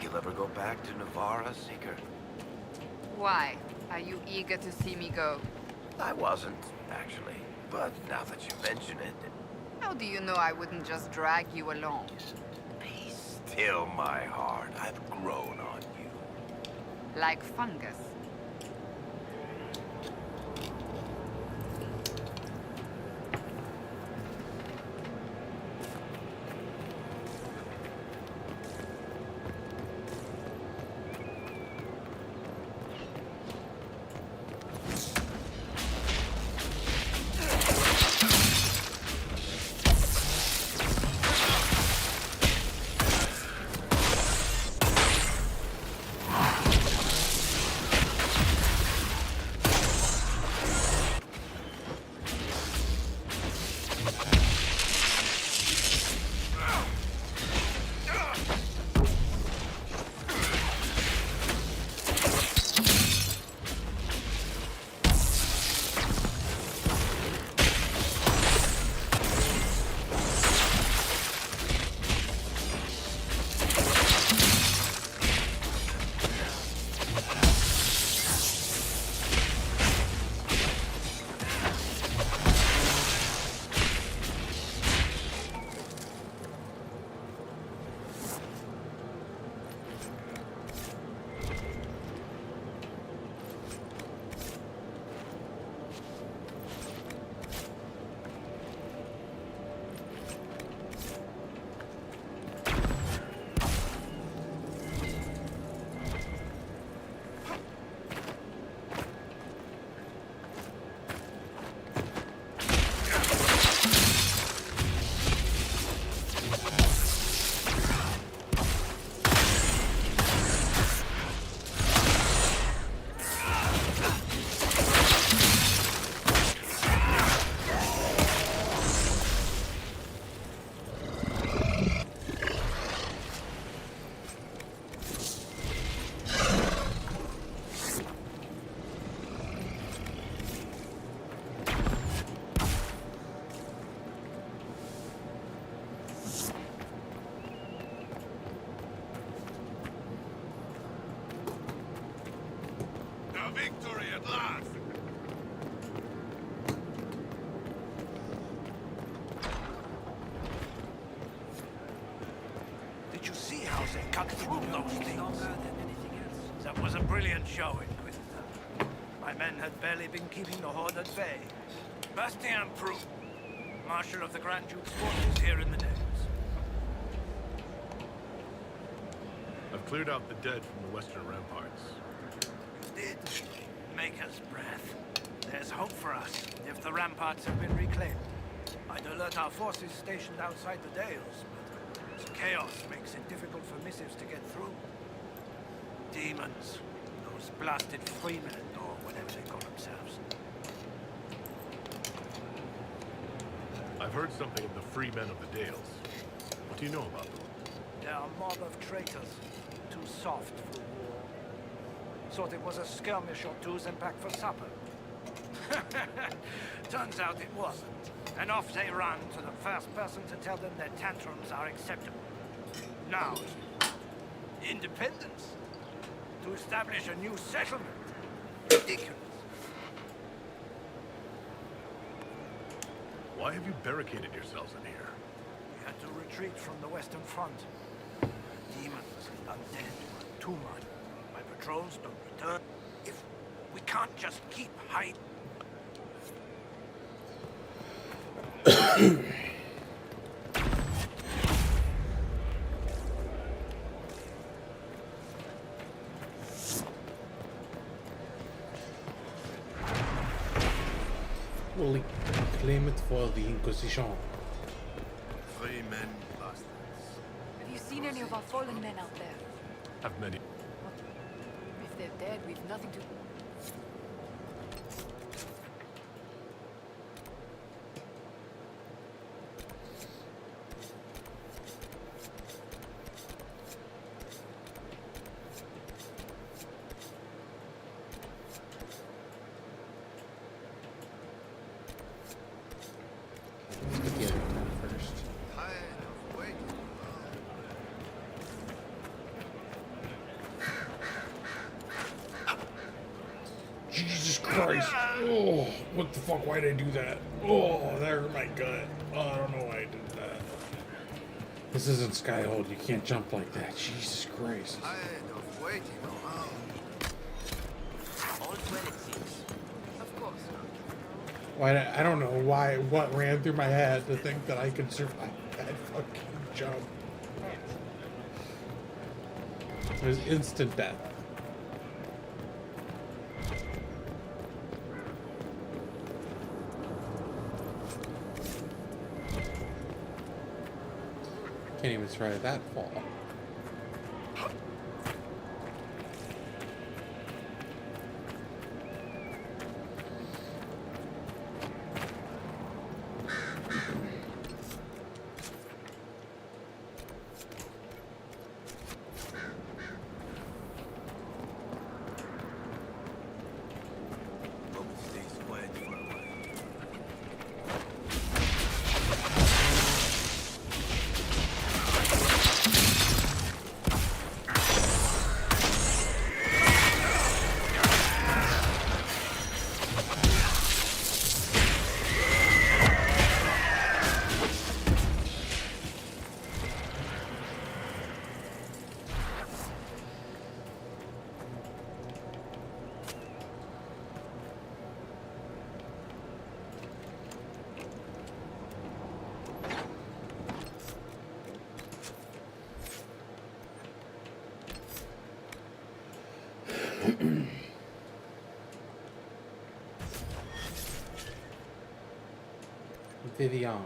You'll ever go back to Navarra, Seeker? Why? Are you eager to see me go? I wasn't, actually. But now that you mention it... How do you know I wouldn't just drag you along? Be still, my heart. I've grown on you. Like fungus. Victory at last! Did you see how they cut through those things? That was a brilliant show, Inquisitor. My men had barely been keeping the Horde at bay. Bastien Prou, Marshal of the Grand Duke's forces here in the Dales. cleared out the dead from the western ramparts. Did make us breath. There's hope for us if the ramparts have been reclaimed. I'd alert our forces stationed outside the Dales, but chaos makes it difficult for missives to get through. Demons, those blasted freemen, or whatever they call themselves. I've heard something of the free men of the Dales. What do you know about them? They're a mob of traitors, too soft for war. Thought it was a skirmish or two sent back for supper. Turns out it wasn't. And off they run to the first person to tell them their tantrums are acceptable. Now, independence. To establish a new settlement. Ridiculous. Why have you barricaded yourselves in here? We had to retreat from the Western Front. Demons and undead were too much. My patrols don't return. If we can't just keep hiding. We'll claim it for the Inquisition. Free men, bastards. Have you seen any of our fallen men out there? Have many. If they're dead, we've nothing to... Let's get the other one first. Jesus Christ! Oh, what the fuck? Why'd I do that? Oh, that hurt my gut. Oh, I don't know why I did that. This isn't Skyhold. You can't jump like that. Jesus Christ. Of waiting around. All well it seems. Of course. Why? I don't know why. What ran through my head to think that I could survive that fucking jump. It was instant death. Can't even survive that fall. Vivian.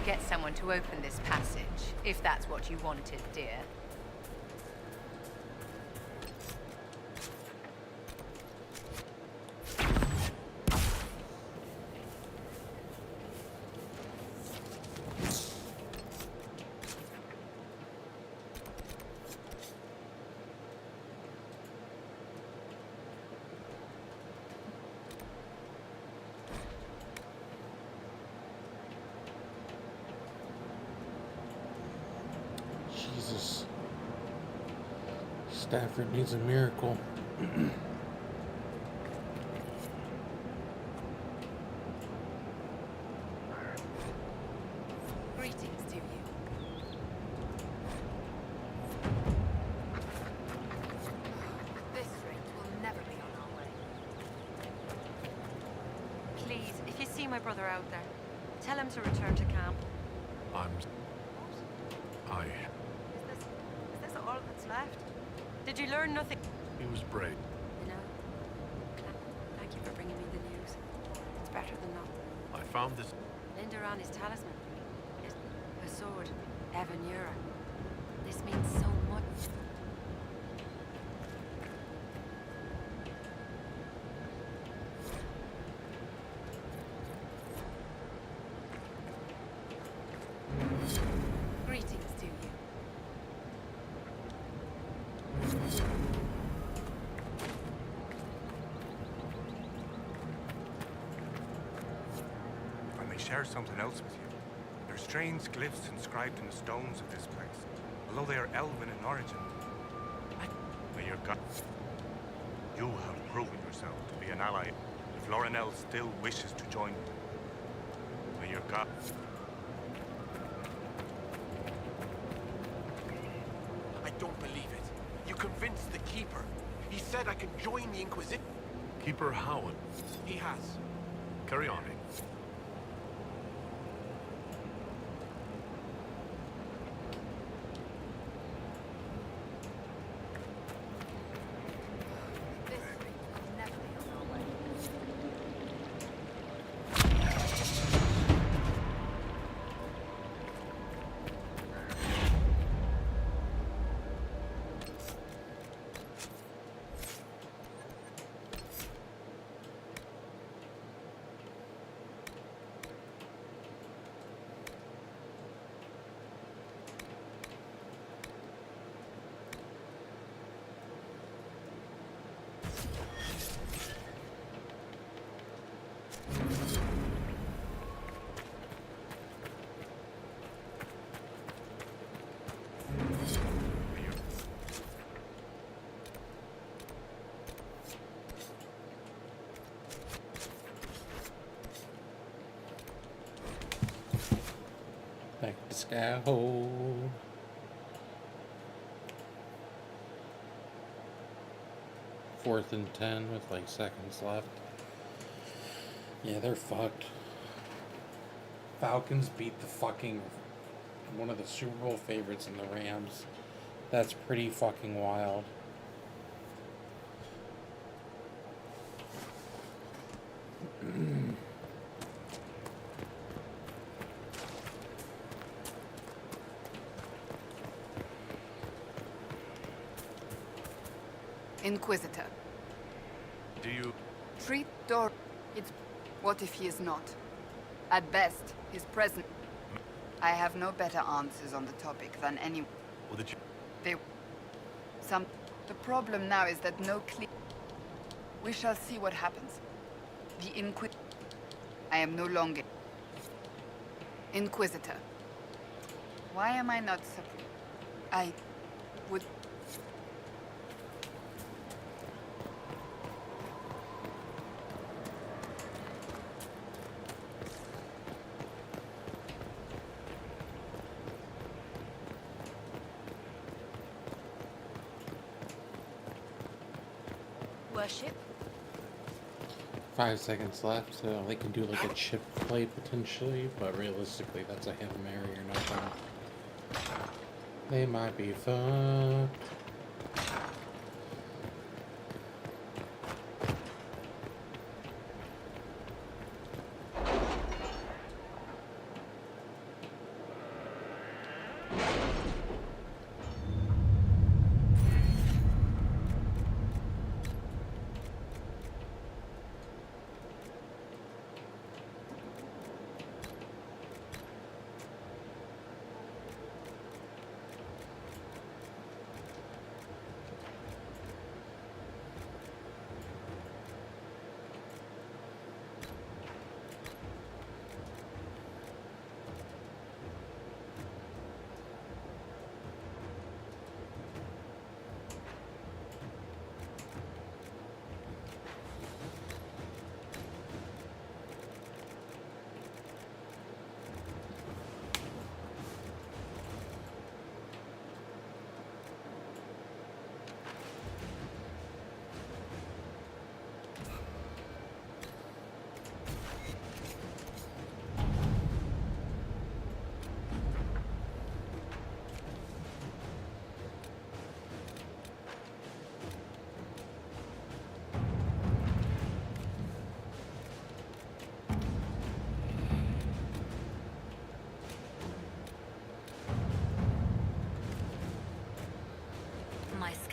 get someone to open this passage, if that's what you wanted, dear. Jesus. Stafford needs a miracle. Greetings to you. At this rate, we'll never be on our way. Please, if you see my brother out there, tell him to return to camp. Is this all that's left? Did you learn nothing? He was brave. No. Thank you for bringing me the news. It's better than not. I found this. Linderan is talisman. Her sword, Evanura. This means so much. Greetings to you. If I may share something else with you. There are strange glyphs inscribed in the stones of this place, although they are elven in origin. May your God... You have proven yourself to be an ally. If Lorinel still wishes to join you, may your God... I don't believe it. You convinced the Keeper. He said I can join the Inquisition. Keeper Howard. He has. Carry on. Back to Skyhold. Fourth and 10 with like seconds left. Yeah, they're fucked. Falcons beat the fucking one of the Super Bowl favorites in the Rams. That's pretty fucking wild. Inquisitor. Do you... Treat Dor... It's... What if he is not? At best, his present... I have no better answers on the topic than any... Well, that you... They... Some... The problem now is that no clear... We shall see what happens. The I am no longer... Inquisitor. Why am I not surprised? I... would... Worship? 5 seconds left, so they can do like a chip play potentially, but realistically that's a Hail Mary or nothing. They might be fucked.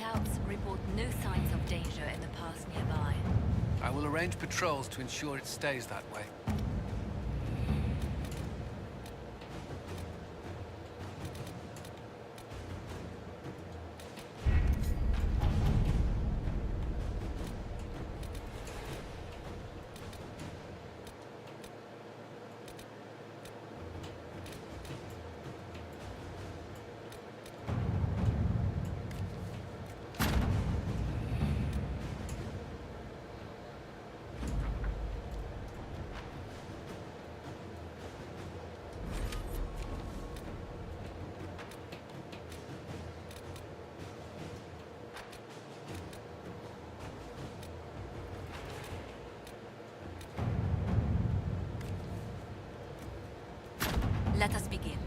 Scouts report no signs of danger in the pass nearby. I will arrange patrols to ensure it stays that way. Let us begin.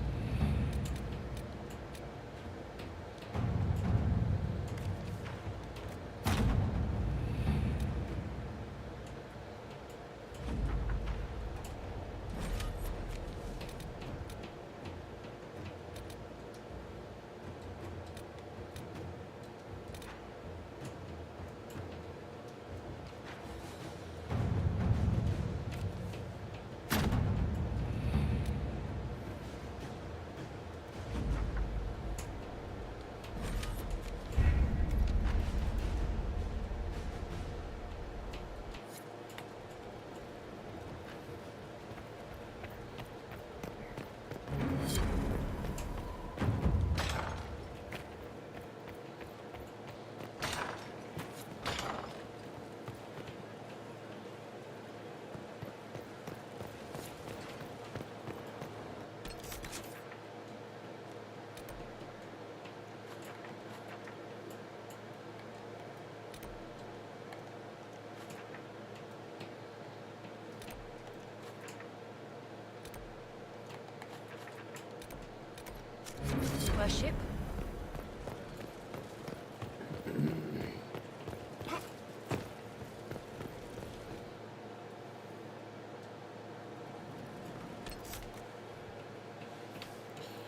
Worship?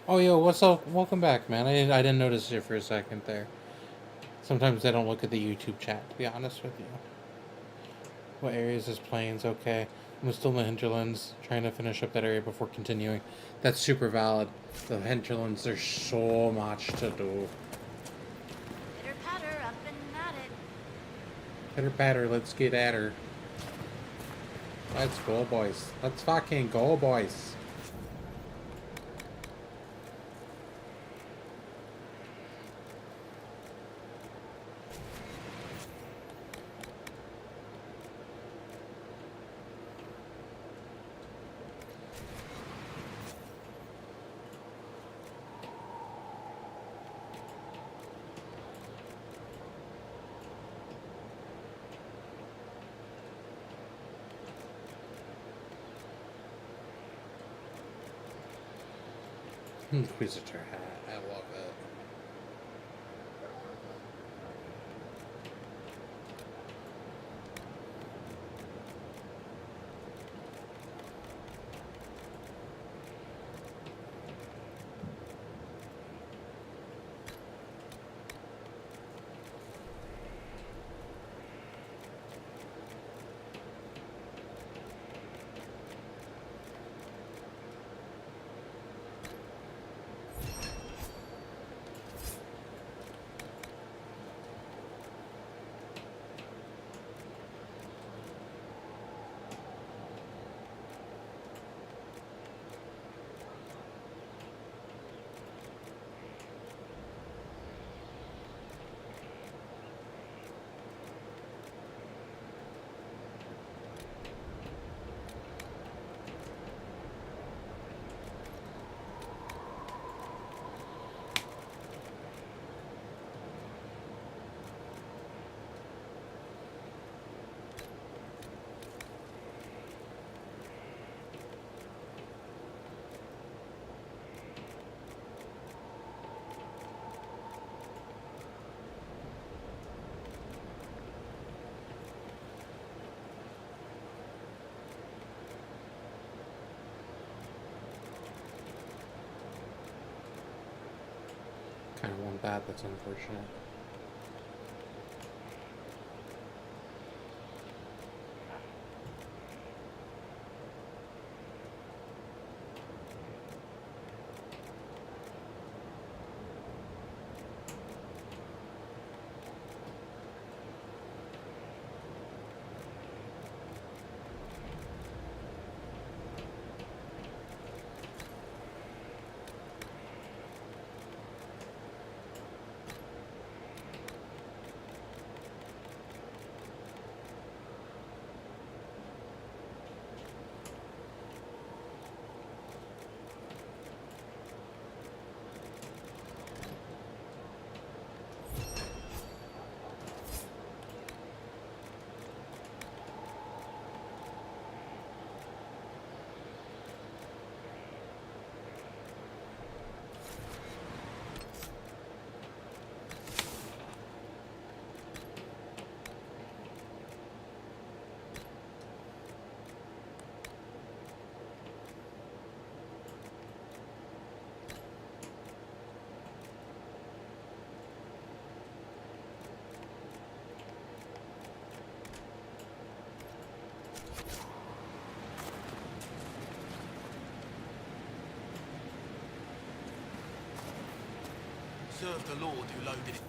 Oh, yo, what's up? Welcome back, man. I didn't notice you for a second there. Sometimes I don't look at the YouTube chat, to be honest with you. What areas is Plains? Okay. I'm still in the hinterlands, trying to finish up that area before continuing. That's super valid. The hinterlands, there's so much to do. Pitter patter, up and at it. Pitter patter, let's get at her. Let's go, boys. Let's fucking go, boys. Inquisitor hat, I love it. Kind of want that, that's unfortunate. serve the Lord who loaded it.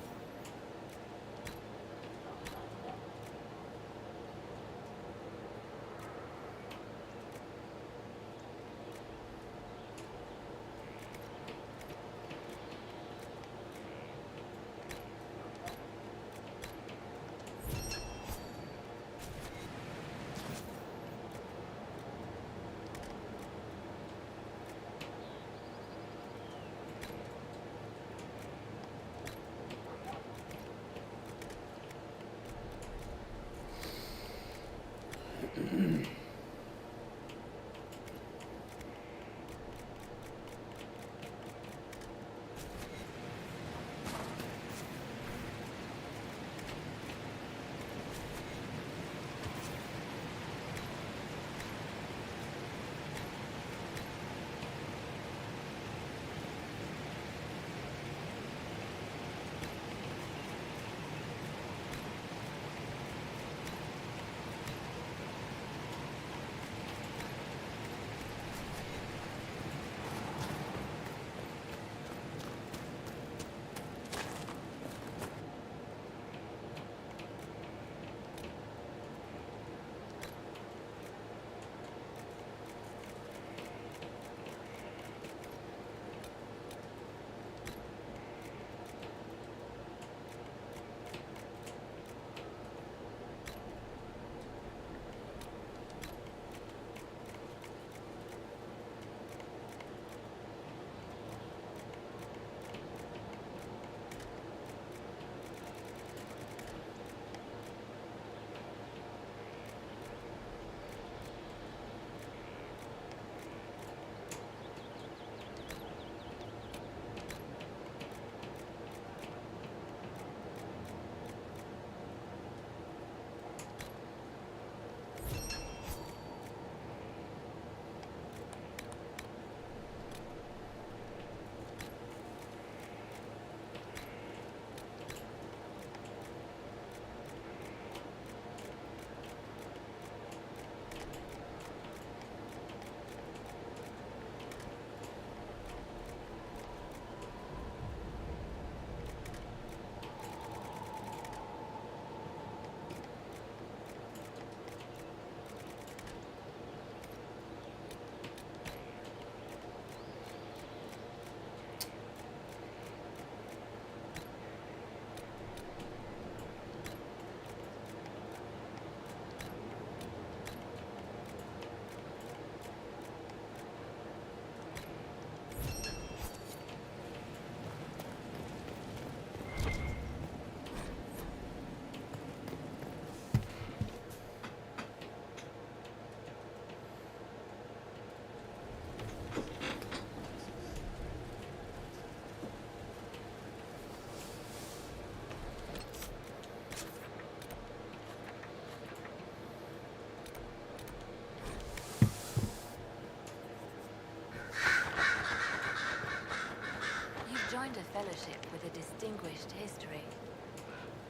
Joined a fellowship with a distinguished history.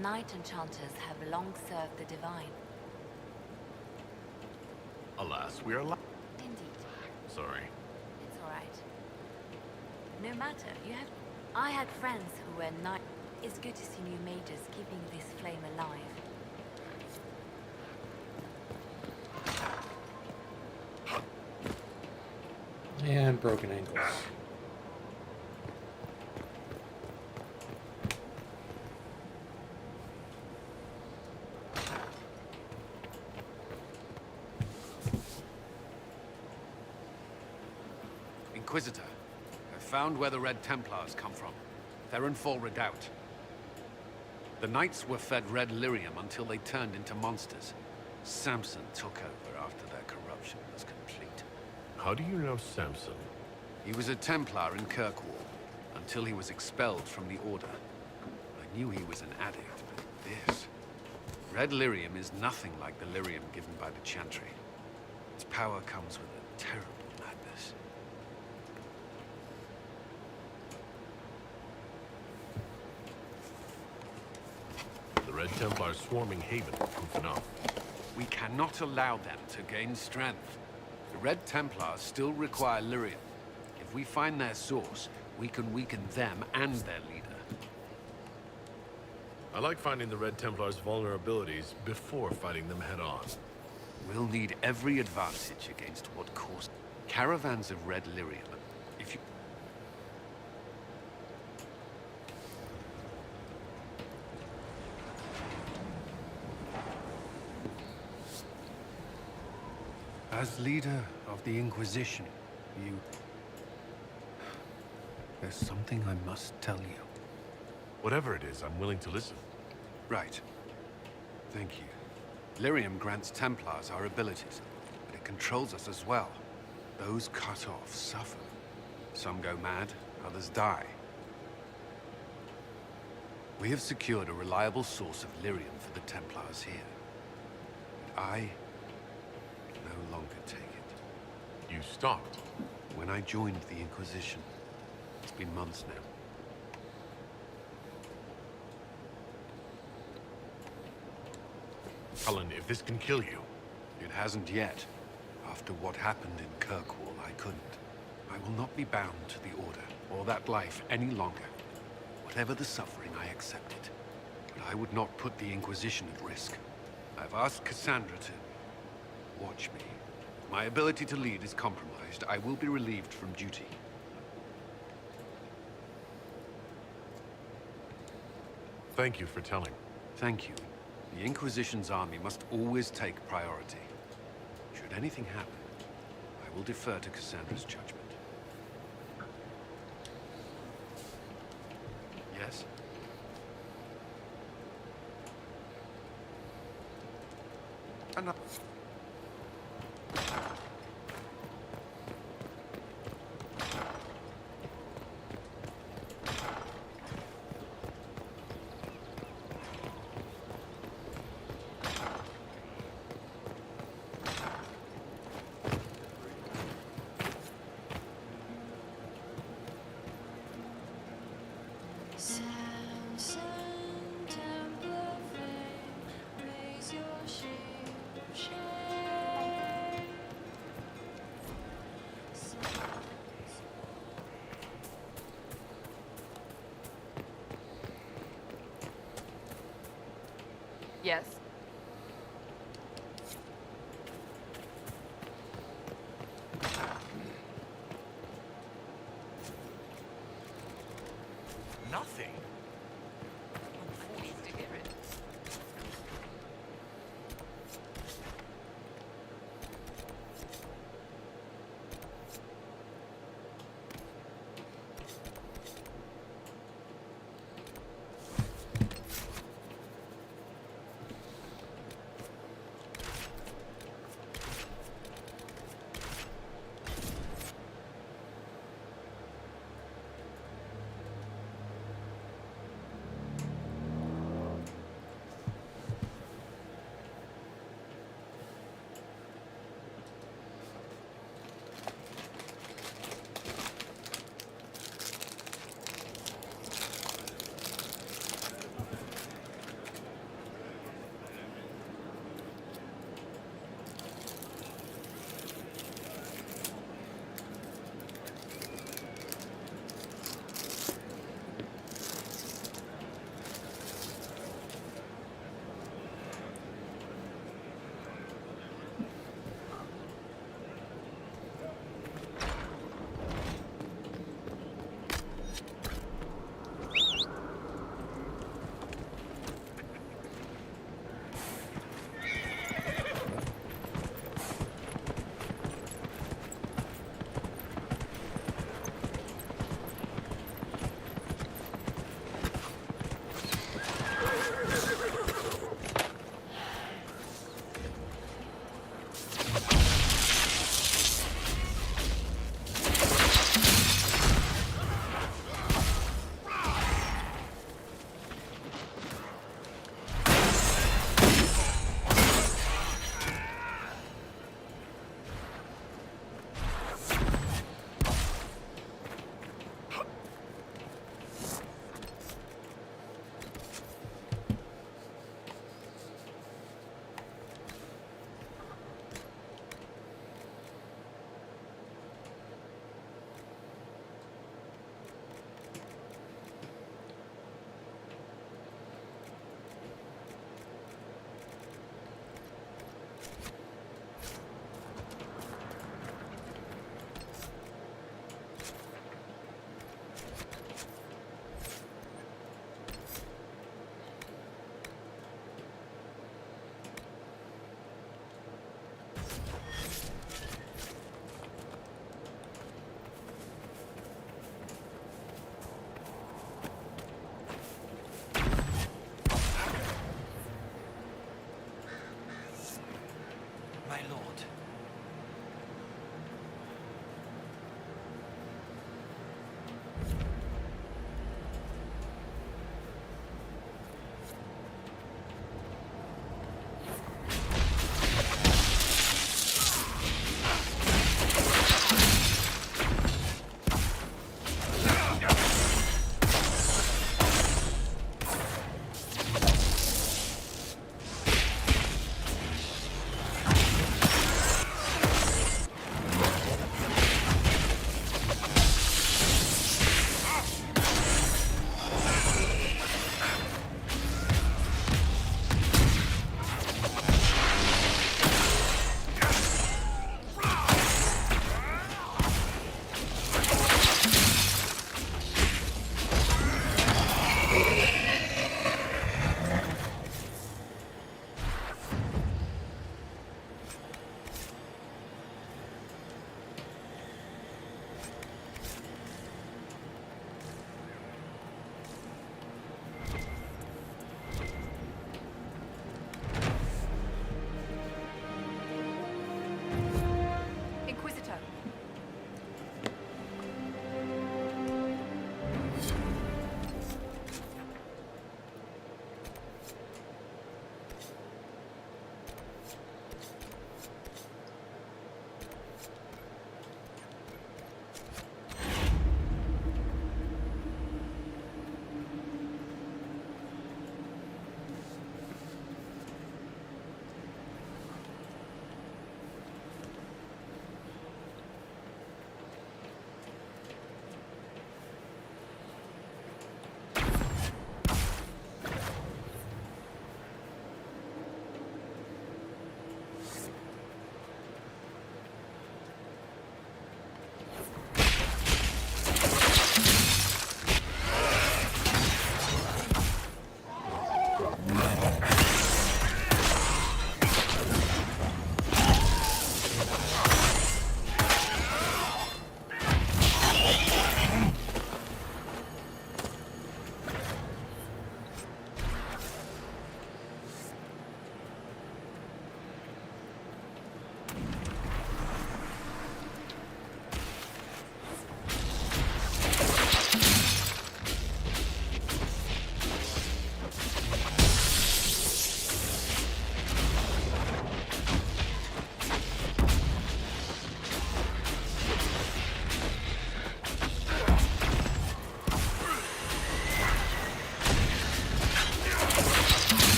Knight enchanters have long served the divine. Alas, we are Indeed. Sorry. It's all right. No matter, I had friends who were knight. It's good to see new mages keeping this flame alive. And broken ankles. Inquisitor, I found where the Red Templars come from. They're in full redoubt. The Knights were fed red lyrium until they turned into monsters. Samson took over after their corruption was complete. How do you know Samson? He was a Templar in Kirkwall, until he was expelled from the Order. I knew he was an addict, but this... Red lyrium is nothing like the lyrium given by the Chantry. Its power comes with a terrible madness. The Red Templars swarming Haven, proof enough. We cannot allow them to gain strength. The Red Templars still require lyrium. If we find their source, we can weaken them and their leader. I like finding the Red Templars' vulnerabilities before fighting them head-on. We'll need every advantage against what caused caravans of Red Lyrium. If you... As leader of the Inquisition, you... There's something I must tell you. Whatever it is, I'm willing to listen. Right. Thank you. Lyrium grants Templars our abilities, but it controls us as well. Those cut off suffer. Some go mad, others die. We have secured a reliable source of lyrium for the Templars here. But I no longer take it. You stopped? When I joined the Inquisition. It's been months now. Cullen, if this can kill you... It hasn't yet. After what happened in Kirkwall, I couldn't. I will not be bound to the Order, or that life any longer. Whatever the suffering, I accept it. But I would not put the Inquisition at risk. I've asked Cassandra to... watch me. If my ability to lead is compromised, I will be relieved from duty. Thank you for telling. Thank you. The Inquisition's army must always take priority. Should anything happen, I will defer to Cassandra's judgment. Yes? Enough. Yes. Nothing. I'm pleased to hear it.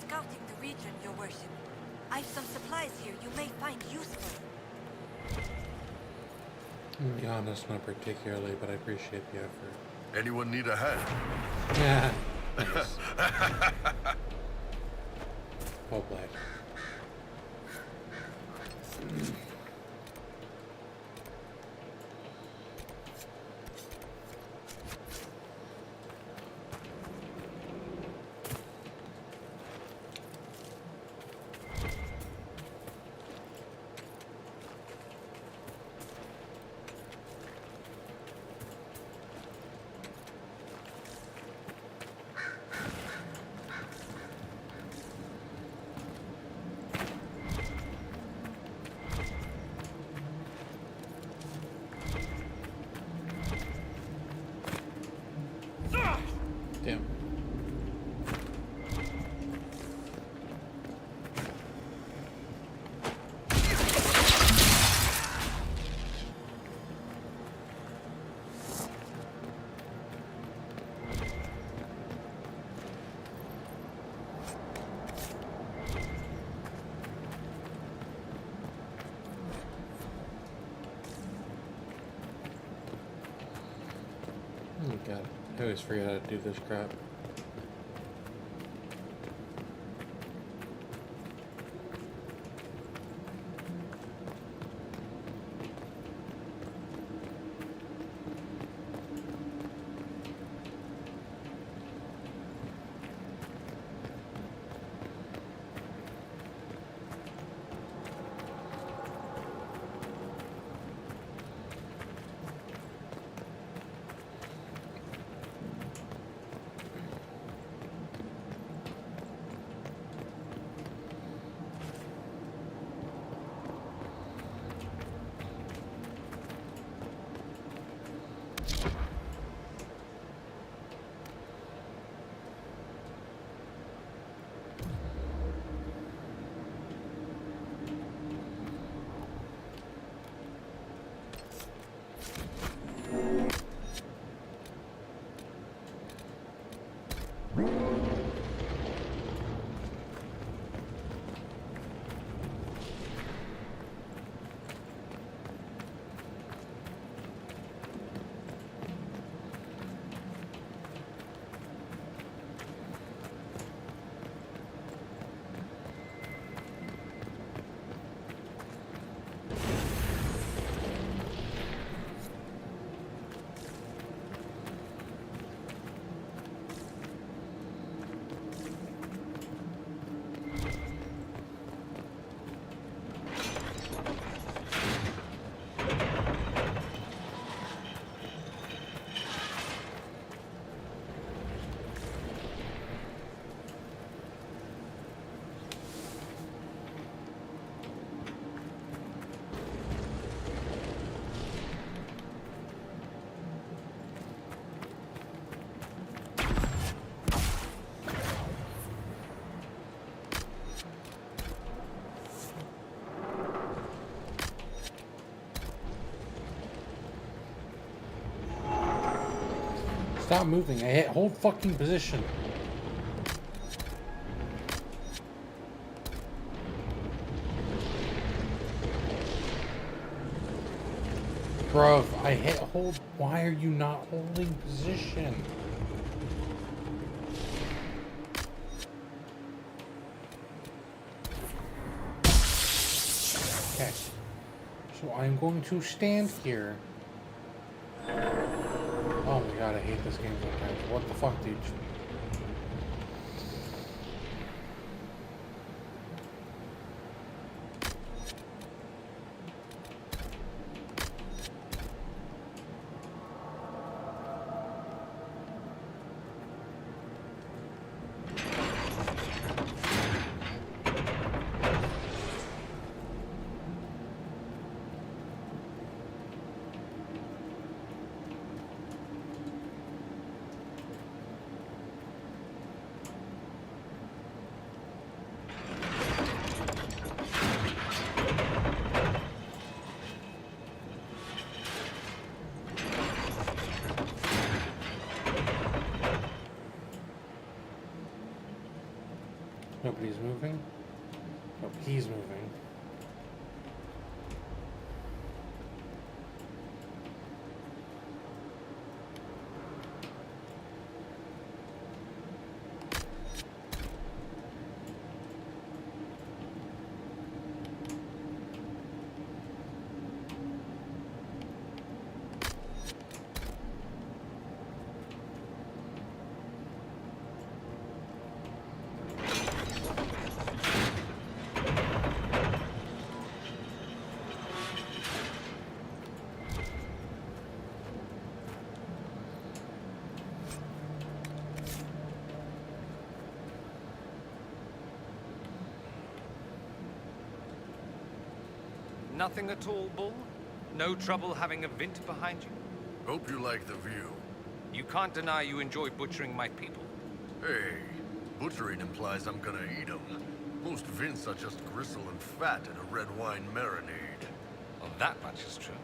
scouting the region, Your Worship. I've some supplies here you may find useful. To be honest, not particularly, but I appreciate the effort. Anyone need a hand? Yeah. Nice. Well played. Damn. Oh god, I always forget how to do this crap. Stop moving. I hit hold fucking position. Bruv, I hit hold. Why are you not holding position? Okay. So I'm going to stand here. Oh my god, I hate this game sometimes. What the fuck, dude? Nobody's moving. Oh, he's moving. Nothing at all, Bull? No trouble having a Vint behind you? Hope you like the view. You can't deny you enjoy butchering my people. Hey, butchering implies I'm gonna eat them. Most Vints are just gristle and fat in a red wine marinade. Well, that much is true.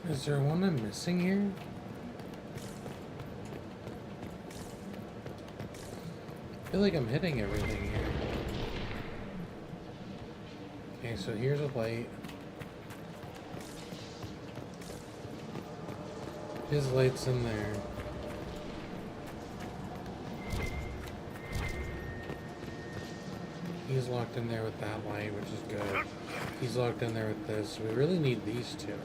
Is there one I'm missing here? I feel like I'm hitting everything here. Okay, so here's a light. His light's in there. He's locked in there with that light, which is good. He's locked in there with this. We really need these two.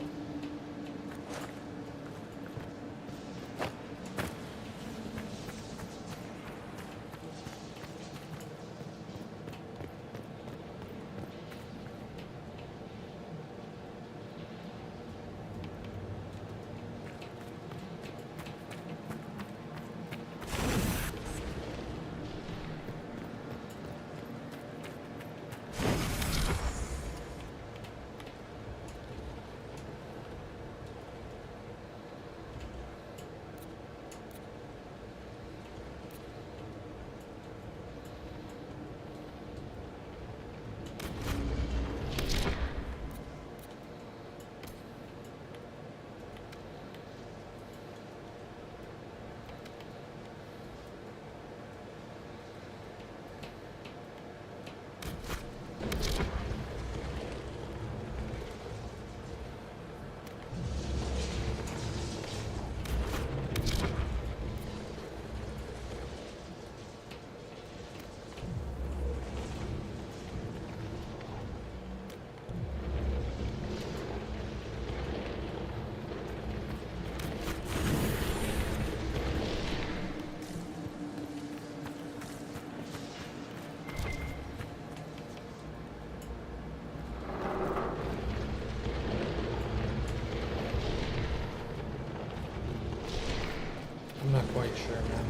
I'm not quite sure, man.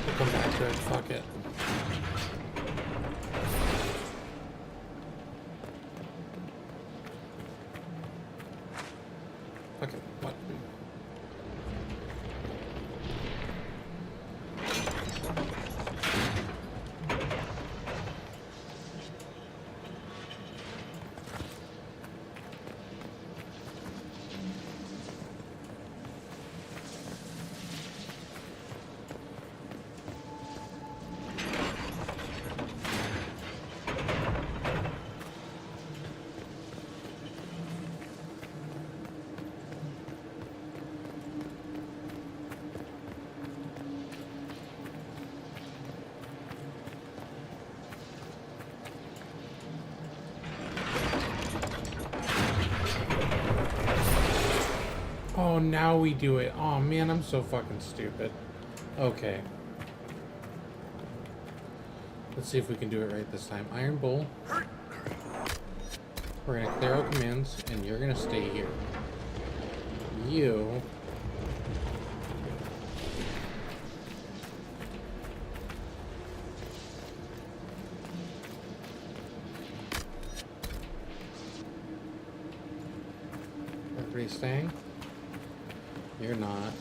We'll come back to it. Fuck it. Okay, what? Oh, now we do it. Oh man, I'm so fucking stupid. Okay. Let's see if we can do it right this time. Iron Bull. We're gonna clear out commands, and you're gonna stay here. You... Everybody staying? You're not.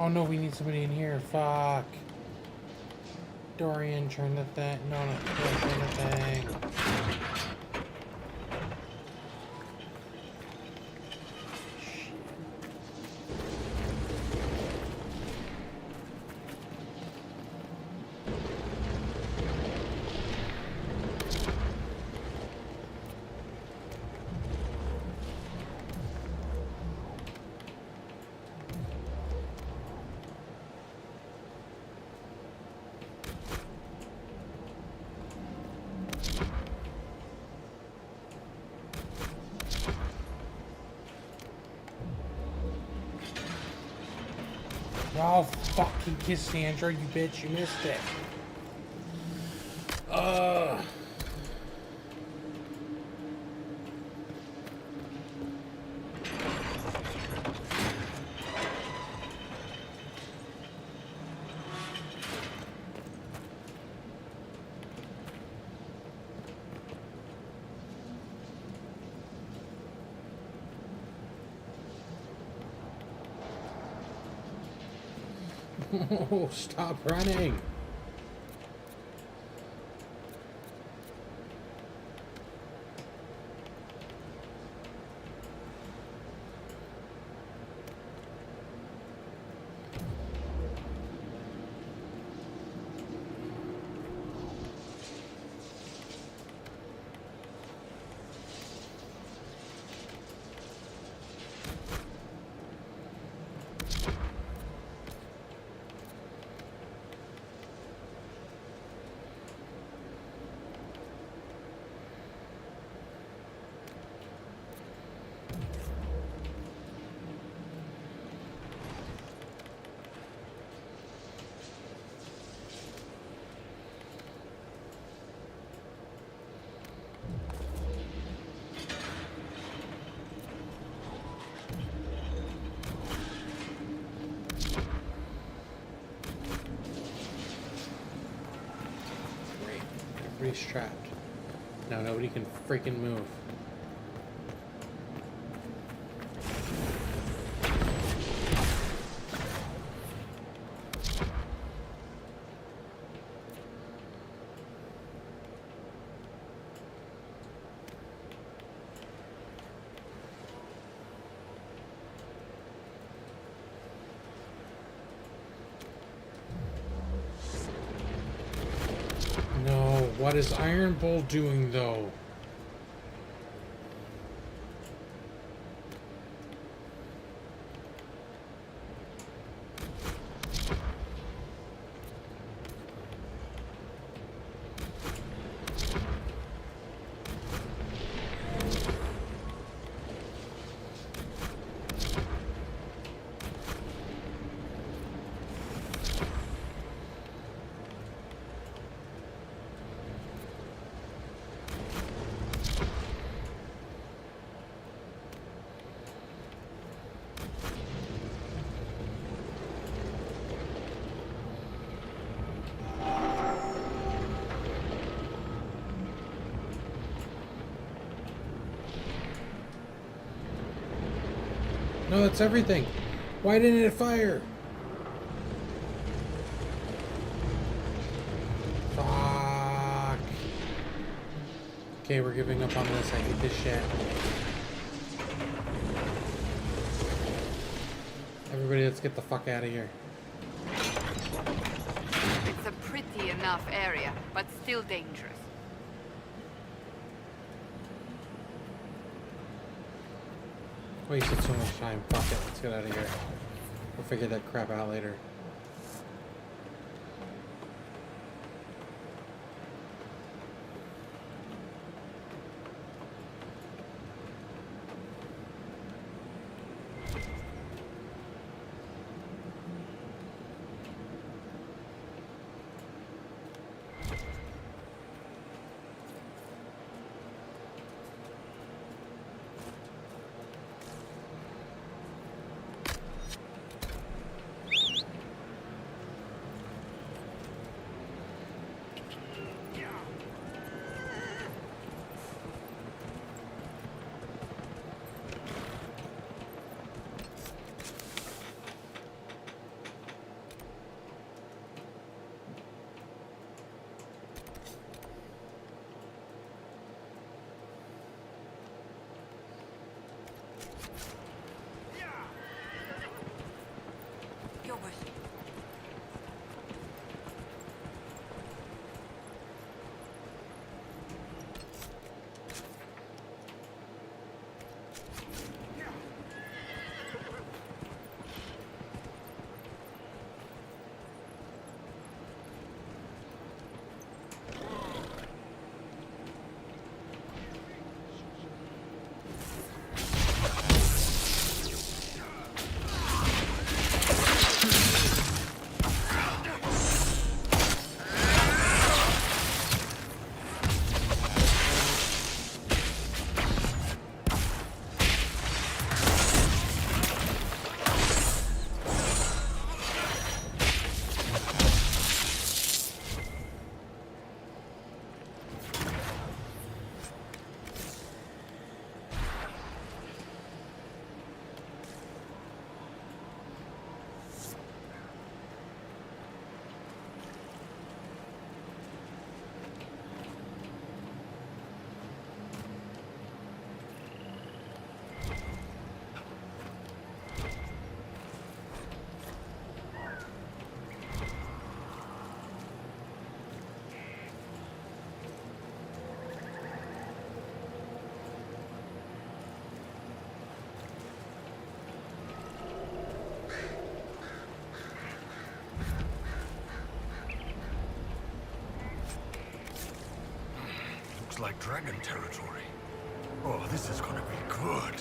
Oh no, we need somebody in here. Fuck. Dorian, turn the thing. No, no, turn the thing. Oh, fucking Cassandra, you bitch, you missed it. Oh, stop running. Everybody's trapped. Now nobody can freaking move. No, what is Iron Bull doing though? No, that's everything. Why didn't it fire? Fuck. Okay, we're giving up on this. I hate this shit. Everybody, let's get the fuck out of here. It's a pretty enough area, but still dangerous. Wasted so much time. Fuck it. Let's get out of here. We'll figure that crap out later. looks like dragon territory. Oh, this is gonna be good.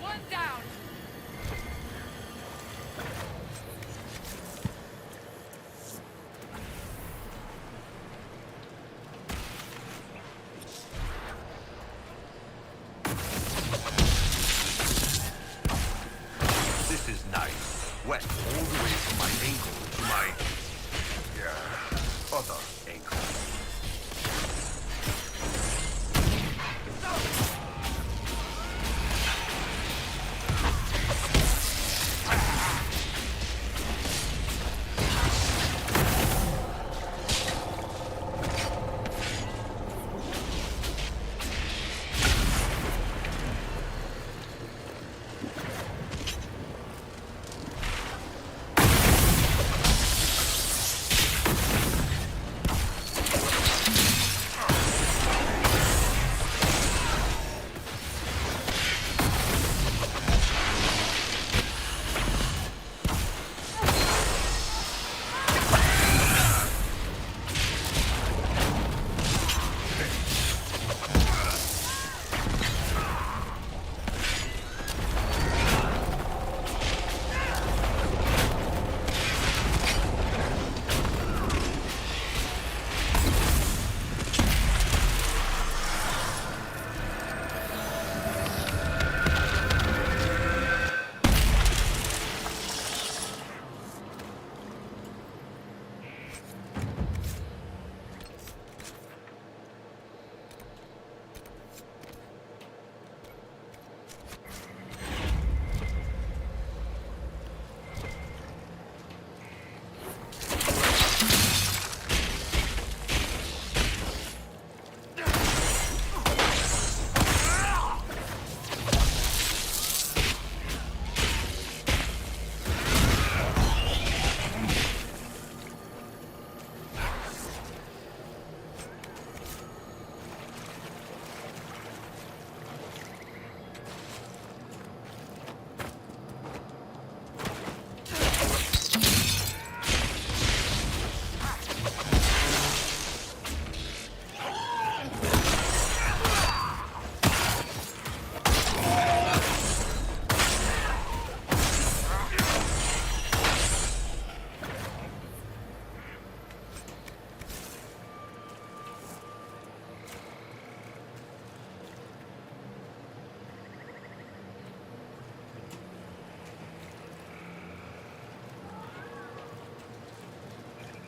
One down. This is nice. Wet all the way from my ankle to my... yeah, other ankle.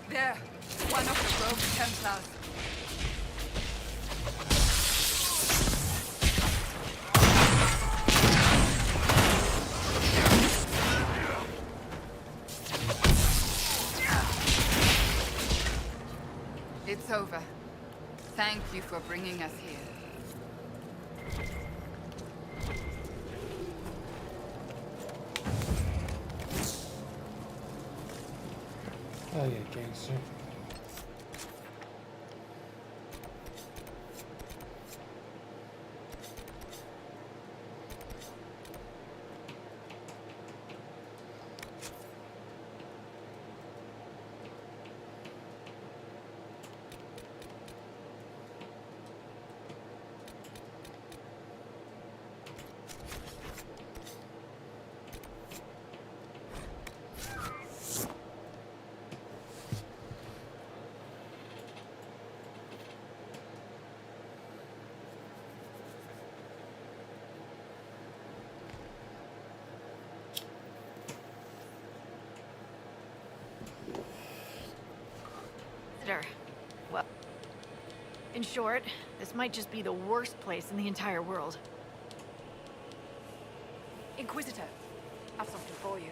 There, one of the rogue Templars. It's over. Thank you for bringing us here. Oh yeah, gangster. Well, in short, this might just be the worst place in the entire world. Inquisitor, I've something for you.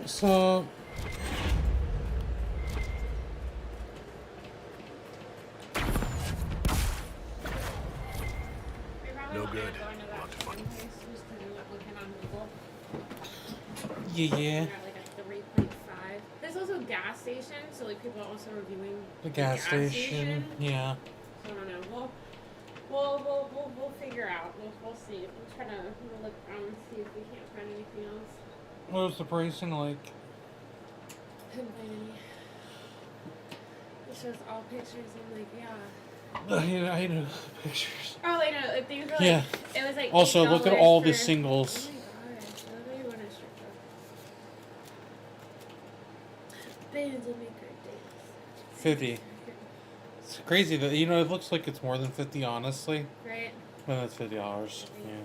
So No good. yeah. Like a 3.5. There's also gas station, so like people are also reviewing The gas station. Yeah. So I don't know. We'll figure out. We'll see. We'll try to look around and see if we can't find anything else. What was the pricing like? Couldn't find any. It shows all pictures. I'm like, yeah. I know the pictures. Oh, I know. These were like, Yeah. it was like Also, look at all the for... singles. Oh my gosh. What do you want to strip up? Bands will make great days. 50. It's crazy that, you know, it looks like it's more than 50, honestly. Right. Well, that's $50. Yeah.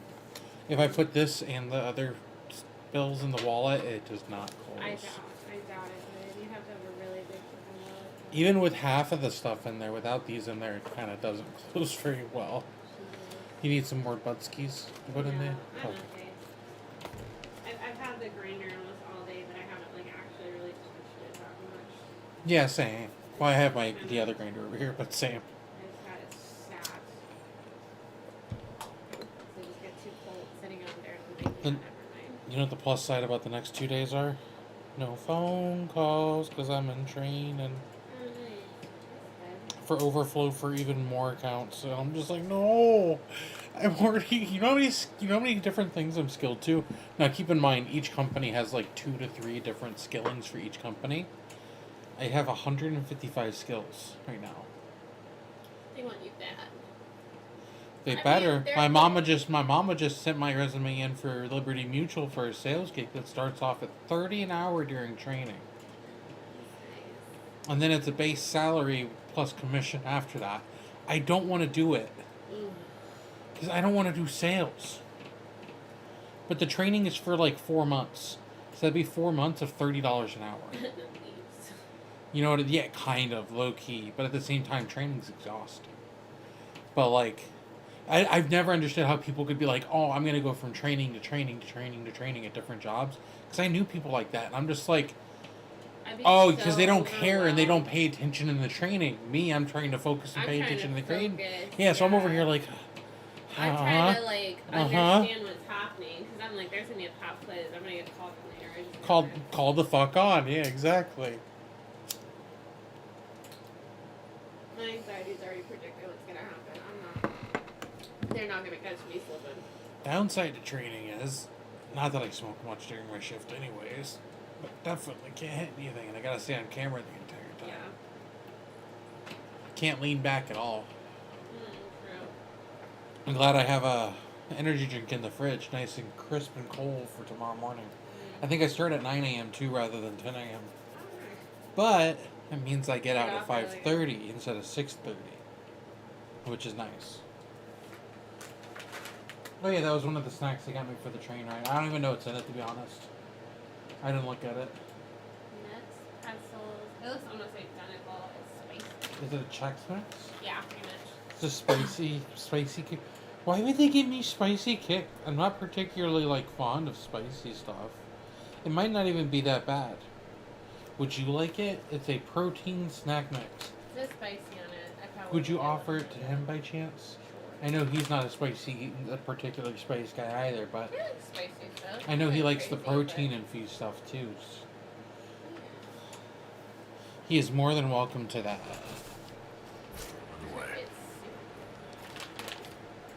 If I put this and the other bills in the wallet, it does not close. I doubt it, but you have to have a really big fucking wallet. Even with half of the stuff in there, without these in there, it kind of doesn't close very well. You need some more butt skis to put in there? I'm Okay. okay. I've had the grinder almost all day, but I haven't like actually really touched it that much. Yeah, same. Well, I have the other grinder over here, but same. I just had it sat. So just get too cold sitting out there and thinking, Then, never mind. you know what the plus side about the next 2 days are? No phone calls, because I'm in training. For overflow for even more accounts. So I'm just like, no. I'm already, you know how many different things I'm skilled to? Now keep in mind, each company has like 2 to 3 different skillings for each company. I have 155 skills right now. They want you bad. They I better. mean, My mama just sent my resume in for Liberty Mutual for a sales gig that starts off at $30 an hour during training. And then it's a base salary plus commission after that. I don't want to do it. Because I don't want to do sales. But the training is for like 4 months. So that'd be 4 months of $30 an hour. You know what? Yeah, kind of, low key. But at the same time, training's exhausting. But like, I've never understood how people could be like, oh, I'm going to go from training to training to training to training at different jobs. Because I knew people like that. And I'm just like, oh, because they don't care and they don't pay attention in the training. Me, I'm trying to focus and pay attention in the training. Yeah, so I'm over here like, I'm trying to like understand what's happening because I'm like, there's gonna be a pop quiz. I'm gonna get called from later. I just call the fuck on. Yeah, exactly. My anxiety's already predicted what's gonna happen. I'm not. They're not gonna catch me slipping. Downside to training is, not that I smoke much during my shift, anyways, but definitely can't hit anything, and I gotta stay on camera the entire time. Yeah. Can't lean back at all. True. I'm glad I have a energy drink in the fridge, nice and crisp and cold for tomorrow morning. I think I start at 9 a.m. too, rather than 10 a.m. But it means I get out at 5:30 instead of 6:30, which is nice. Oh yeah, that was one of the snacks they got me for the train ride. I don't even know what's in it, to be honest. I didn't look at it. Nuts, pretzels. It looks almost identical. It's spicy. Is it a Chex Mix? Yeah, pretty much. It's a spicy kick. Why would they give me spicy kick? I'm not particularly like fond of spicy stuff. It might not even be that bad. Would you like it? It's a protein snack mix. It's just spicy on it. I probably Would you offer it to him by chance? I know he's not a particularly spicy guy either, but He likes spicy stuff. I know he likes the crazy, protein infused stuff too. He is more than welcome to that.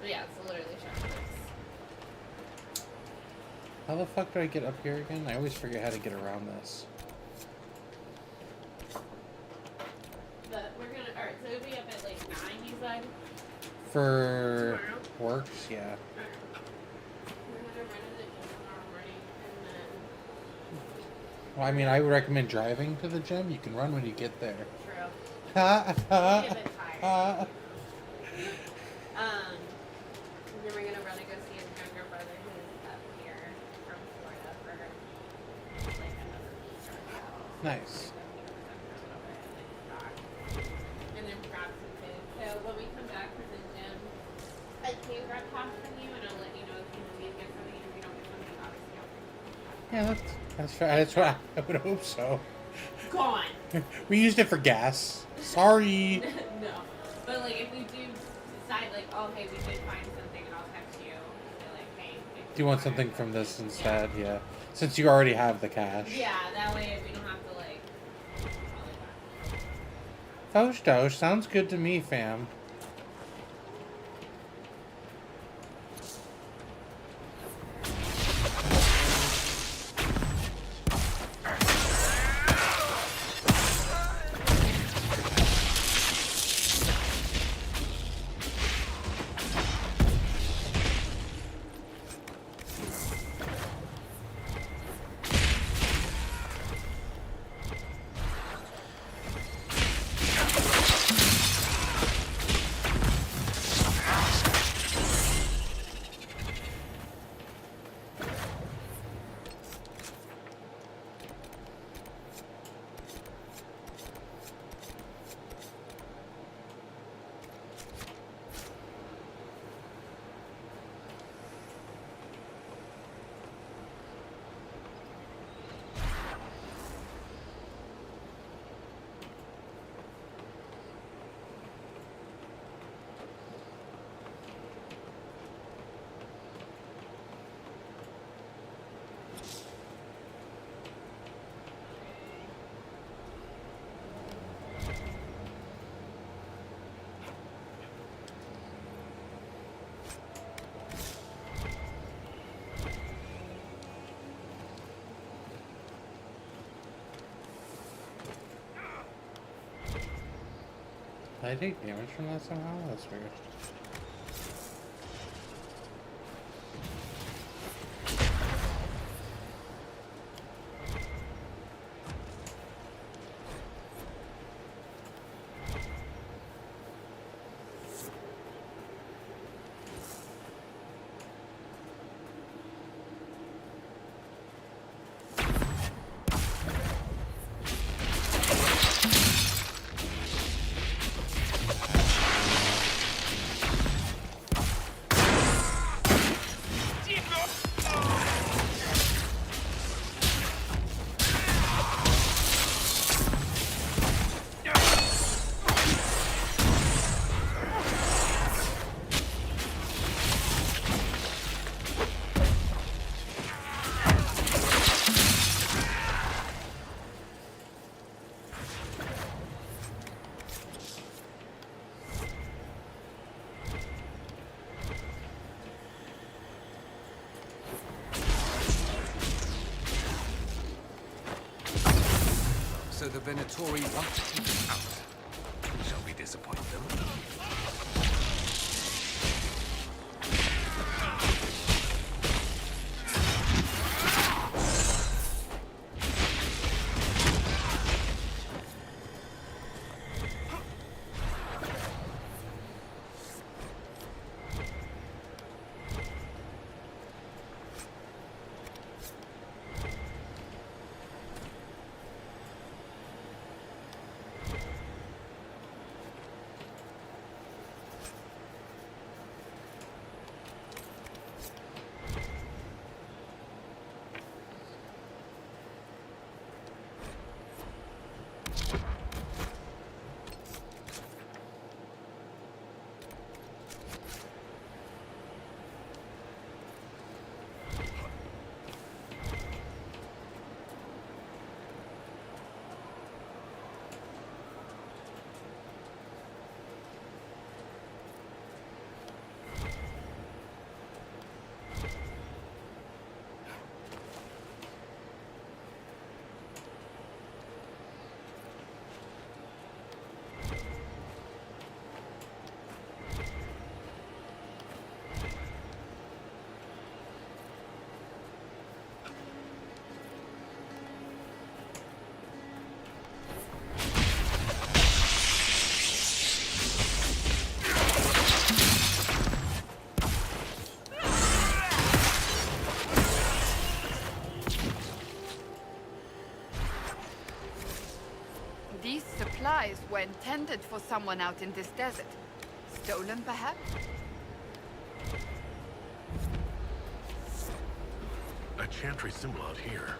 But yeah, it's literally chocolate. How the fuck do I get up here again? I always forget how to get around this. But we're gonna. Alright, so it'll be up at like 9, you said? For Tomorrow? works, yeah. We're gonna run to the gym tomorrow morning and then. Well, I mean, I would recommend driving to the gym. You can run when you get there. True. Ha I'll be a bit tired. And then we're gonna run and go see his younger brother who's up here from Florida for like another week or so. Nice. And then grab some food. So when we come back from the gym, I can grab pasta from you and I'll let you know if you need to get something and if you don't get something, obviously I'll bring it. Yeah, that's right. I would hope so. Gone. We used it for gas. Sorry. No. But like if we do decide like, oh hey, we did find something, I'll text you. Be like, hey, Do you want something from this instead? Yeah. Since you already have the cash. yeah, that way we don't have to like Doge Doge, sounds good to me, fam. Did I take damage from that somehow? That's weird. So the Venatori want to take us out. Shall we disappoint them? These supplies were intended for someone out in this desert. Stolen, perhaps? A chantry symbol out here.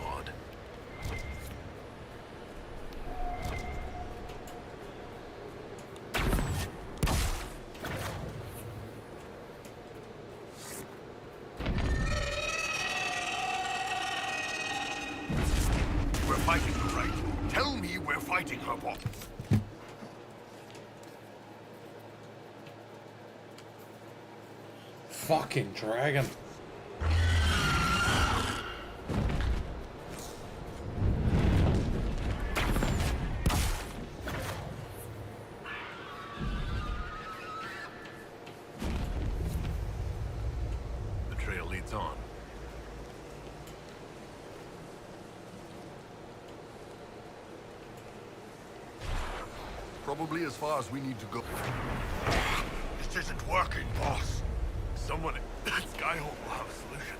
Odd. We're fighting her, right? Tell me we're fighting her, Bob. Fucking dragon. The trail leads on. Probably as far as we need to go. This isn't working, boss. Someone at Skyhold will have a solution.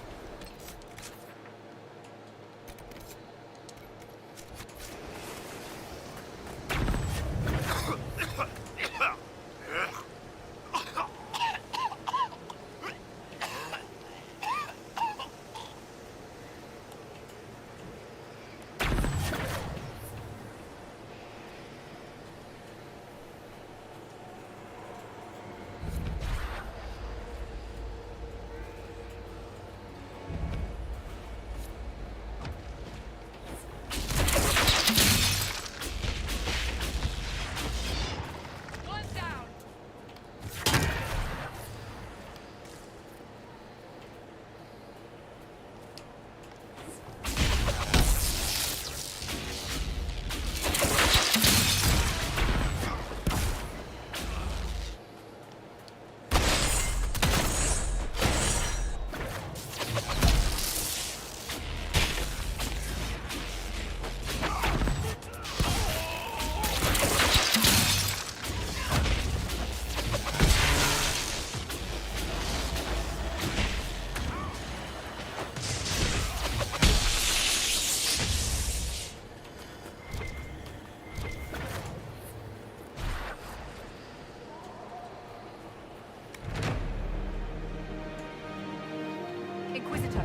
Inquisitor.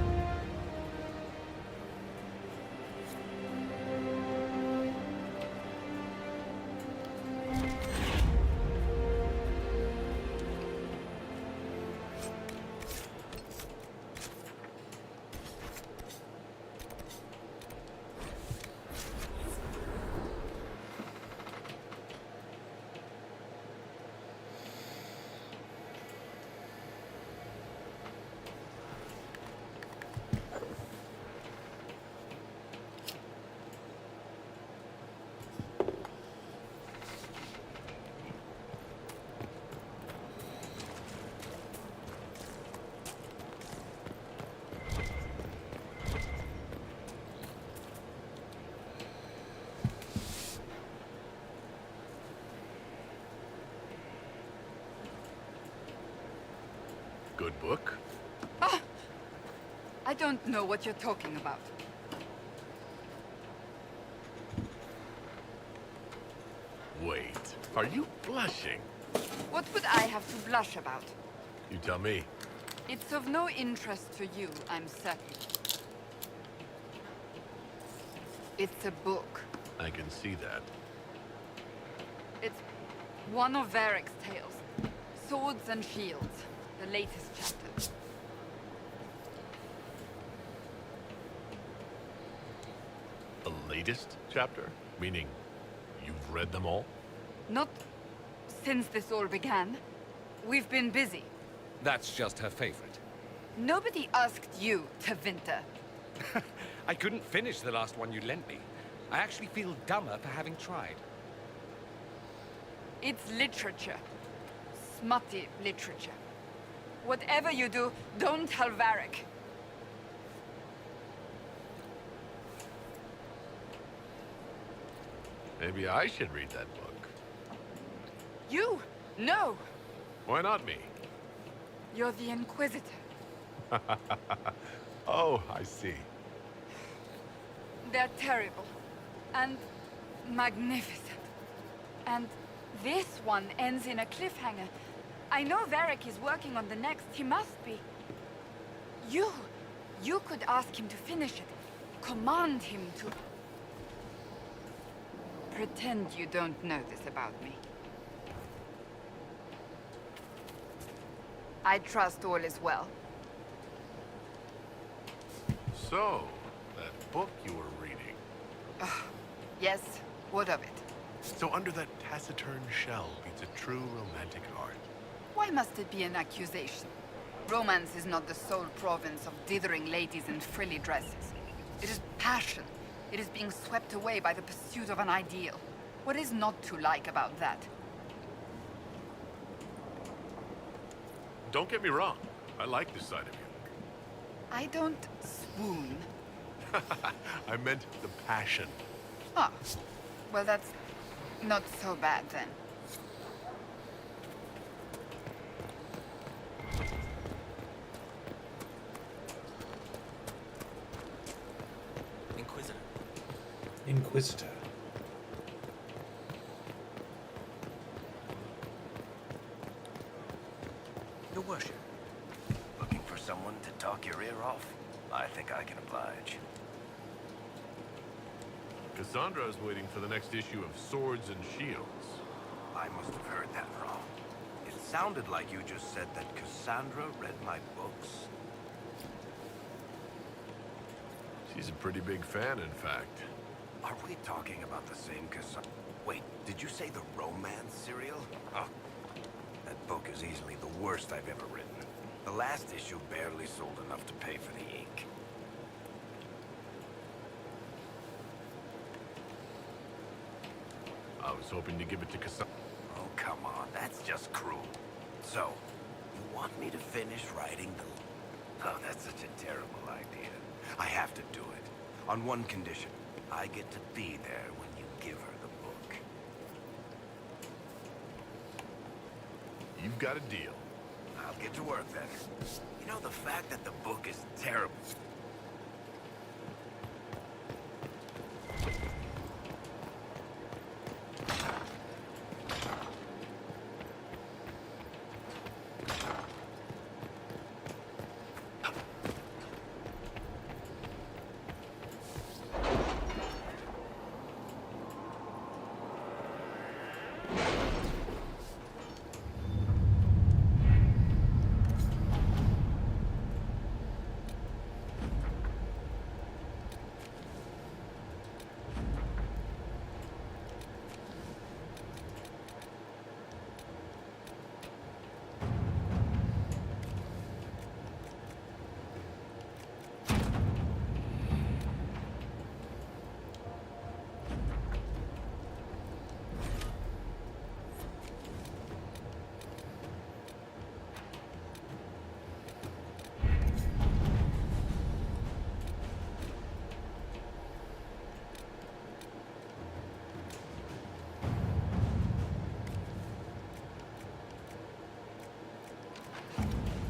Good book? Ah! I don't know what you're talking about. Wait, are you blushing? What would I have to blush about? You tell me. It's of no interest to you, I'm certain. It's a book. I can see that. It's one of Varric's tales. Swords and Shields. The latest chapter. The latest chapter? Meaning, you've read them all? Not since this all began. We've been busy. That's just her favorite. Nobody asked you to Winter. I couldn't finish the last one you lent me. I actually feel dumber for having tried. It's literature. Smutty literature. Whatever you do, don't tell Varric. Maybe I should read that book. You? No. Why not me? You're the Inquisitor. Oh, I see. They're terrible. And magnificent. And this one ends in a cliffhanger. I know Varric is working on the next. He must be. You could ask him to finish it. Command him to... Pretend you don't know this about me. I trust all is well. So, that book you were reading. Yes, what of it? So under that taciturn shell beats a true romantic heart. Why must it be an accusation? Romance is not the sole province of dithering ladies in frilly dresses. It is passion. It is being swept away by the pursuit of an ideal. What is not to like about that? Don't get me wrong. I like this side of you. I don't swoon. I meant the passion. Ah, well that's not so bad then. Inquisitor. Inquisitor. Your worship. Looking for someone to talk your ear off? I think I can oblige. Cassandra is waiting for the next issue of Swords and Shields. I must have heard that wrong. It sounded like you just said that Cassandra read my books. She's a pretty big fan, in fact. Are we talking about the same Cassandra? Wait, did you say the romance serial? Oh, that book is easily the worst I've ever written. The last issue barely sold enough to pay for the ink. I was hoping to give it to Cassandra. Oh, come on, that's just cruel. So, you want me to finish writing the... Oh, that's such a terrible idea. I have to do it. On one condition. I get to be there when you give her the book. You've got a deal. I'll get to work then. You know, the fact that the book is terrible...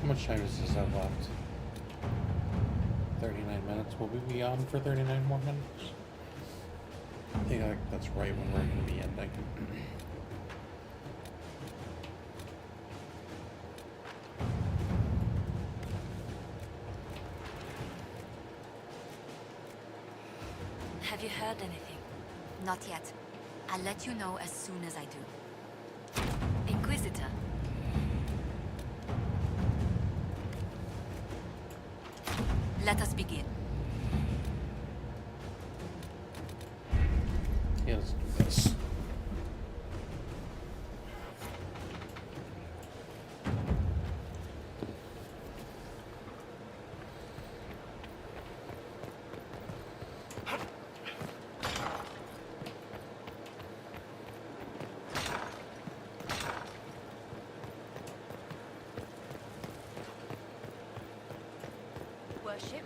How much time does this have left? 39 minutes. Will we be on for 39 more minutes? I think that's right when we're going to be ending. Have you heard anything? Not yet. I'll let you know as soon as I do. Inquisitor. Let us begin. Yeah, let's do this. Worship.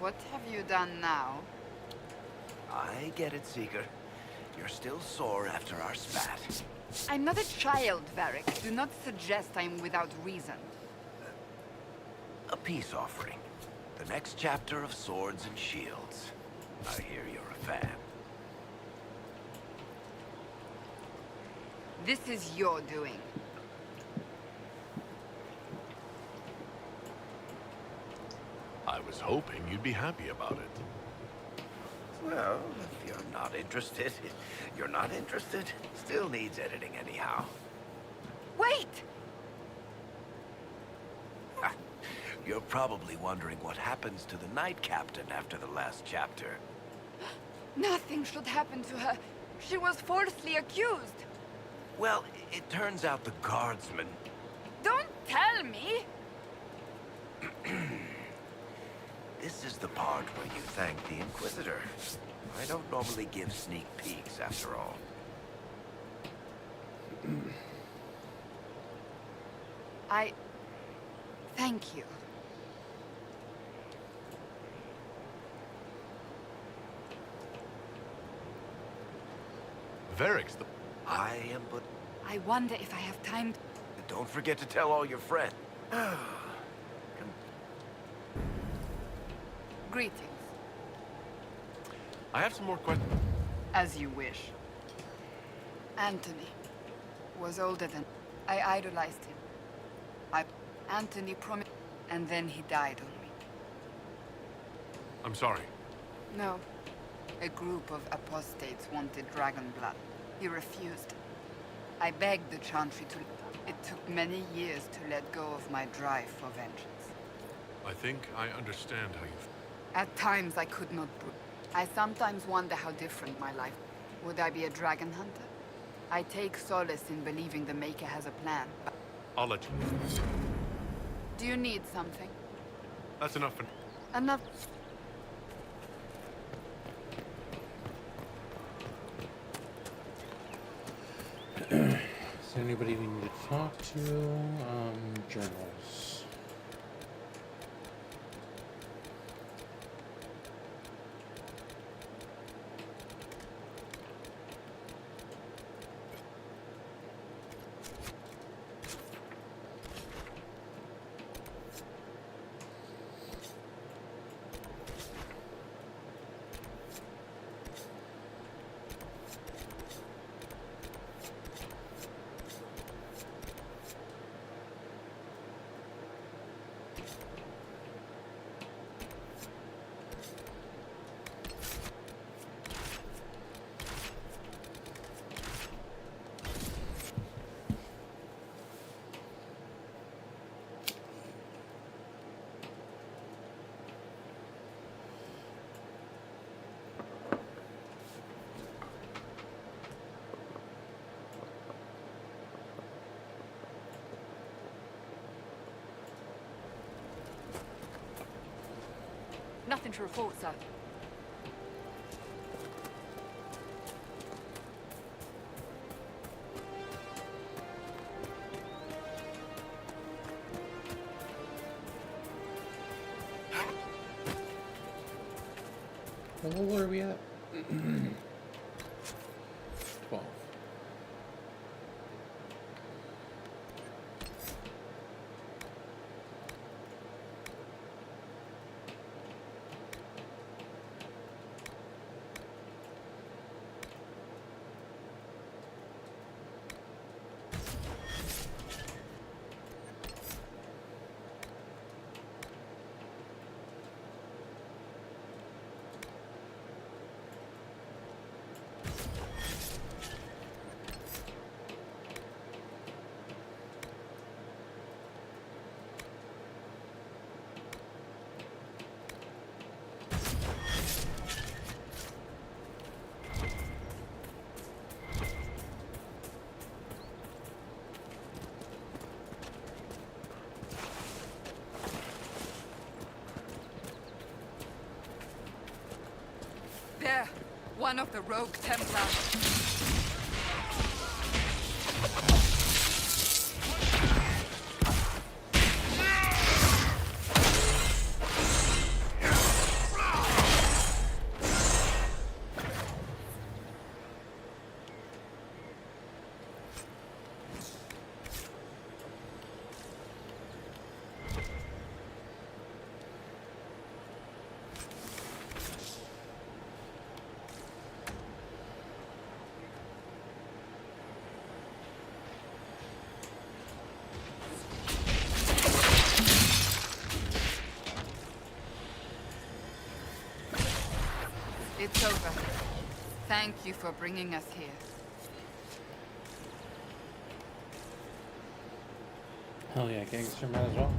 What have you done now? I get it, Seeker. You're still sore after our spat. I'm not a child, Varric. Do not suggest I am without reason. A peace offering. The next chapter of Swords and Shields. I hear you're a fan. This is your doing. I was hoping you'd be happy about it. Well, if you're not interested, you're not interested. Still needs editing anyhow. Wait! You're probably wondering what happens to the Knight Captain after the last chapter. Nothing should happen to her. She was falsely accused. Well, it turns out the guardsmen... Don't tell me! This is the part where you thank the Inquisitor. I don't normally give sneak peeks, after all. Thank you. Varric's the... I am but... I wonder if I have time to... Don't forget to tell all your friends. Greetings. I have some more questions. As you wish. Anthony was older than... I idolized him. Anthony promised... And then he died on me. I'm sorry. No. A group of apostates wanted dragon blood. He refused. I begged the Chantry to... It took many years to let go of my drive for vengeance. I think I understand how you... At times I could not breathe. I sometimes wonder how different my life... Would I be a dragon hunter? I take solace in believing the Maker has a plan. But I'll let you... do you need something? That's enough for... Enough... Is there anybody we need to talk to? Journals. Nothing to report, sir. What level are we at? 12. There! One of the rogue Templars. Thank you for bringing us here. Hell yeah, gangster might as well.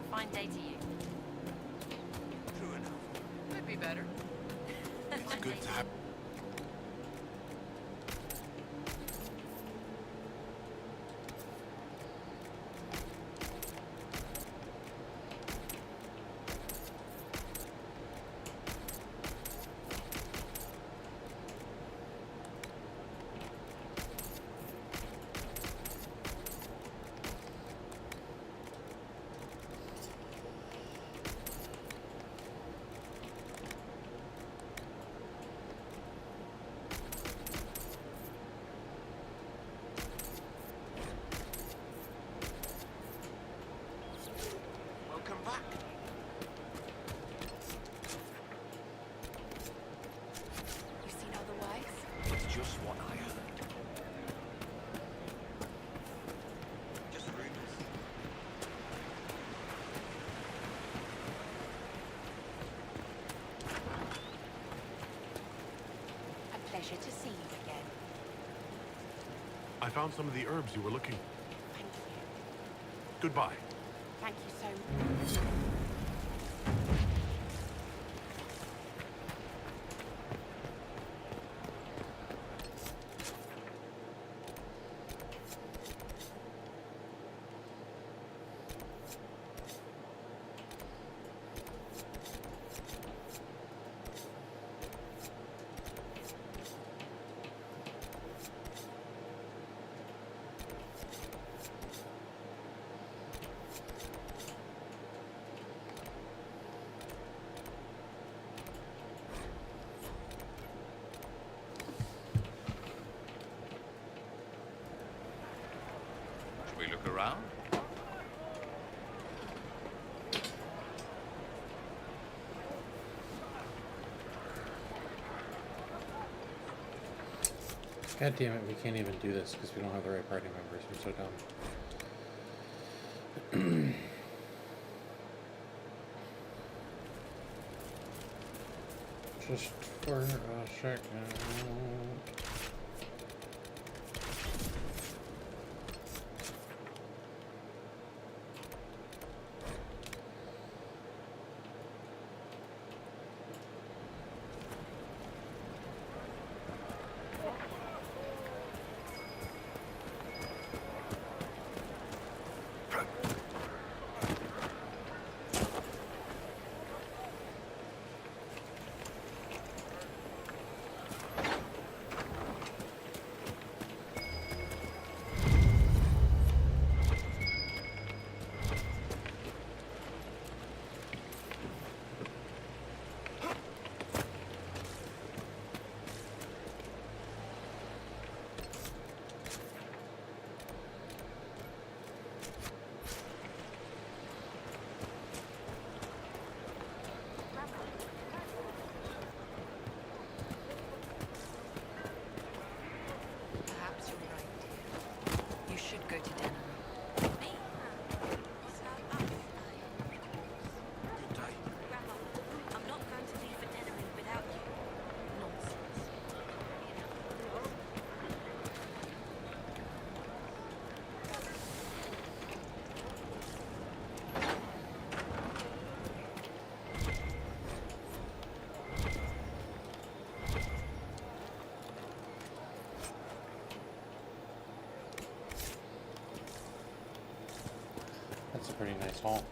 Fine day to you. True enough. Could be better. It's good to have. Welcome back. You seen otherwise? It's just what I heard. Just rumors. A pleasure to see you again. I found some of the herbs you were looking. Thank you. Goodbye. Thank you so much. Should we look around? God damn it, we can't even do this because we don't have the right party members. We're so dumb. Just for a second. Perhaps you're right, dear. You should go to dinner. Good day. Grandma, I'm not going to leave for Tenerife without you. Nonsense. That's a pretty nice haul.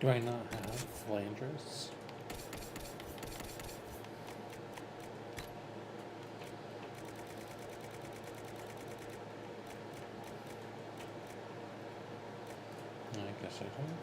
Do I not have Flanders? I guess I don't.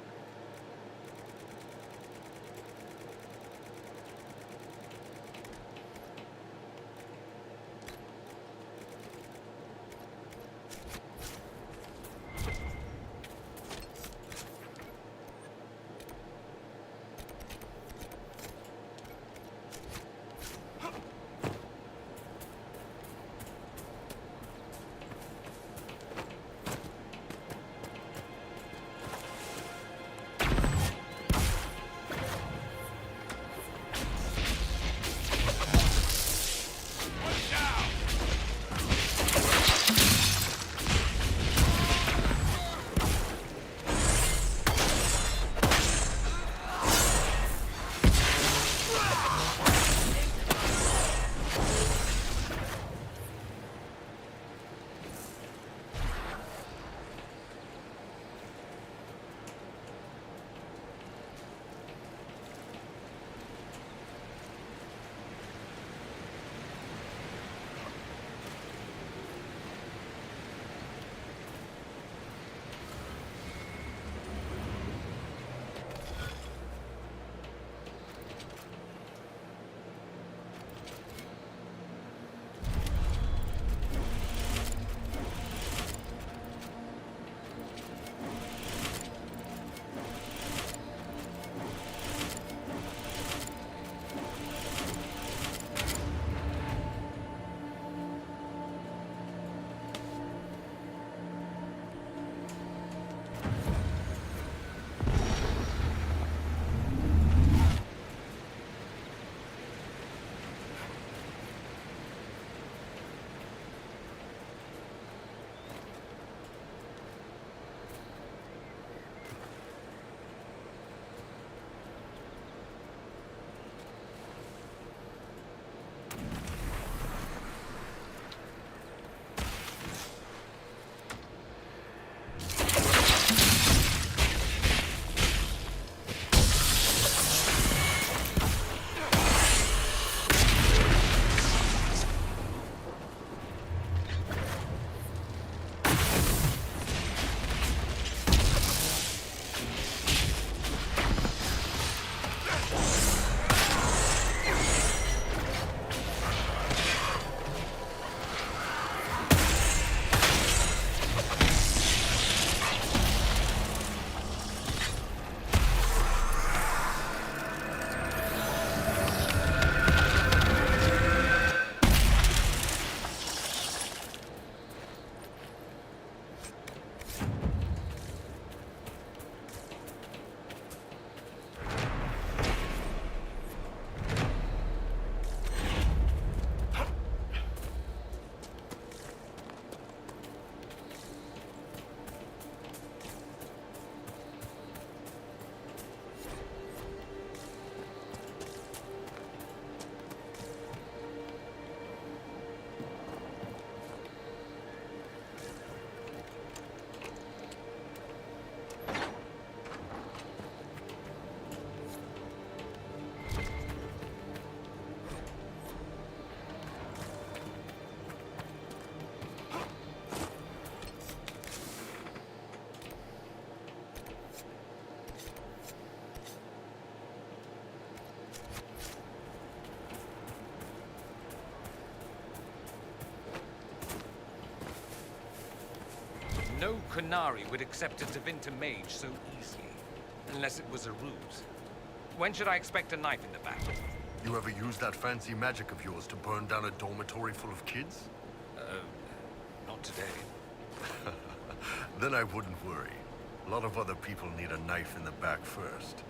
No Qunari would accept a Tevinter mage so easily, unless it was a ruse. When should I expect a knife in the back? You ever use that fancy magic of yours to burn down a dormitory full of kids? Not today. Then I wouldn't worry. A lot of other people need a knife in the back first.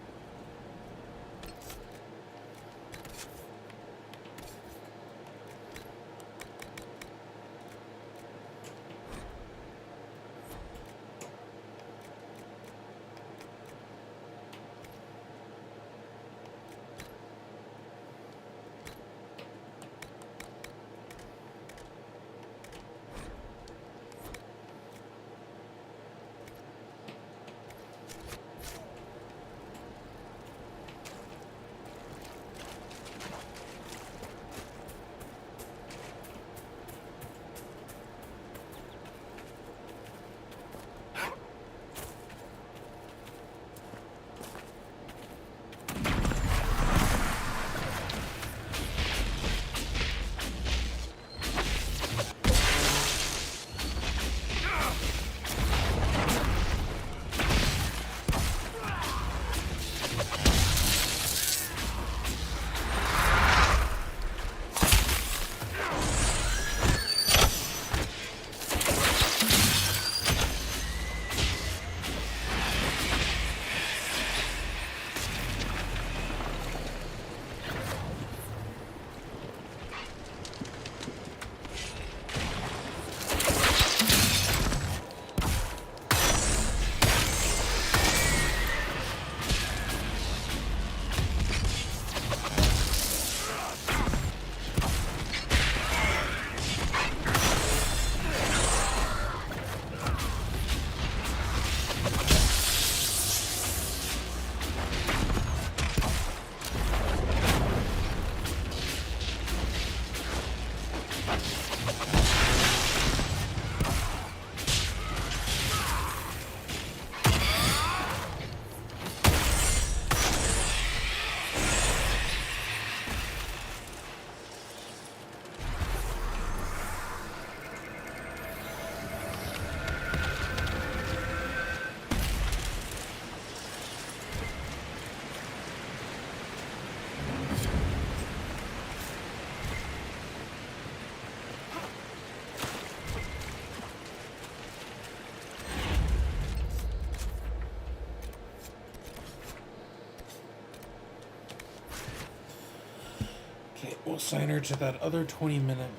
assign her to that other 20-minute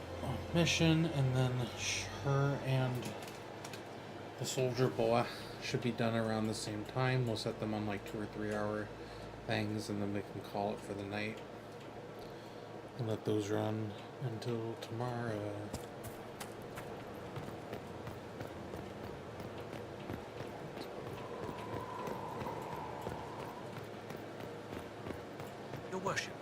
mission, and then her and the soldier boy should be done around the same time. We'll set them on like 2 or 3 hour things, and then we can call it for the night and let those run until tomorrow. Your worship.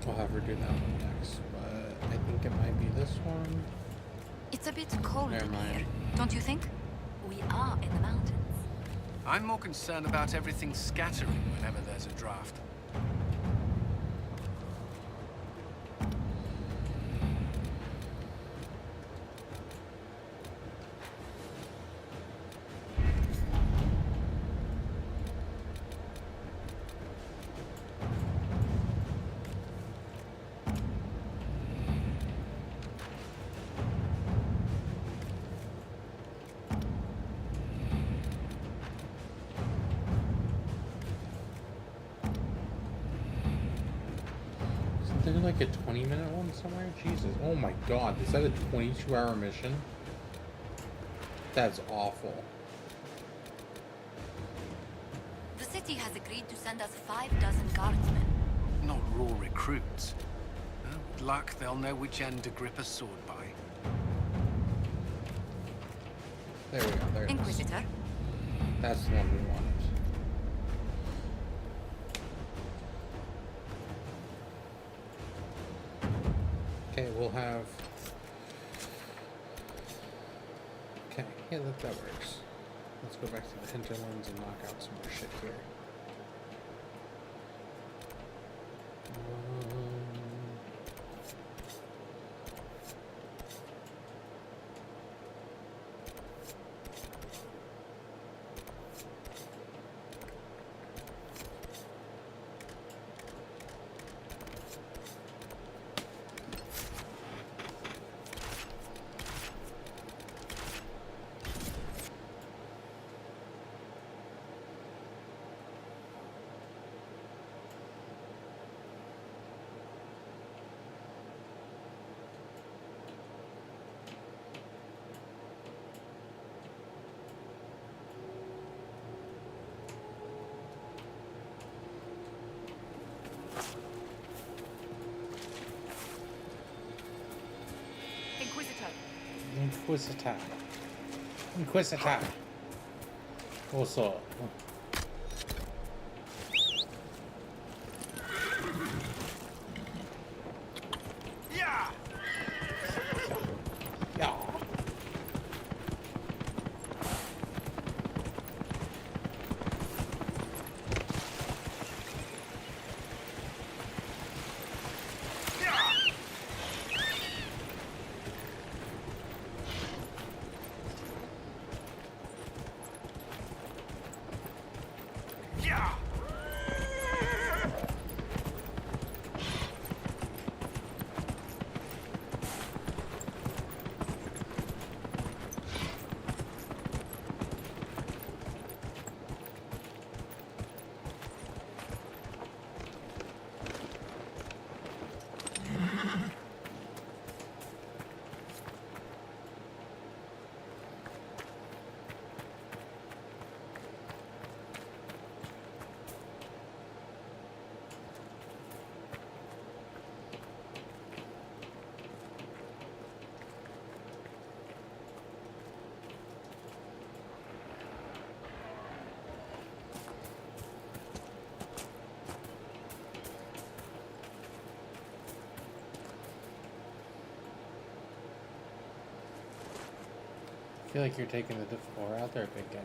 I'll have her do that one next, but I think it might be this one. It's a bit cold Never in mind. here, don't you think? We are in the mountains. I'm more concerned about everything scattering whenever there's a draft. Isn't there like a 20-minute one somewhere? Jesus. Oh my god, is that a 22-hour mission? That's awful. The city has agreed to send us 6 guardsmen. Not raw recruits. Well, with luck, they'll know which end to grip a sword by. There we go, there it is. Inquisitor? That's the one we wanted. Okay, we'll have... Okay, yeah, that works. Let's go back to the hinterlands and knock out some more shit here. Inquisitor. Inquisitor. What's up? Yeah. Yeah. Yeah. I feel like you're taking the difficult route there, big guy.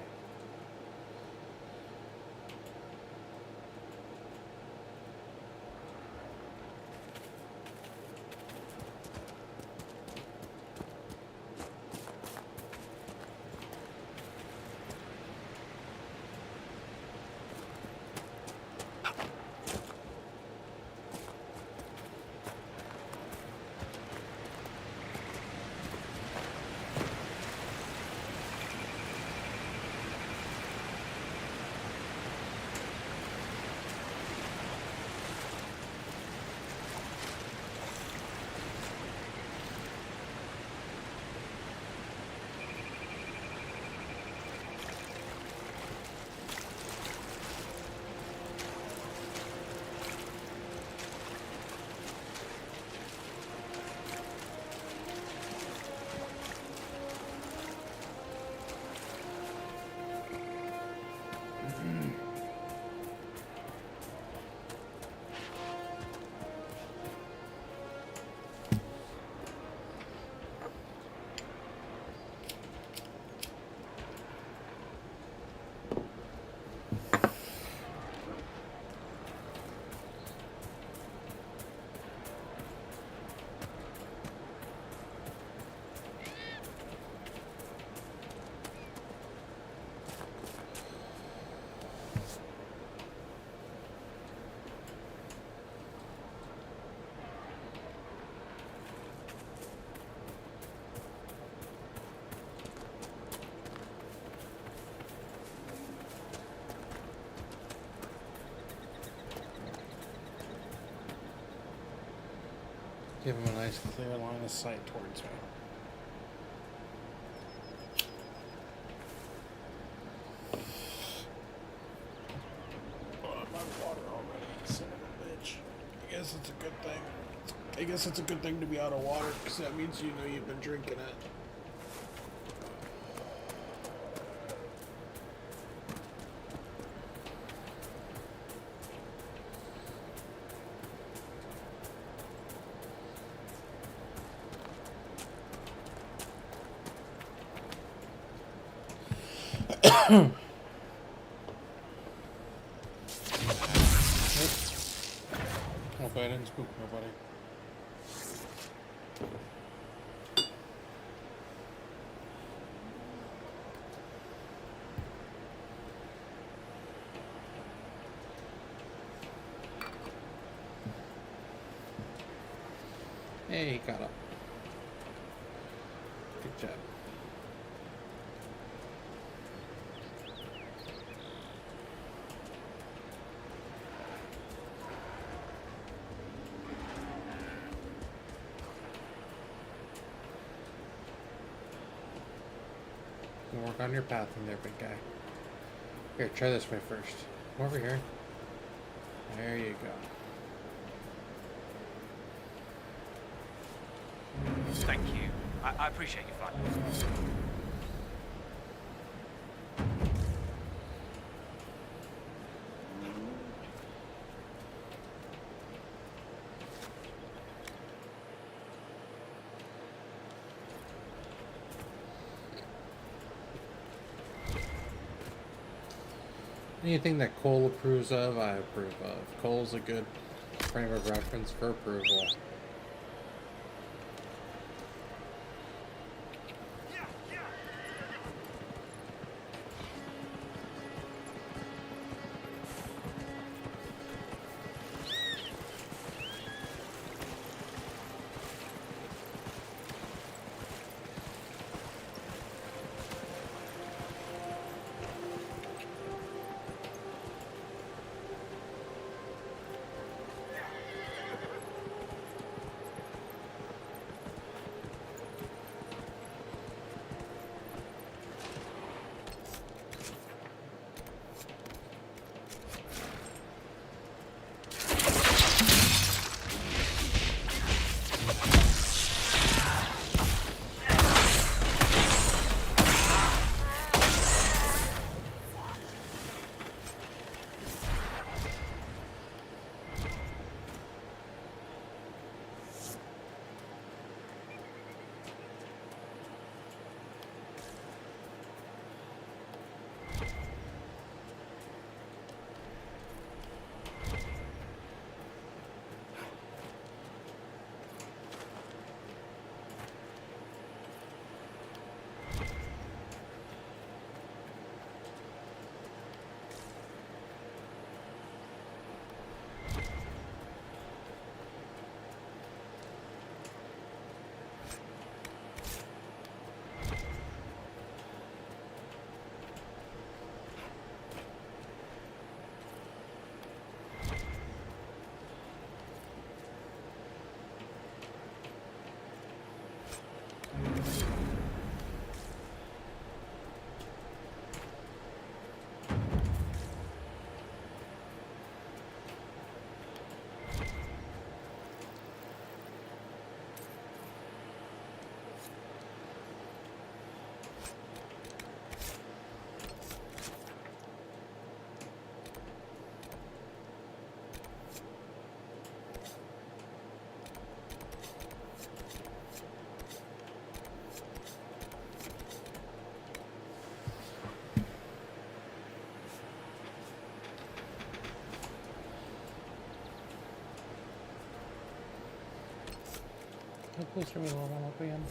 Give him a nice clear line of sight towards me. Oh, I'm out of water already, son of a bitch. I guess it's a good thing. I guess it's a good thing to be out of water, because that means you know you've been drinking it. Hope I didn't spook nobody. Hey, he got up. Good job. Work on your path in there, big guy. Here, try this way first. Come over here. There you go. Thank you. I appreciate your flight. Anything that Cole approves of, I approve of. Cole's a good frame of reference for approval. How close are we to level up again?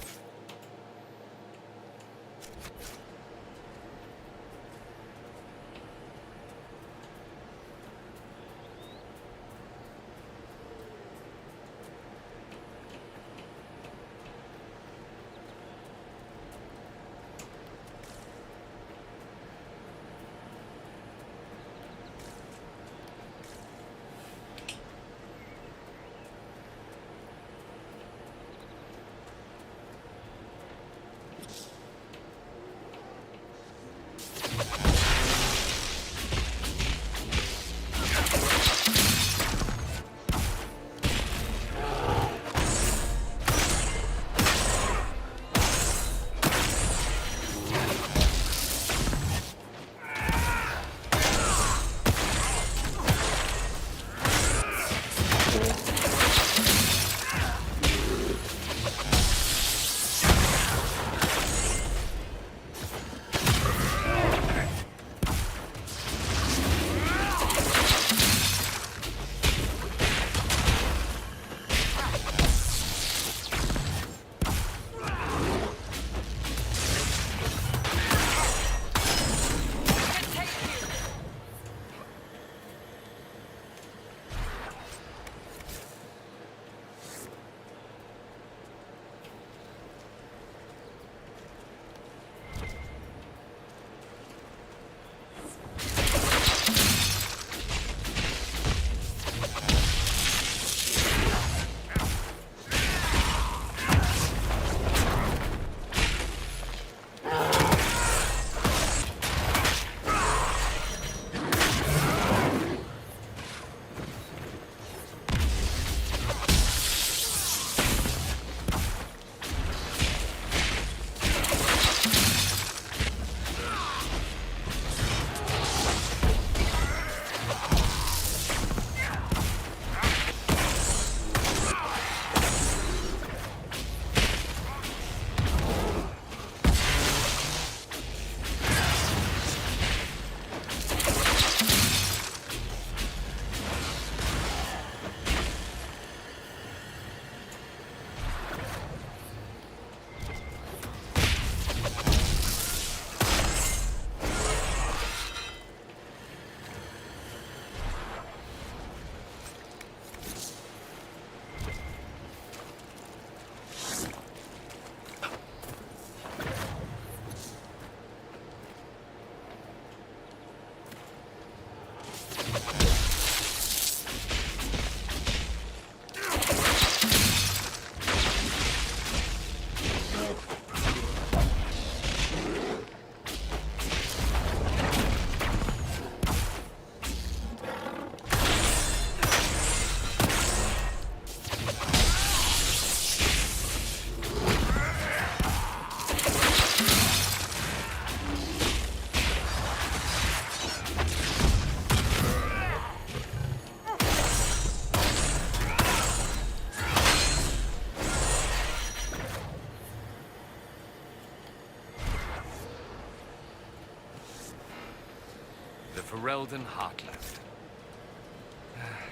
Ferelden Heartland.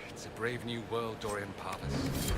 It's a brave new world, Dorian Parvis.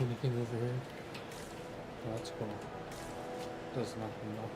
anything over here? Oh, that's cool. Does nothing though.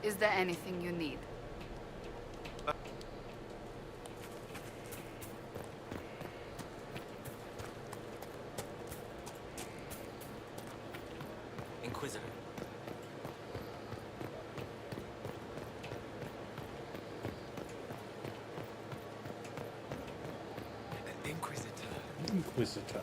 Is there anything you need? Inquisitor. Inquisitor.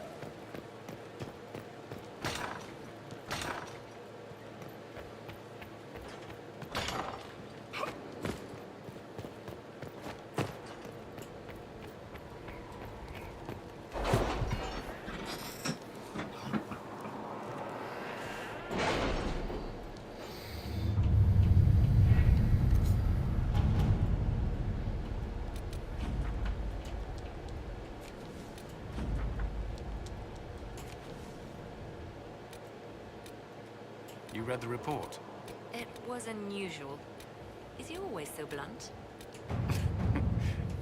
You read the report? It was unusual. Is he always so blunt?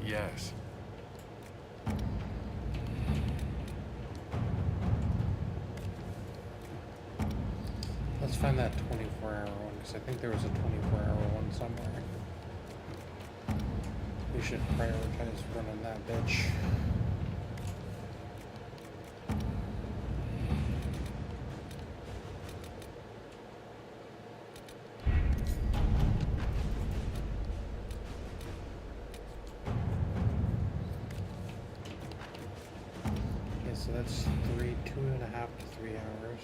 Yes. Let's find that 24-hour one, because I think there was a 24-hour one somewhere. We should prioritize running that bitch. So that's 2.5 to 3 hours.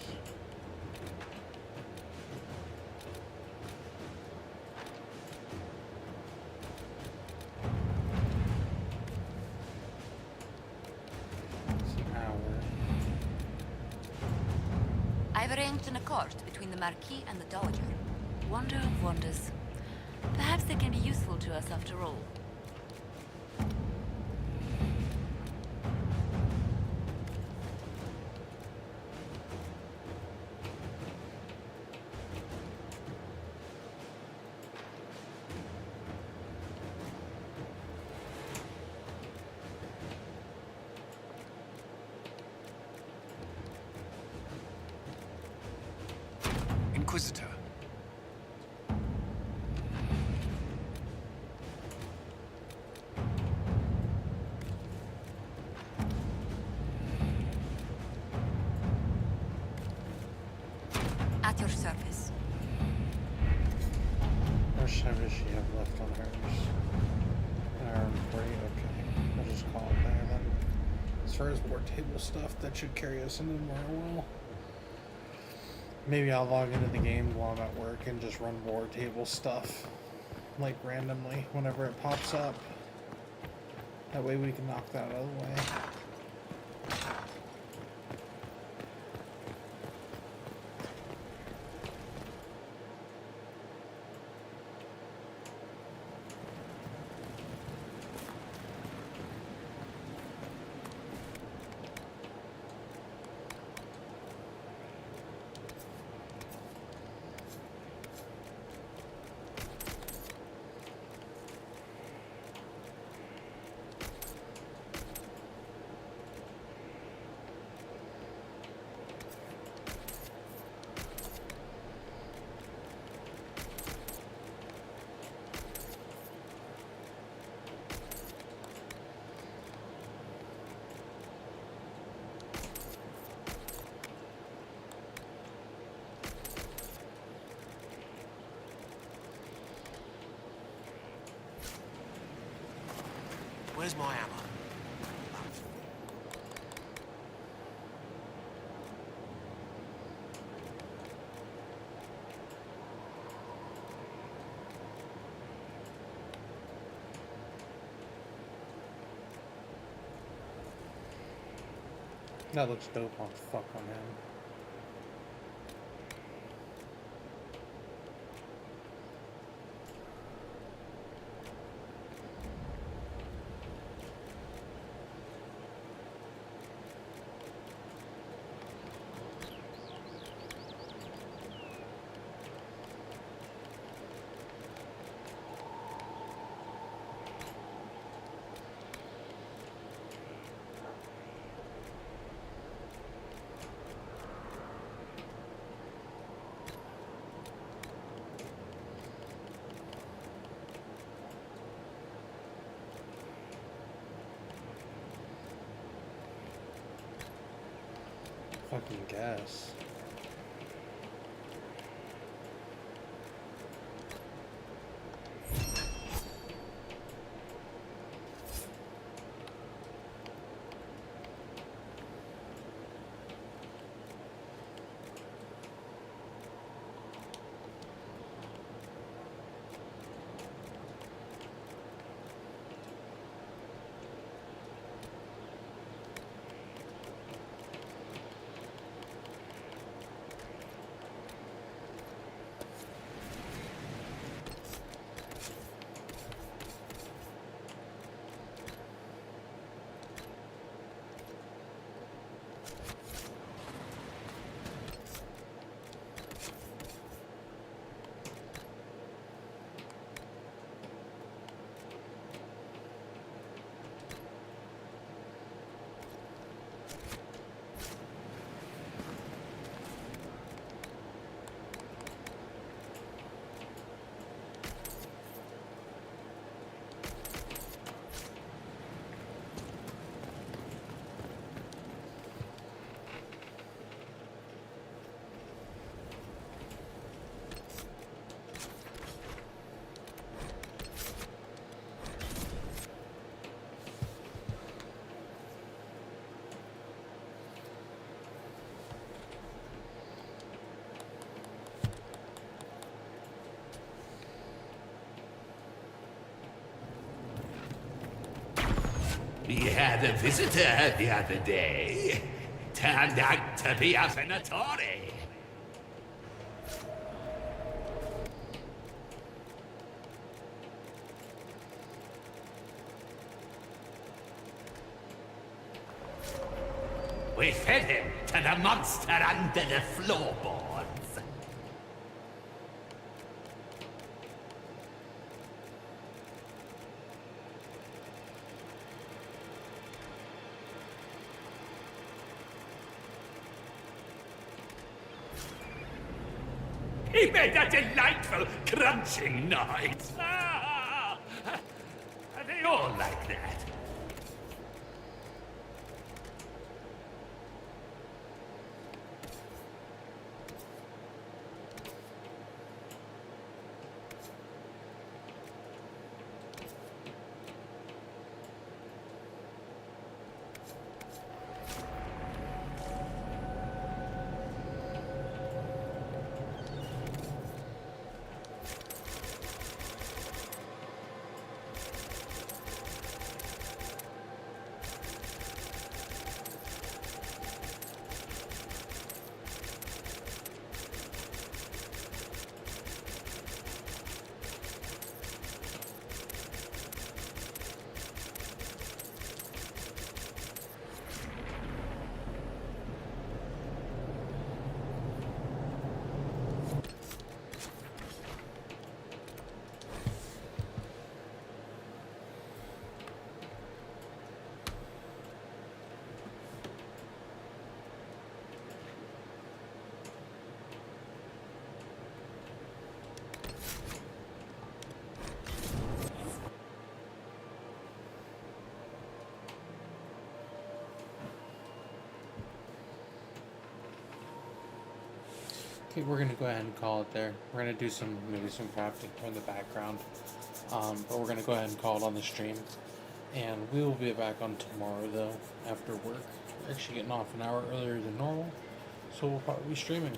It's an hour. I've arranged an accord between the Marquis and the Dowager. Wonder of wonders. Perhaps they can be useful to us after all. Inquisitor. At your service. How much time does she have left on hers? An hour and 40? Okay. We'll just call it there then. As far as board table stuff, that should carry us into tomorrow well. Maybe I'll log into the game while I'm at work and just run board table stuff. Like randomly, whenever it pops up. That way we can knock that out of the way. Where's my hammer? That looks dope on fuck on him. Fucking guess. We had a visitor the other day. Turned out to be a Venatori. We fed him to the monster under the floorboards. He made a delightful crunching noise. Ah! Are they all like that? Okay, we're gonna go ahead and call it there. We're gonna do maybe some crafting in the background, but we're gonna go ahead and call it on the stream. And we will be back on tomorrow though after work. We're actually getting off an hour earlier than normal, so we'll probably be streaming.